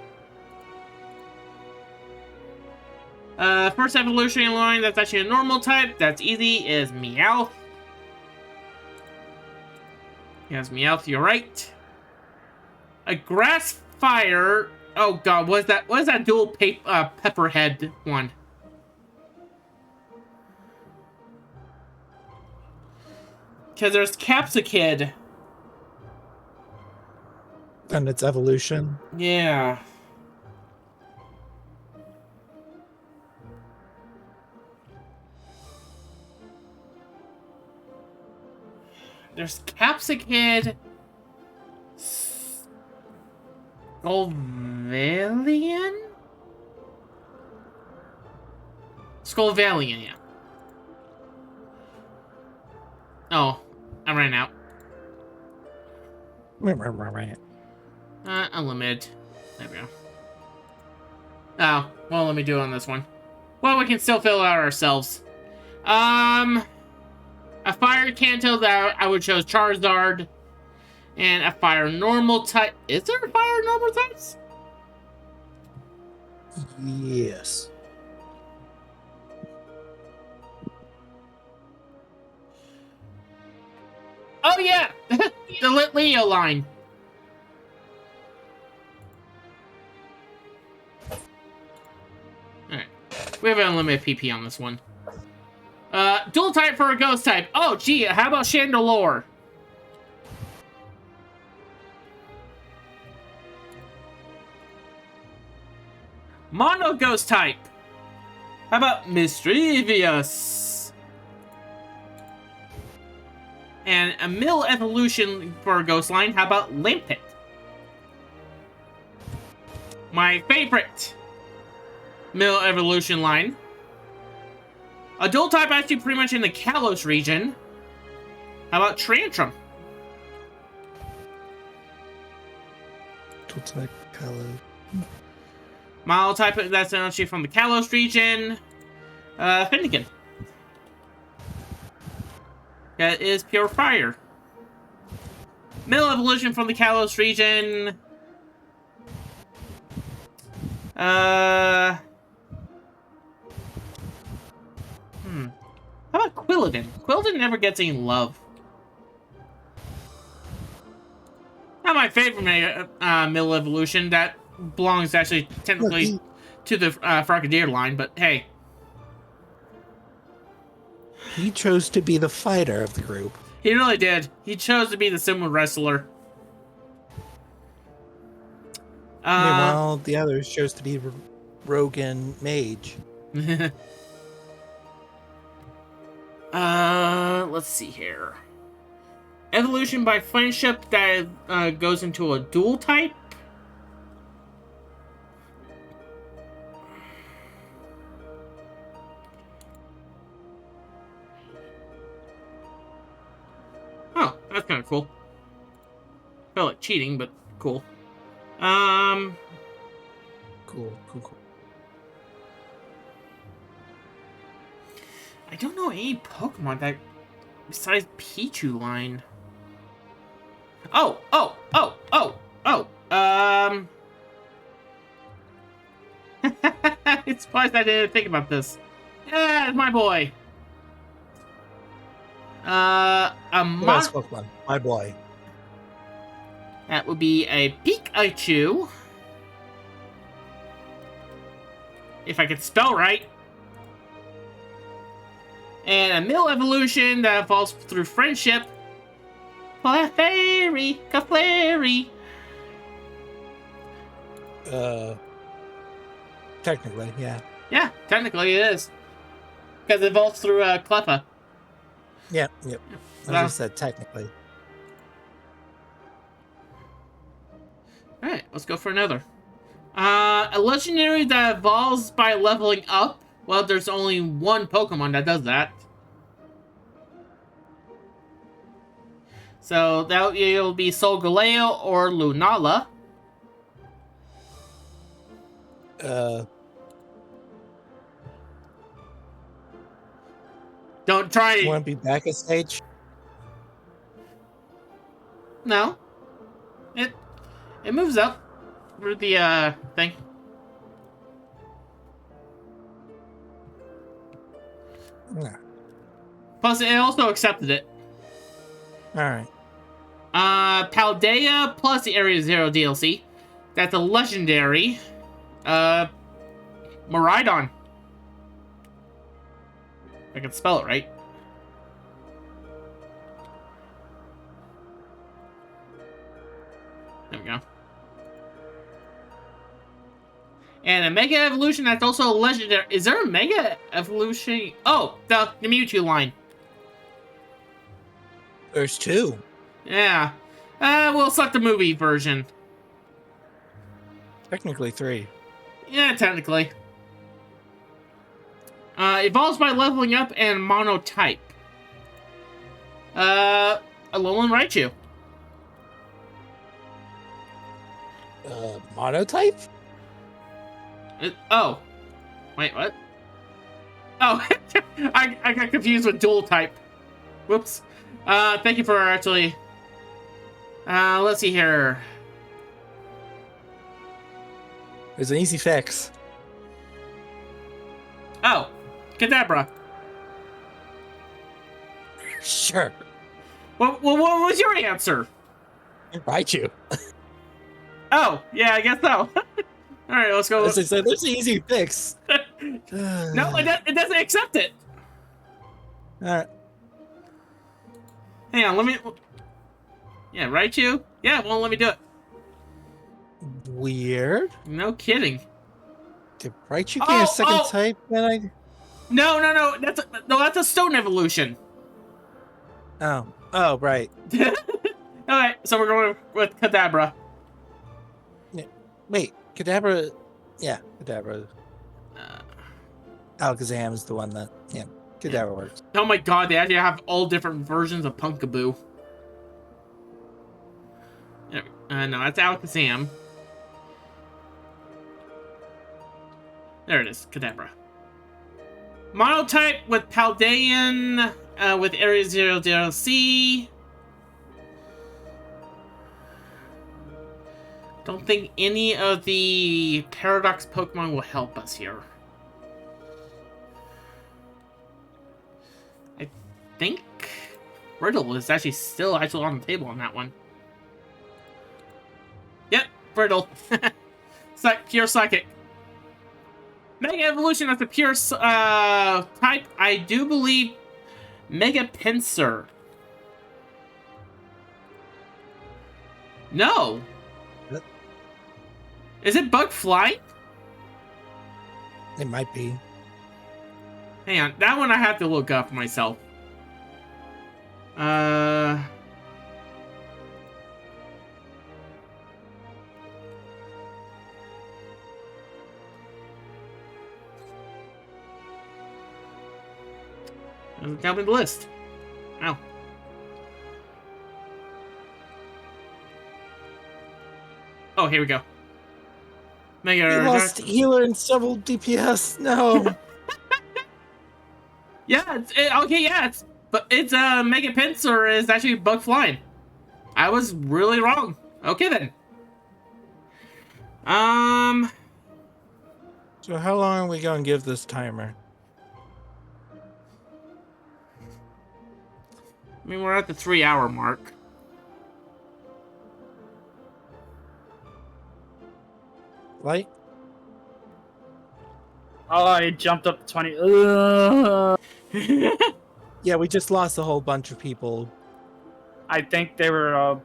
First evolutionary line that's actually a normal type, that's easy, is Meowth. Yes, Meowth, you're right. A grass fire. Oh god, what is that dual pepperhead one? Because there's Capsicid. And its evolution. Yeah. There's Capsicid. Scolvalian? Scolvalian, yeah. Oh, I ran out. Right. Unlimited. There we go. Oh, well, let me do it on this one. Well, we can still fill it out ourselves. A fire Kanto that I would choose Charizard. And a fire normal type. Is there a fire normal types? Yes. Oh, yeah! The Leo line. Alright. We have an unlimited PP on this one. Dual type for a ghost type. Oh, gee, how about Chandelure? Mono ghost type. How about Mischievous? And a mill evolution for a ghost line. How about Limpet? My favorite mill evolution line. A dual type actually pretty much in the Kalos region. How about Tantrum? Dual type color. Model type that's actually from the Kalos region. Finnegan. That is pure fire. Middle evolution from the Kalos region. How about Quilladin? Quilladin never gets any love. Not my favorite middle evolution. That belongs actually technically to the Frogadier line, but hey. He chose to be the fighter of the group. He really did. He chose to be the sumo wrestler. Meanwhile, the others chose to be rogue and mage. Let's see here. Evolution by friendship that goes into a dual type. Oh, that's kind of cool. Felt like cheating, but cool. Cool. I don't know any Pokemon that besides Pichu line. Oh. It's surprised I didn't think about this. Yeah, it's my boy. Last Pokemon, my boy. That would be a Pikachu. If I could spell right. And a mill evolution that evolves through friendship. Clefairy. Technically, yeah. Yeah, technically it is. Because it evolves through Cleffa. Yep. As I said, technically. Alright, let's go for another. A legendary that evolves by leveling up. Well, there's only one Pokemon that does that. So that it'll be Solgaleo or Lunala. Don't try it. Want to be back at stage? No. It moves up through the thing. Yeah. Plus, it also accepted it. All right. Paldea plus the Area Zero DLC. That's a legendary. Miraidon. I can spell it right. There we go. And a Mega Evolution that's also a legendary. Is there a Mega Evolution? Oh, the Mewtwo line. There's 2. Yeah. We'll select the movie version. Technically 3. Yeah, technically. Evolves by leveling up and monotype. Alolan Raichu. Monotype? Oh. Wait, what? Oh, I got confused with dual type. Whoops. Thank you for actually... let's see here. There's an easy fix. Oh, Kadabra. Sure. What was your answer? Raichu. Oh, yeah, I guess so. All right, let's go. As I said, there's an easy fix. No, it doesn't accept it. All right. Hang on, let me... Yeah, Raichu? Yeah, it won't let me do it. Weird. No kidding. Did Raichu get a second type? Then I... No, that's a stone evolution. Oh, right. Alright, so we're going with Kadabra. Yeah. Wait, Kadabra... Yeah, Kadabra. Alakazam is the one that... Yeah, Kadabra works. Oh my god, they actually have all different versions of Punkaboo. No, that's Alakazam. There it is, Kadabra. Monotype with Paldean, with Area 00C. Don't think any of the Paradox Pokemon will help us here. I think Riddle is actually still on the table on that one. Yep, Riddle. Pure Psychic. Mega Evolution as a pure type, I do believe Mega Pinsir. No. What? Is it Bug Flight? It might be. Hang on, that one I have to look up myself. Doesn't tell me the list. Oh. Oh, here we go. Mega. We lost healer and several DPS. No. Yeah. Okay. Yeah. It's Mega Pinsir is actually Bug Flying. I was really wrong. Okay then. So how long are we gonna give this timer? I mean, we're at the 3-hour mark. Light? Oh, I jumped up to 20. Ugh. Yeah, we just lost a whole bunch of people. I think they were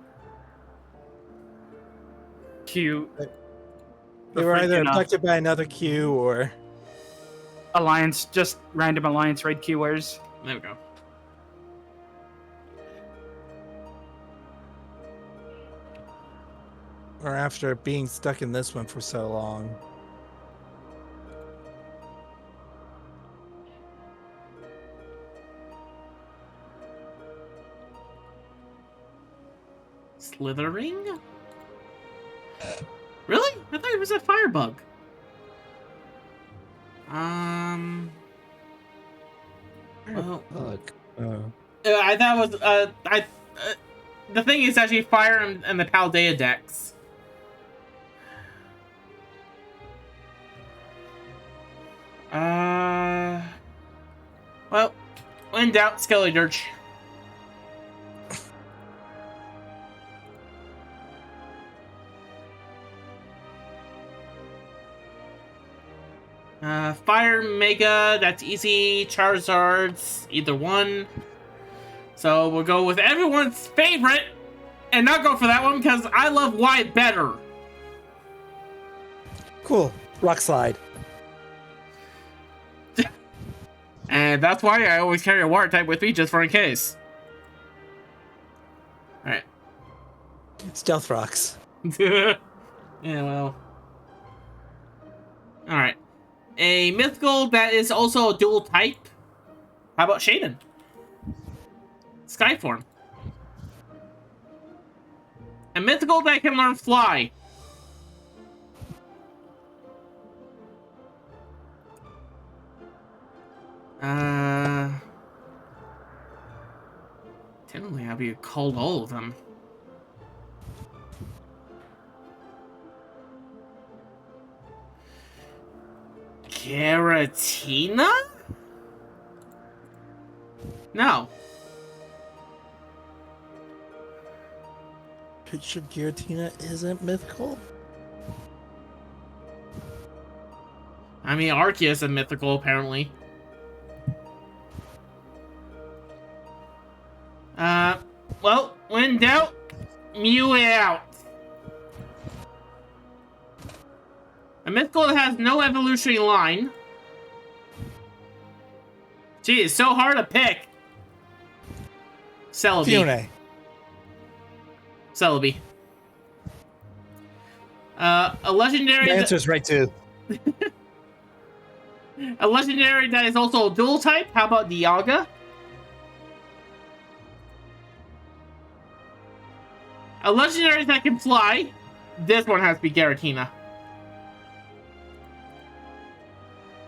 cute. They were either abducted by another queue or... Alliance, just random Alliance raid queuers. There we go. Or after being stuck in this one for so long. Slithering? Really? I thought it was a firebug. Well, Look. I thought it was the thing is actually fire and the Paldea decks. Well, in doubt, Skelly Dirge. Fire Mega, that's easy. Charizards, either one. So we'll go with everyone's favorite and not go for that one because I love Wyatt better. Cool. Rock slide. And that's why I always carry a water type with me just for in case. Alright. Stealth rocks. Yeah, well. Alright. A mythical that is also a dual type. How about Shaden? Skyform. A mythical that can learn fly. Technically, I'd be called all of them. Garatina? No. Picture Giratina isn't mythical? I mean, Arceus is mythical, apparently. Well, when in doubt, Mew it out. A mythical that has no evolutionary line. Gee, it's so hard to pick. Celebi. Fiona. Celebi. A legendary. The answer's right too. A legendary that is also a dual type. How about Dialga? A legendary that can fly. This one has to be Garatina.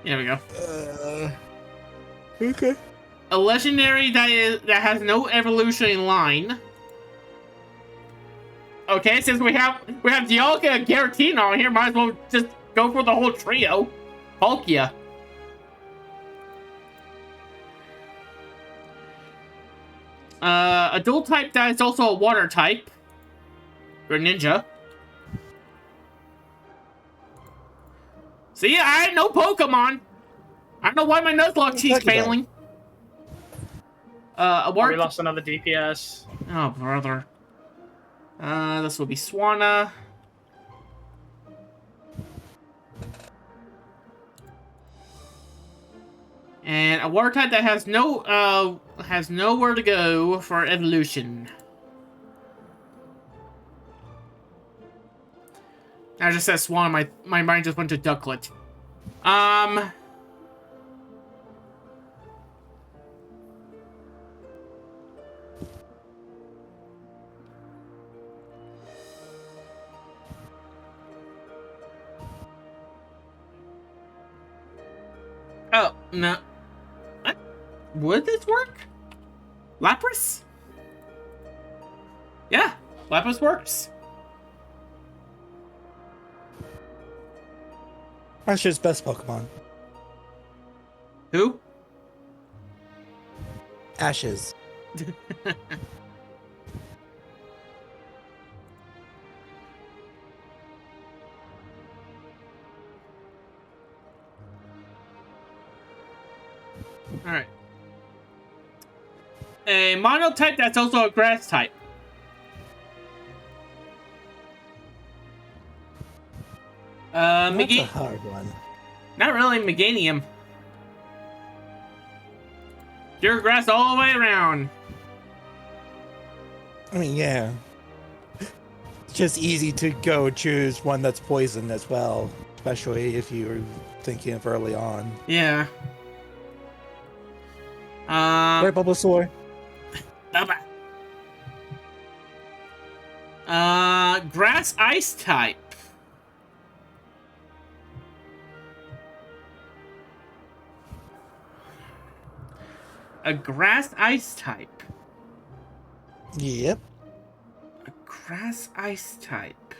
There we go. Okay. A legendary that has no evolutionary line. Okay, since we have Dialga and Garatina on here, might as well just go for the whole trio. Palkia. A dual type that is also a water type. Greninja. See, I had no Pokemon. I don't know why my Nuzlocke keeps failing. We lost another DPS. Oh, brother. This will be Swanna. And a water type that has nowhere to go for evolution. I just said Swan, my mind just went to Ducklet. Oh, no. What? Would this work? Lapras? Yeah, Lapras works. Asher's best Pokemon. Who? Ashes. Alright. A mono type that's also a grass type. That's a hard one. Not really Meganium. Pure grass all the way around. I mean, yeah. It's just easy to go choose one that's poison as well, especially if you were thinking of early on. Yeah. Right, Bulbasaur? Grass ice type. A grass ice type. Yep. A grass ice type.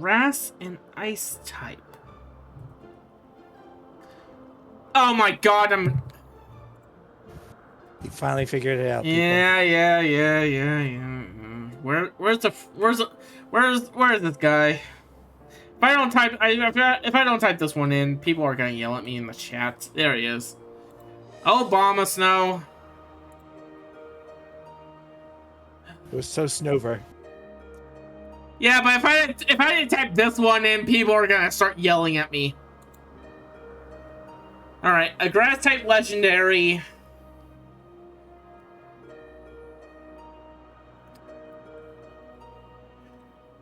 grass and ice type. Oh my god, I'm... You finally figured it out. Yeah. Where's this guy? If I don't type, if I don't type this one in, people are gonna yell at me in the chat. There he is. Obama Snow. It was so Snover. Yeah, but if I didn't type this one in, people are gonna start yelling at me. All right, a grass type legendary.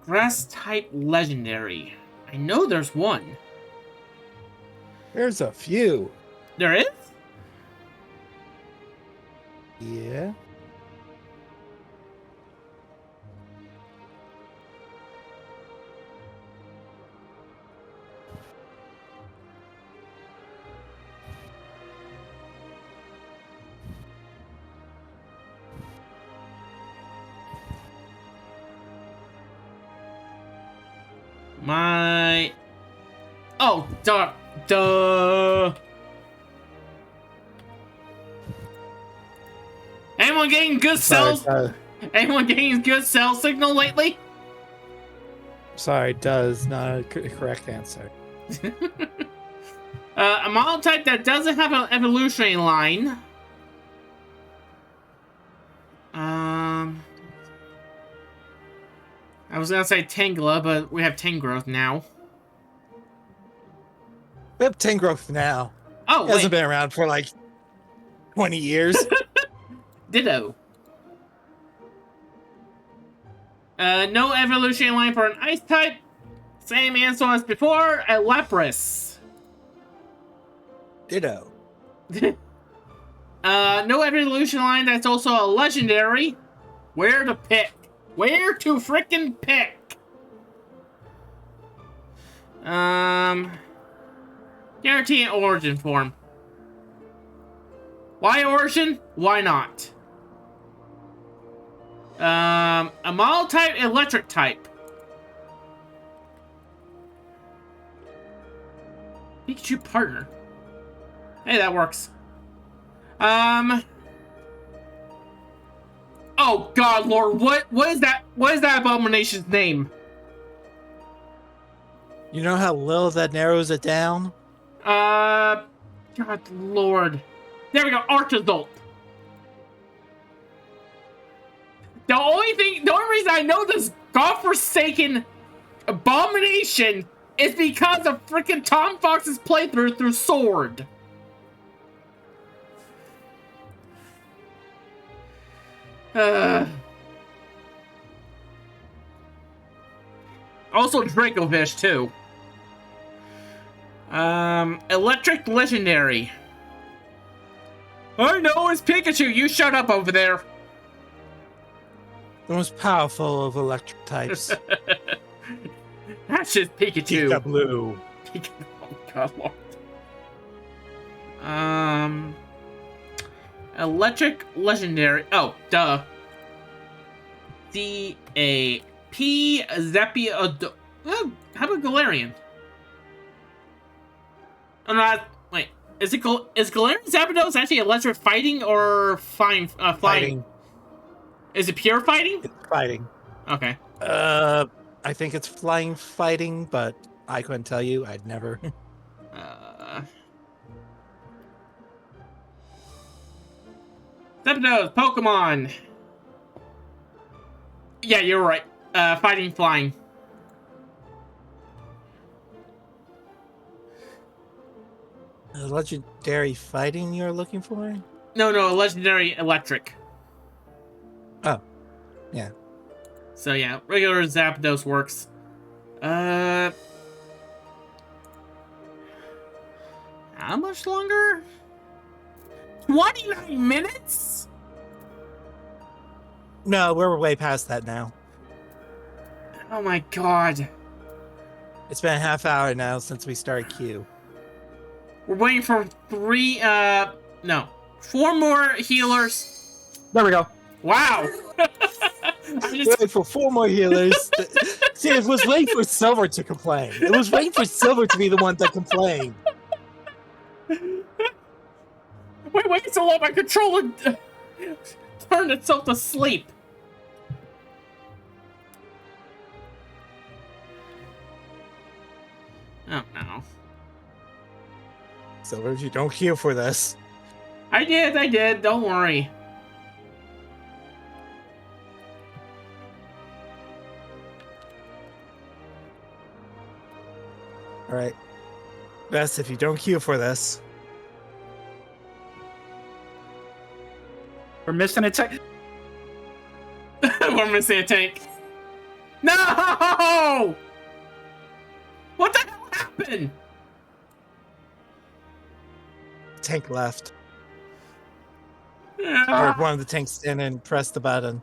Grass type legendary. I know there's one. There's a few. There is? Yeah. My... Oh, duh. Anyone getting good cells? Anyone getting good cell signal lately? Sorry, does not a correct answer. A model type that doesn't have an evolutionary line. I was gonna say Tangela, but we have Tangrowth now. We have Tangrowth now. Oh, It hasn't been around for like 20 years. Ditto. No evolutionary line for an ice type. Same answer as before, a Lapras. Ditto. No evolution line that's also a legendary. Where to pick? Where to frickin' pick? Guarantee an origin form. Why origin? Why not? A model type, electric type. Pikachu partner. Hey, that works. Oh God, Lord, what is that? What is that abomination's name? You know how little that narrows it down? God, Lord. There we go, Artizolt. The only reason I know this godforsaken abomination is because of freaking Tom Fox's playthrough through Sword. Also Dracovish too. Electric legendary. I know it's Pikachu. You shut up over there. The most powerful of electric types. That's just Pikachu. Pika-Blue. Oh God, Lord. Electric legendary. Oh, duh. D-A-P Zappy. How about Galarian? Oh no, wait. Is Galarian Zapdos actually electric fighting or flying? Fighting. Is it pure fighting? It's fighting. Okay. I think it's flying fighting, but I couldn't tell you. I'd never. Zapdos, Pokemon. Yeah, you're right. Fighting, flying. Legendary fighting you're looking for? No, legendary electric. Oh, yeah. So yeah, regular Zapdos works. How much longer? 29 minutes? No, we're way past that now. Oh my God. It's been a half hour now since we started Q. We're waiting for 4 more healers. There we go. Wow. Waiting for 4 more healers. See, it was waiting for Silver to complain. It was waiting for Silver to be the one that complained. Wait so long my controller turned itself to sleep. Oh no. Silver, you don't queue for this. I did, don't worry. Alright. Best if you don't queue for this. We're missing a tank. We're missing a tank. No! What the hell happened? Tank left. Or Ah. one of the tanks stand and press the button.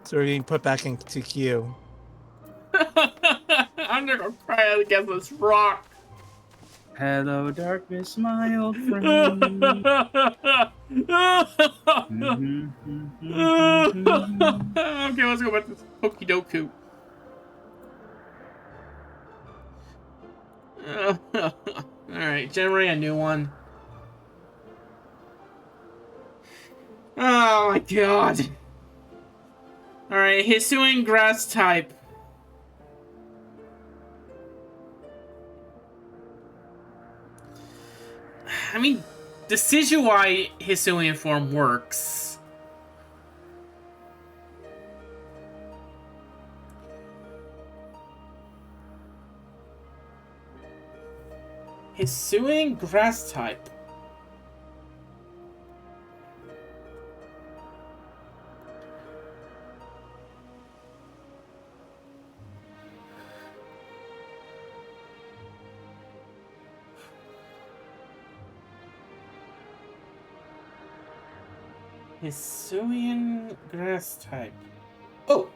So we're being put back into queue. I'm gonna cry against this rock. Hello, darkness, my old friend. Okay, let's go back to this Pokey Doku. Alright, generate a new one. Oh my god. Alright, Hisuian grass type. I mean, the Decidueye Hisuian form works. Hisuian grass type. Hisuian grass type. Oh,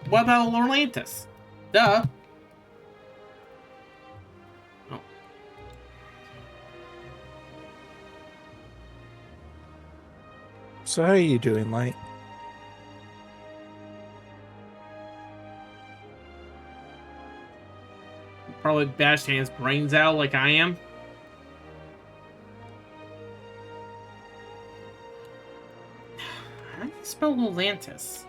what about Lorlantis? Duh. Oh. So how are you doing, Light? Probably bashing his brains out like I am. How do you spell Lorlantis?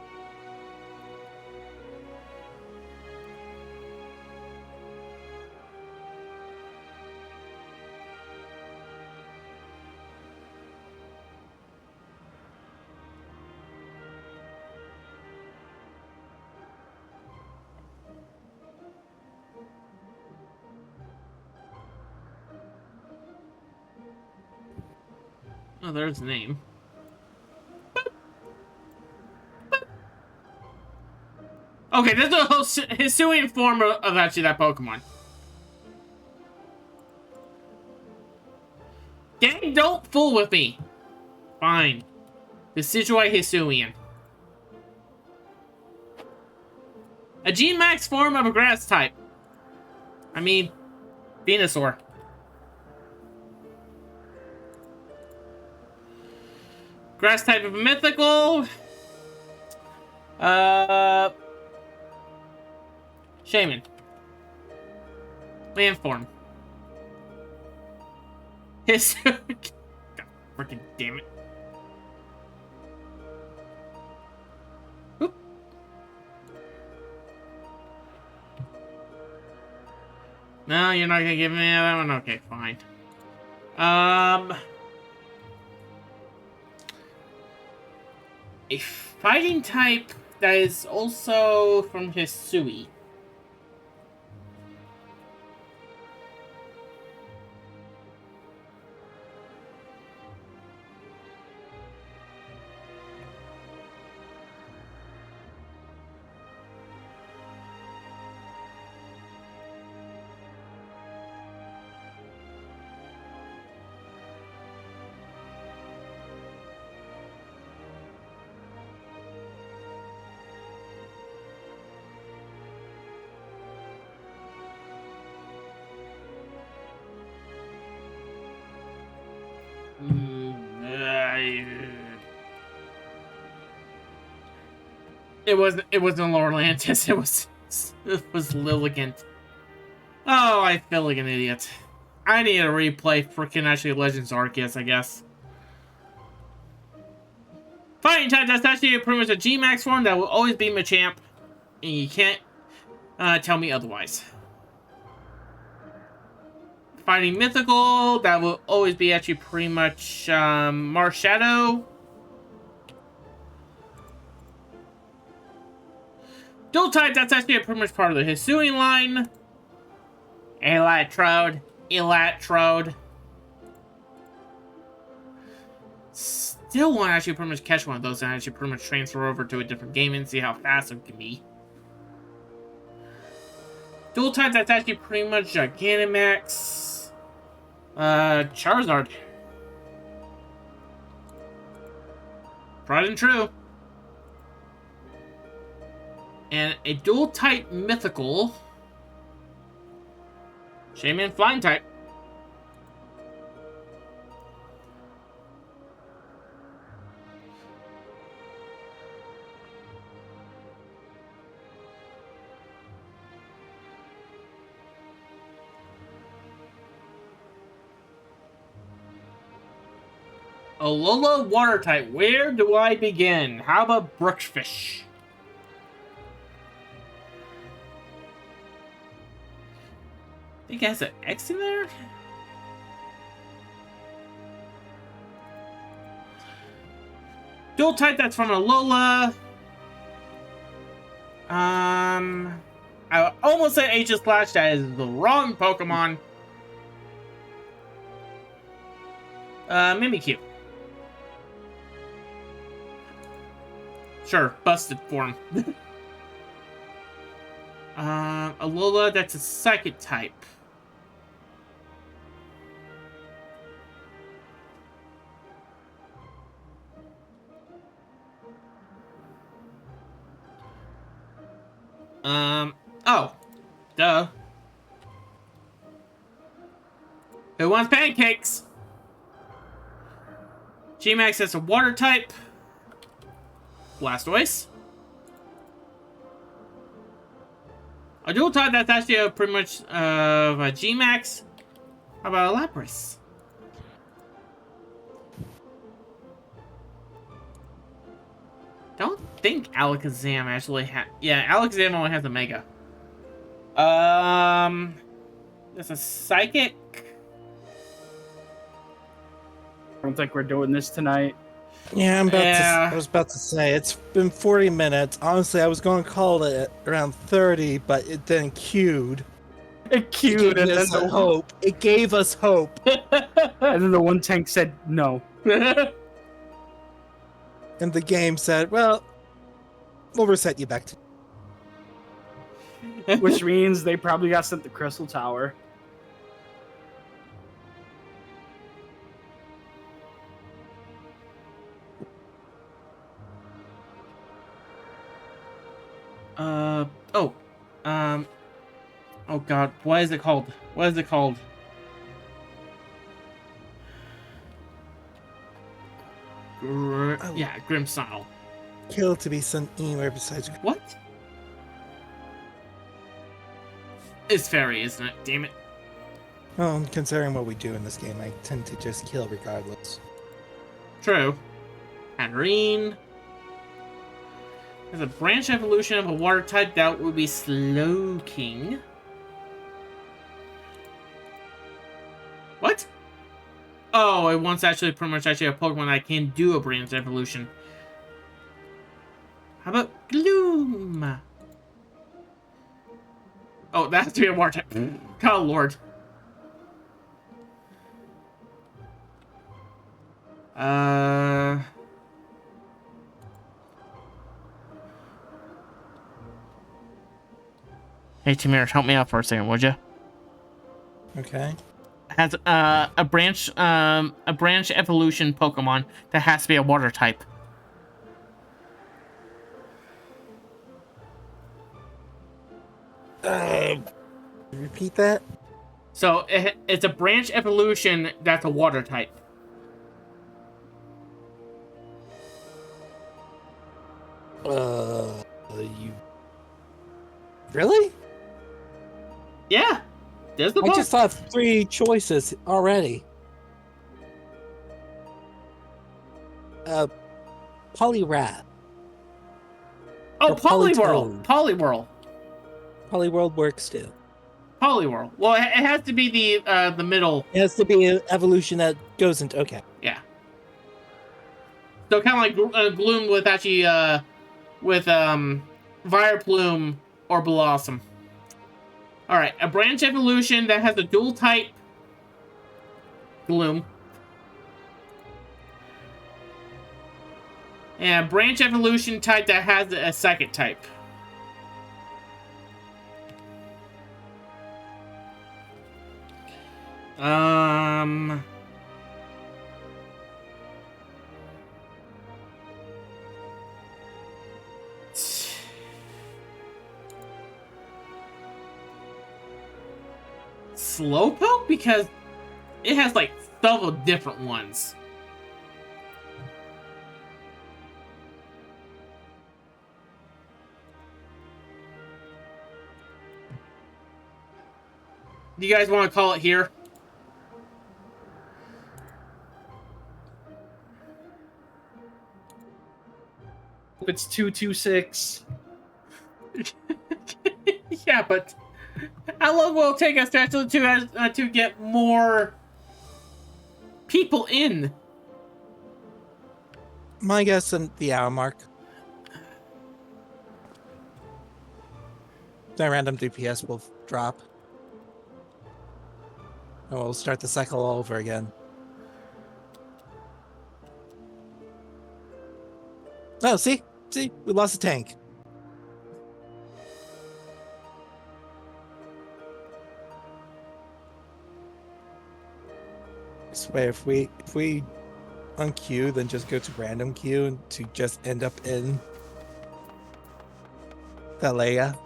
Oh, there's the name. Okay, this is the Hisuian form of actually that Pokemon. Gang, don't fool with me. Fine. Decidueye Hisuian. A G-Max form of a grass type. I mean, Venusaur. Grass type of a mythical. Shaman. Land form. His. God freaking damn it. Oop. No, you're not gonna give me that one? Okay, fine. A fighting type that is also from Hisui. It wasn't Lorlantis, it was It was Lilligant. Oh, I feel like an idiot. I need to replay freaking actually Legends Arceus, I guess. Fighting type, that's actually pretty much a G-Max form that will always be Machamp. And you can't tell me otherwise. Fighting mythical, that will always be actually pretty much Marshadow. Dual type, that's actually pretty much part of the Hisuian line. Electrode. Still want to actually pretty much catch one of those and actually pretty much transfer over to a different game and see how fast it can be. Dual type, that's actually pretty much Gigantamax. Charizard. Tried and true. And a dual type mythical. Shaman flying type. Alola water type. Where do I begin? How about Brookfish? I think it has an X in there? Dual type, that's from Alola. I almost said Aegis Slash. That is the wrong Pokemon. Mimikyu. Sure, busted form. Alola, that's a psychic type. Oh. Duh. Who wants pancakes? G-Max has a water type. Blastoise. A dual type, that's actually pretty much a G-Max. How about a Lapras? Don't think Alakazam actually has... Yeah, Alakazam only has a Mega. There's a Psychic. I don't think we're doing this tonight. Yeah, I was about to say, it's been 40 minutes. Honestly, I was going to call it around 30, but it then queued. It queued, and then the hope. It gave us hope. And then the one tank said no. And the game said, well, we'll reset you back to... Which means they probably got sent the Crystal Tower. Oh god, what is it called? What is it called? Yeah, Grimmsnarl. Kill to be sent anywhere besides... What? It's fairy, isn't it? Damn it. Well, considering what we do in this game, I tend to just kill regardless. True. Henrine. There's a branch evolution of a water type that would be Slowking. What? Oh, it wants actually pretty much actually a Pokemon that can do a branch evolution. How about Gloom? Oh, that has to be a water type. God lord. Hey, Tamir, help me out for a second, would you? Okay. Has a branch evolution Pokemon that has to be a water type. Repeat that? So it's a branch evolution that's a water type. You Really? Yeah, there's the I book. just thought 3 choices already. Poliwrath. Oh, or Poliwhirl. Polytoad. Poliwhirl. Poliworld works too. Poliwhirl. Well, it has to be the middle. It has to be an evolution that goes into okay. Yeah. So kind of like Gloom with actually with Vileplume or Blossom. All right, a branch evolution that has a dual type Gloom. And a branch evolution type that has a second type. Slowpoke? Because it has like several different ones. Do you guys want to call it here? It's 226. Yeah, but how long will it take us to get more people in? My guess in the hour mark. The random DPS will drop. And we'll start the cycle all over again. Oh, see? See? We lost a tank. I swear, if we unqueue, then just go to random queue and to just end up in Thalea.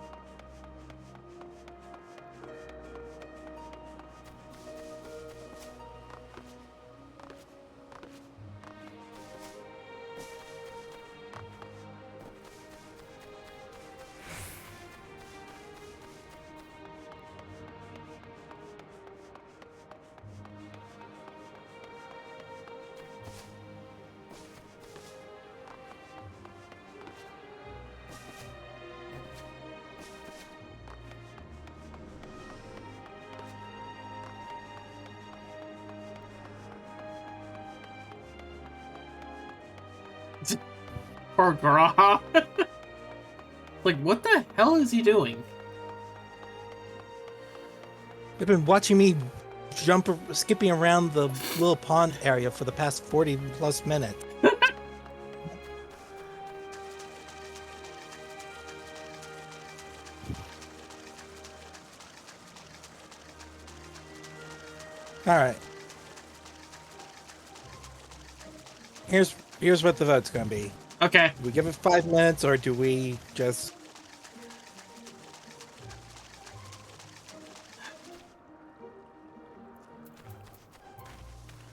Poor Graha. Like, what the hell is he doing? They've been watching me skipping around the little pond area for the past 40 plus minutes. All right. Here's what the vote's gonna be. Okay. Do we give it 5 minutes, or do we just?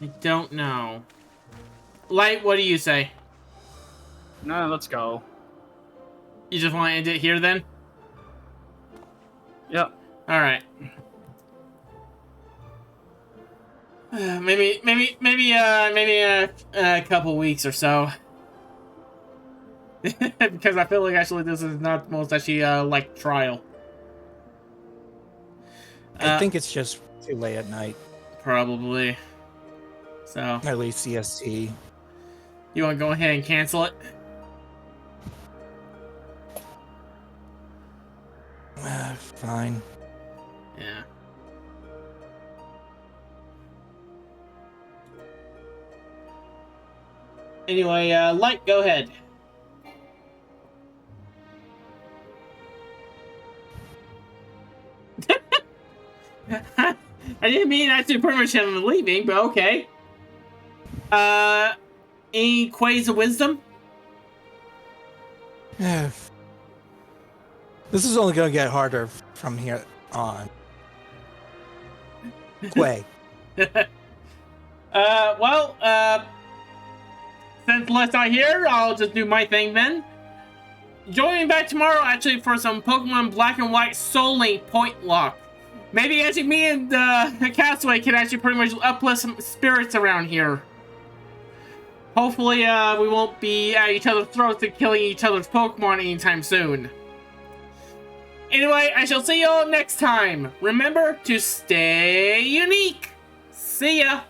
I don't know. Light, what do you say? No, let's go. You just want to end it here then? Yep. All right. Maybe a couple weeks or so. Because I feel like actually this is not the most actually like trial. I think it's just too late at night. Probably. So At least CST. you want to go ahead and cancel it? Fine. Yeah. Anyway, Light, go ahead. I didn't mean that to pretty much him leaving, but okay. Any quays of wisdom? This is only going to get harder from here on. Quay. Since Let's not here, I'll just do my thing then. join me back tomorrow, actually, for some Pokemon Black and White Soul Link Point Lock. Maybe actually me and Castaway can actually pretty much uplift some spirits around here. Hopefully, we won't be at each other's throats and killing each other's Pokemon anytime soon. Anyway, I shall see you all next time. Remember to stay unique. See ya.